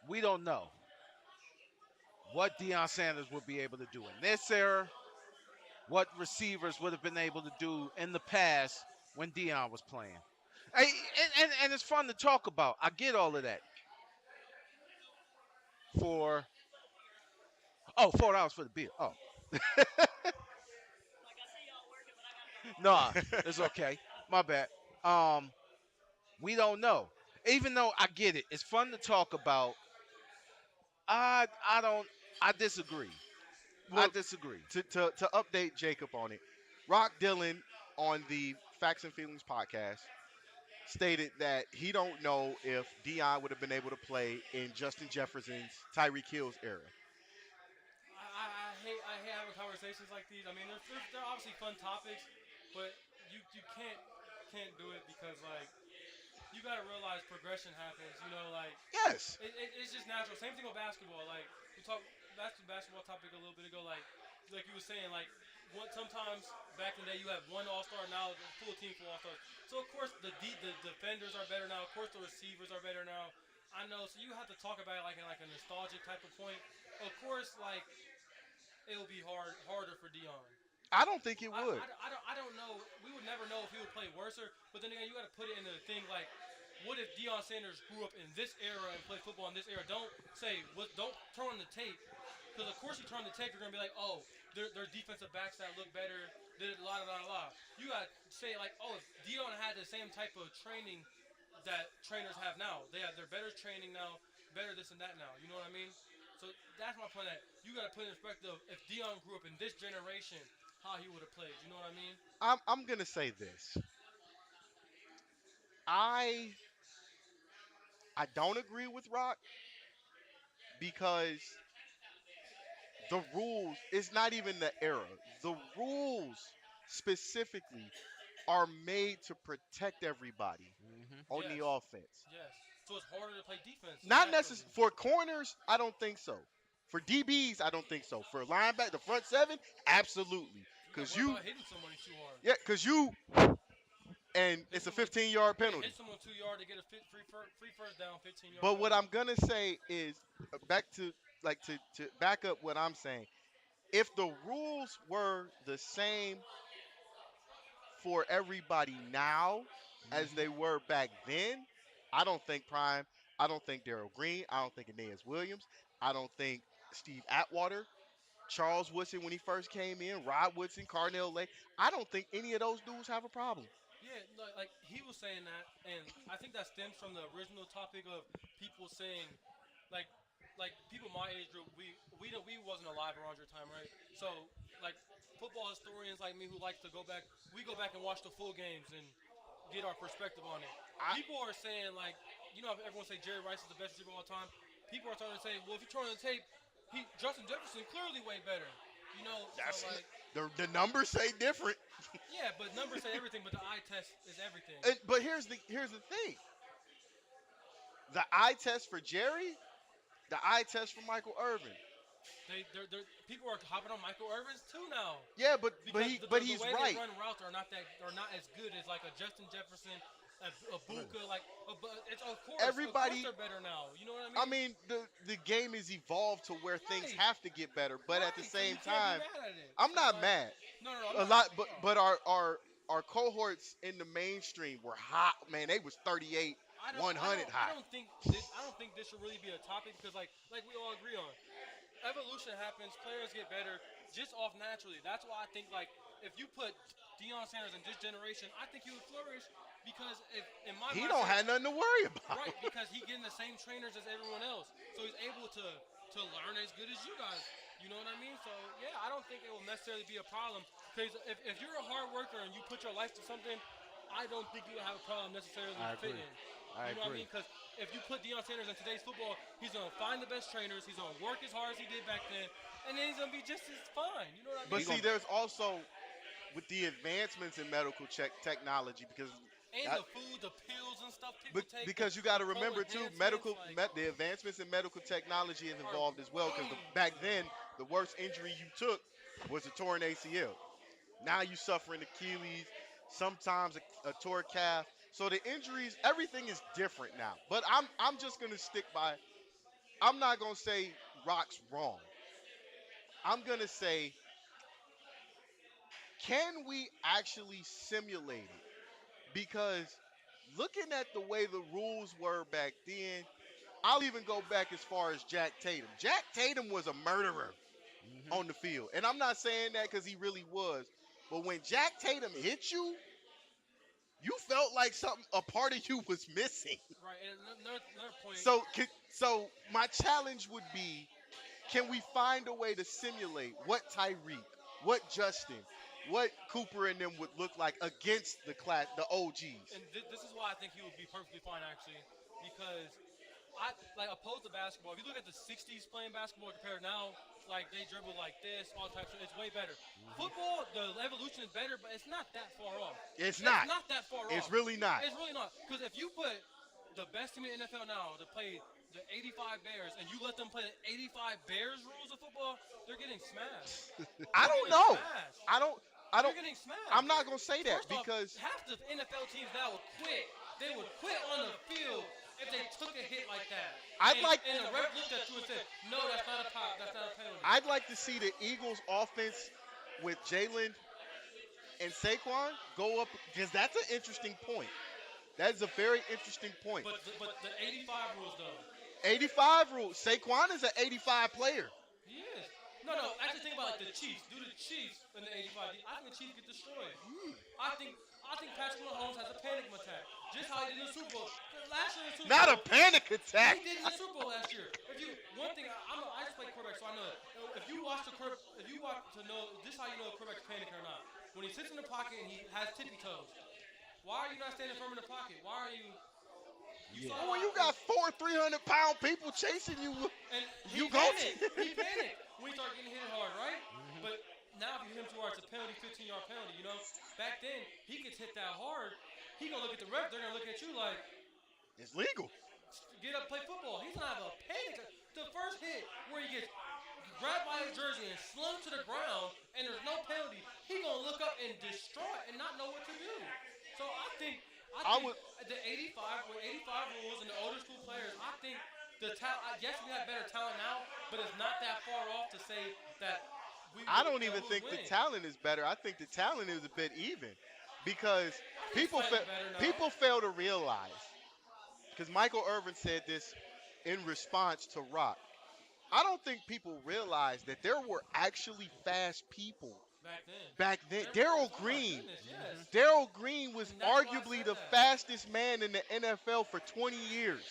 Speaker 3: we don't know what Deion Sanders would be able to do in this era, what receivers would have been able to do in the past when Deion was playing. And it's fun to talk about. I get all of that. $4 for the beer. Oh. Nah, it's okay. My bad. We don't know. Even though I get it, it's fun to talk about. I disagree. I
Speaker 4: Well,
Speaker 3: disagree.
Speaker 4: to update Jacob on it, Rock Dillon on the Facts and Feelings podcast stated that he don't know if Dion would have been able to play in Justin Jefferson's Tyreek Hill's era.
Speaker 5: I hate having conversations like these. I mean, they're obviously fun topics, but you can't do it because like you got to realize progression happens. You know, like
Speaker 4: Yes.
Speaker 5: it's just natural. Same thing with basketball. Like we talked that's the basketball topic a little bit ago. Like you were saying, like sometimes back in the day you have one all-star, now the full team full all-stars. So of course the defenders are better now. Of course the receivers are better now. I know. So you have to talk about it like in like a nostalgic type of point. Of course, like it'll be harder for Dion.
Speaker 4: I don't think it would.
Speaker 5: I don't know. We would never know if he would play worse. But then again, you got to put it in the thing like what if Deion Sanders grew up in this era and played football in this era? Don't don't turn on the tape. Because of course you turn on the tape, you're gonna be like, oh, they're defensive backs that look better. Did la la la la. You gotta say like, oh, if Deion had the same type of training that trainers have now, they're better training now, better this and that now. You know what I mean? So that's my point. That you gotta put in perspective. If Deion grew up in this generation, how he would have played. You know what I mean?
Speaker 4: I'm gonna say this. I I don't agree with Rock because the rules is not even the era. The rules specifically are made to protect everybody on the
Speaker 5: Yes.
Speaker 4: offense.
Speaker 5: Yes. So it's harder to play defense.
Speaker 4: Not
Speaker 5: Naturally.
Speaker 4: necessarily for corners, I don't think so. For DBs, I don't think so. For linebacker, the front seven, absolutely. Cause
Speaker 5: What
Speaker 4: you,
Speaker 5: about hitting somebody too hard?
Speaker 4: yeah, cause you, and it's a
Speaker 5: someone-
Speaker 4: 15-yard
Speaker 5: Hit
Speaker 4: penalty.
Speaker 5: someone 2 yard to get a free first down, 15 yard.
Speaker 4: But what I'm gonna say is back to to back up what I'm saying. If the rules were the same for everybody now as they were back then, I don't think Prime, I don't think Darryl Green, I don't think Aeneas Williams, I don't think Steve Atwater, Charles Woodson when he first came in, Rod Woodson, Carnell Lake, I don't think any of those dudes have a problem.
Speaker 5: Yeah, like he was saying that, and I think that stems from the original topic of people saying, like, people my age group, we wasn't alive around your time, right? So like football historians like me who likes to go back, we go back and watch the full games and get our perspective on it. People are saying like, everyone say Jerry Rice is the best receiver of all time. People are starting to say, well, if you turn on the tape, Justin Jefferson clearly way better.
Speaker 4: That's
Speaker 5: So like,
Speaker 4: the numbers say different.
Speaker 5: yeah, but numbers say everything, but the eye test is everything.
Speaker 4: But here's the thing. The eye test for Jerry, the eye test for Michael Irvin.
Speaker 5: People are hopping on Michael Irvin's too now.
Speaker 4: Yeah, but
Speaker 5: Because
Speaker 4: he's
Speaker 5: the way
Speaker 4: right.
Speaker 5: they run routes are not as good as like a Justin Jefferson, a Buka, but it's of course they're better now. You know what I mean?
Speaker 4: I mean, the game has evolved to where things
Speaker 5: Right.
Speaker 4: have to get better, but at the
Speaker 5: Right, so
Speaker 4: same
Speaker 5: you can't
Speaker 4: time,
Speaker 5: be mad at it.
Speaker 4: I'm
Speaker 5: So,
Speaker 4: not
Speaker 5: like,
Speaker 4: mad.
Speaker 5: No, I'm
Speaker 4: A
Speaker 5: not.
Speaker 4: lot,
Speaker 5: No.
Speaker 4: but our cohorts in the mainstream were hot. Man, they was 38, 100 high.
Speaker 5: I don't think this should really be a topic because like we all agree on. Evolution happens, players get better just off naturally. That's why I think like if you put Deion Sanders in this generation, I think he would flourish because if in my
Speaker 4: He
Speaker 5: mindset,
Speaker 4: don't have nothing to worry about.
Speaker 5: right, because he getting the same trainers as everyone else, so he's able to learn as good as you guys. You know what I mean? So yeah, I don't think it will necessarily be a problem because if you're a hard worker and you put your life to something, I don't think you would have a problem necessarily fitting.
Speaker 4: I
Speaker 5: You know what I
Speaker 4: agree.
Speaker 5: mean? Because if you put Deion Sanders in today's football, he's going to find the best trainers. He's going to work as hard as he did back then, and then he's going to be just as fine. You know what I mean?
Speaker 4: But see, there's also with the advancements in medical technology because
Speaker 5: and the food, the pills and stuff people take.
Speaker 4: because you got to
Speaker 5: the
Speaker 4: remember too,
Speaker 5: enhancements,
Speaker 4: the advancements in medical technology have evolved as well. Because back then, the worst injury you took was a torn ACL. Now you suffering Achilles, sometimes a torn calf. So the injuries, everything is different now. But I'm just gonna stick by. I'm not gonna say Rock's wrong. I'm gonna say, can we actually simulate it? Because looking at the way the rules were back then, I'll even go back as far as Jack Tatum. Jack Tatum was a murderer on the field. And I'm not saying that because he really was. But when Jack Tatum hit you, you felt like a part of you was missing.
Speaker 5: Right, and another point.
Speaker 4: So my challenge would be, can we find a way to simulate what Tyreek, what Justin, what Cooper and them would look like against the OGs?
Speaker 5: And this is why I think he would be perfectly fine, actually, because opposed to basketball. If you look at the '60s playing basketball compared now, like they dribble like this, all types of, it's way better. Football, the evolution is better, but it's not that far off.
Speaker 4: It's not.
Speaker 5: It's not that far off.
Speaker 4: It's really not.
Speaker 5: It's really not. Because if you put the best team in the NFL now to play the 85 Bears, and you let them play the 85 Bears rules of football, they're getting smashed.
Speaker 4: I don't know.
Speaker 5: Smashed.
Speaker 4: I don't.
Speaker 5: They're getting smashed.
Speaker 4: I'm not gonna say that
Speaker 5: First off,
Speaker 4: because
Speaker 5: half the NFL teams now would quit. They would quit on the field if they took a hit like that. And the ref looked at you and said, "No, that's not a foul. That's not a penalty."
Speaker 4: I'd like to see the Eagles' offense with Jalen and Saquon go up because that's an interesting point. That is a very interesting point.
Speaker 5: But the 85 rules though.
Speaker 4: 85 rule. Saquon is an 85 player.
Speaker 5: He is. No. Actually, think about like the Chiefs. Do the Chiefs in the 85? I think the Chiefs get destroyed. I think Patrick Mahomes has a panic attack, just how he did in the Super Bowl. Last year in the Super
Speaker 4: Not
Speaker 5: Bowl,
Speaker 4: a panic attack.
Speaker 5: he did in the Super Bowl last year. One thing, I just play quarterback, so I know it. If you watch to know, this is how you know a quarterback's panicking or not. When he sits in the pocket and he has tippy toes, why are you not standing firm in the pocket? Why are you?
Speaker 4: Well, when you got 300-pound people chasing you,
Speaker 5: And
Speaker 4: you
Speaker 5: he
Speaker 4: go.
Speaker 5: panicked. He panicked when he started getting hit hard, right? But now if you hit him too hard, it's a penalty, 15-yard penalty. You know, back then he gets hit that hard, he gonna look at the ref. They're gonna look at you like
Speaker 4: It's legal.
Speaker 5: get up, play football. He's gonna have a panic. The first hit where he gets grabbed by his jersey and slung to the ground, and there's no penalty, he gonna look up and distraught and not know what to do. So I think the 85 rules and the older school players, I think the talent. Yes, we have better talent now, but it's not that far off to say that
Speaker 4: I don't even think the talent is better. I think the talent is a bit even, because people fail to realize. Because Michael Irvin said this in response to Rock. I don't think people realize that there were actually fast people back then. Darryl Green.
Speaker 5: Yes.
Speaker 4: Darryl Green was
Speaker 5: And that's why I
Speaker 4: arguably
Speaker 5: said
Speaker 4: the
Speaker 5: that.
Speaker 4: fastest man in the NFL for 20 years.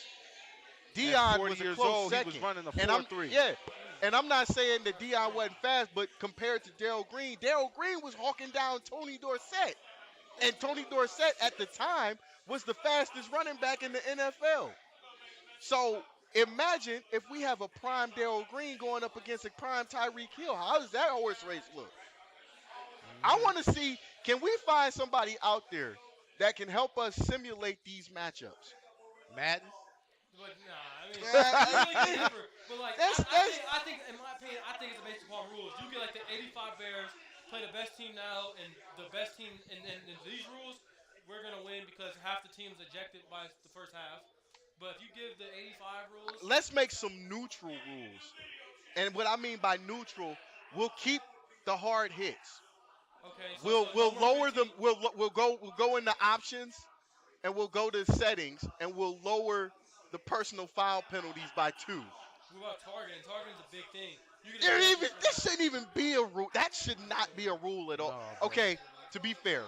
Speaker 3: At
Speaker 4: Dion
Speaker 3: 40
Speaker 4: was a
Speaker 3: years
Speaker 4: close
Speaker 3: old,
Speaker 4: second.
Speaker 3: he was running a
Speaker 4: And I'm
Speaker 3: 4.3.
Speaker 4: and I'm not saying that Dion wasn't fast, but compared to Darryl Green was hawking down Tony Dorsett. And Tony Dorsett at the time was the fastest running back in the NFL. So imagine if we have a prime Darryl Green going up against a prime Tyreek Hill. How does that horse race look? I want to see, can we find somebody out there that can help us simulate these matchups?
Speaker 3: Madden.
Speaker 5: But nah, I mean, you really can never. But like, I think, in my opinion, I think it's based upon rules. You get like the 85 Bears play the best team now, and the best team, and these rules, we're gonna win because half the team's ejected by the first half. But if you give the 85 rules,
Speaker 4: Let's make some neutral rules. And what I mean by neutral, we'll keep the hard hits.
Speaker 5: okay, so
Speaker 4: We'll
Speaker 5: no more
Speaker 4: lower
Speaker 5: 15
Speaker 4: them. We'll go into options, and we'll go to settings, and we'll lower the personal foul penalties by 2.
Speaker 5: What about targeting? Targeting's a big thing.
Speaker 4: This shouldn't even be a rule. That should not be a rule at all.
Speaker 3: No, bro.
Speaker 4: Okay, to be fair,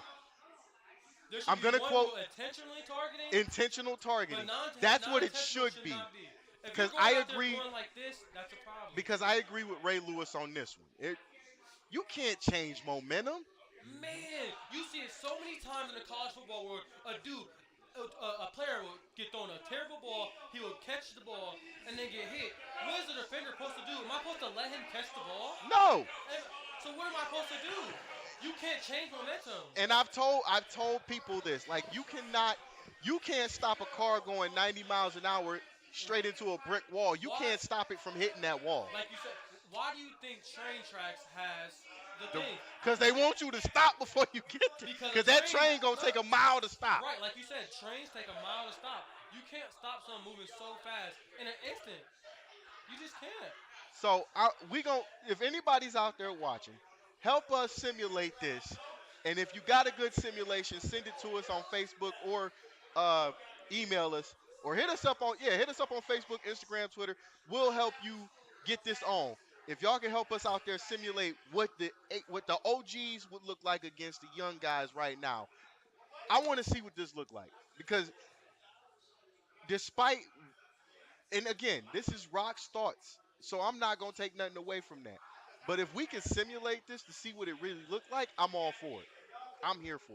Speaker 5: There should
Speaker 4: I'm
Speaker 5: be
Speaker 4: gonna
Speaker 5: one
Speaker 4: quote
Speaker 5: rule, intentionally targeting.
Speaker 4: intentional targeting.
Speaker 5: But
Speaker 4: That's what it
Speaker 5: non-intentional
Speaker 4: should be.
Speaker 5: not be. If
Speaker 4: 'Cause
Speaker 5: you're
Speaker 4: I
Speaker 5: going out there
Speaker 4: agree-
Speaker 5: going like this, that's a problem.
Speaker 4: Because I agree with Ray Lewis on this one. You can't change momentum.
Speaker 5: Man, you see it so many times in the college football world. A player will get thrown a terrible ball. He will catch the ball and then get hit. What is the defender supposed to do? Am I supposed to let him catch the ball?
Speaker 4: No.
Speaker 5: So what am I supposed to do? You can't change momentum.
Speaker 4: And I've told people this. Like, you can't stop a car going 90 miles an hour straight into a brick wall. You can't stop it from hitting that wall.
Speaker 5: Like you said, why do you think train tracks has the thing?
Speaker 4: Because they want you to stop before you get there. Because that train gonna take a mile to stop.
Speaker 5: Right, like you said, trains take a mile to stop. You can't stop something moving so fast in an instant. You just can't.
Speaker 4: So if anybody's out there watching, help us simulate this. And if you got a good simulation, send it to us on Facebook or email us or hit us up on Facebook, Instagram, Twitter. We'll help you get this on. If y'all can help us out there simulate what the OGs would look like against the young guys right now, I want to see what this look like. Because and again, this is Rock's thoughts, so I'm not going to take nothing away from that. But if we can simulate this to see what it really looked like, I'm all for it. I'm here for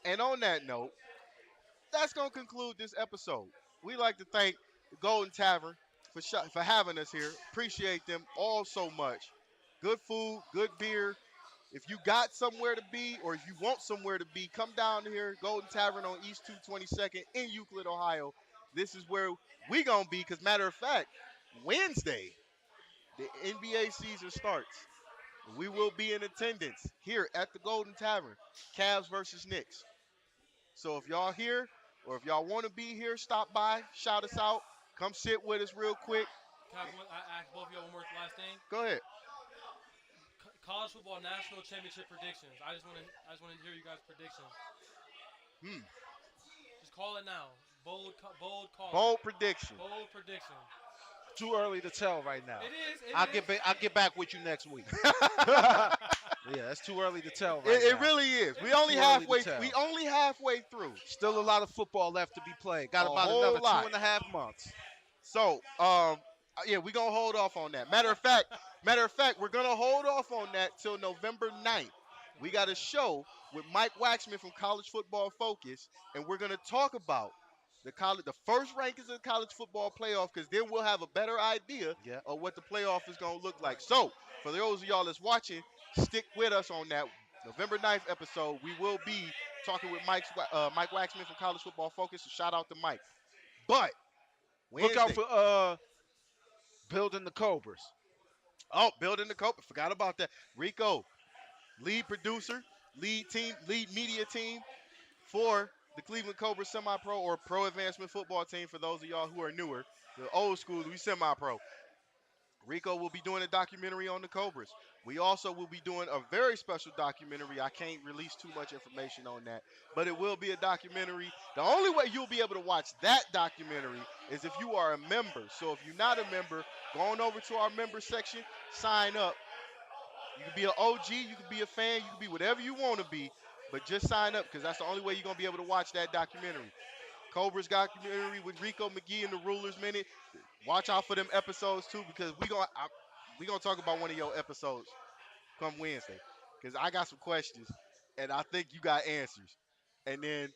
Speaker 4: it. And on that note, that's going to conclude this episode. We'd like to thank the Golden Tavern for having us here. Appreciate them all so much. Good food, good beer. If you got somewhere to be or if you want somewhere to be, come down here, Golden Tavern on East 222nd in Euclid, Ohio. This is where we going to be because, matter of fact, Wednesday, the NBA season starts. We will be in attendance here at the Golden Tavern, Cavs versus Knicks. So if y'all here or if y'all want to be here, stop by, shout us out, come sit with us real quick.
Speaker 5: Can I ask both of y'all one more last thing?
Speaker 4: Go ahead.
Speaker 5: college football national championship predictions. I just want to hear you guys' predictions. Just call it now. Bold call.
Speaker 4: Bold prediction.
Speaker 5: Bold prediction.
Speaker 3: Too early to tell right now.
Speaker 5: It is.
Speaker 3: I'll get back with you next week. Yeah, that's too early to tell right now.
Speaker 4: It really is. We only
Speaker 3: Too early to
Speaker 4: halfway.
Speaker 3: tell.
Speaker 4: We only halfway through.
Speaker 3: Still a lot of football left to be played. Got
Speaker 4: A
Speaker 3: about
Speaker 4: whole
Speaker 3: another
Speaker 4: lot.
Speaker 3: 2.5 months.
Speaker 4: So, yeah, we're gonna hold off on that. Matter of fact, we're gonna hold off on that till November 9th. We got a show with Mike Waxman from College Football Focus, and we're gonna talk about the first rankings of the college football playoff, because then we'll have a better idea of what the playoff is gonna look like. So, for those of y'all that's watching, stick with us on that November 9th episode. We will be talking with Mike Waxman from College Football Focus. So shout out to Mike. But
Speaker 3: Look out for Building the Cobras.
Speaker 4: Oh, Building the Cobras. Forgot about that. Rico, lead producer, lead media team for the Cleveland Cobras semi-pro or pro advancement football team. For those of y'all who are newer, the old school, we semi-pro. Rico will be doing a documentary on the Cobras. We also will be doing a very special documentary. I can't release too much information on that, but it will be a documentary. The only way you'll be able to watch that documentary is if you are a member. So if you're not a member, go on over to our member section, sign up. You can be an OG, you can be a fan, you can be whatever you want to be, but just sign up, because that's the only way you're going to be able to watch that documentary. Cobras documentary with Rico McGee and the Rulers Minute. Watch out for them episodes too, because we gonna talk about one of your episodes come Wednesday, because I got some questions and I think you got answers. And then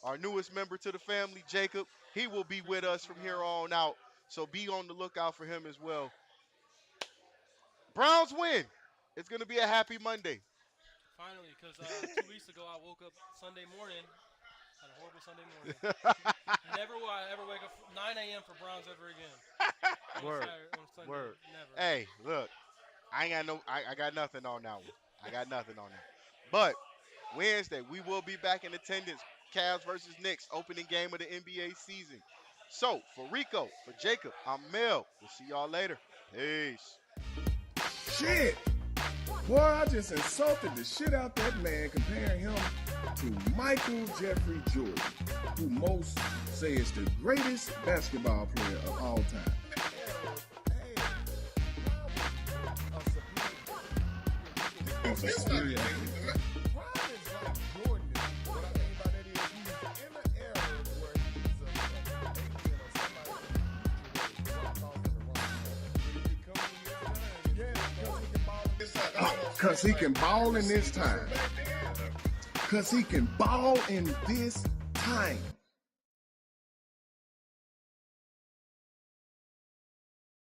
Speaker 4: our newest member to the family, Jacob, he will be with us from here on out, so be on the lookout for him as well. Browns win. It's gonna be a happy Monday.
Speaker 5: Finally, because 2 weeks ago I woke up Sunday morning. Had a horrible Sunday morning. Never will I ever wake up 9 a.m. for Browns ever again.
Speaker 3: Word.
Speaker 5: On Sunday.
Speaker 4: Word.
Speaker 5: Never.
Speaker 4: Hey, look, I got nothing on that one. I got nothing on that. But Wednesday, we will be back in attendance. Cavs versus Knicks, opening game of the NBA season. So, for Rico, for Jacob, I'm Mel. We'll see y'all later. Peace.
Speaker 1: Shit! Boy, I just insulted the shit out that man comparing him to Michael Jeffrey Jordan, who most say is the greatest basketball player of all time.
Speaker 2: It's like Jordan is. What I mean by that is he's in the era where he's a alien or somebody dropped off in the wrong time. Yeah, because he can ball in this time.
Speaker 1: Cause he can ball in this time.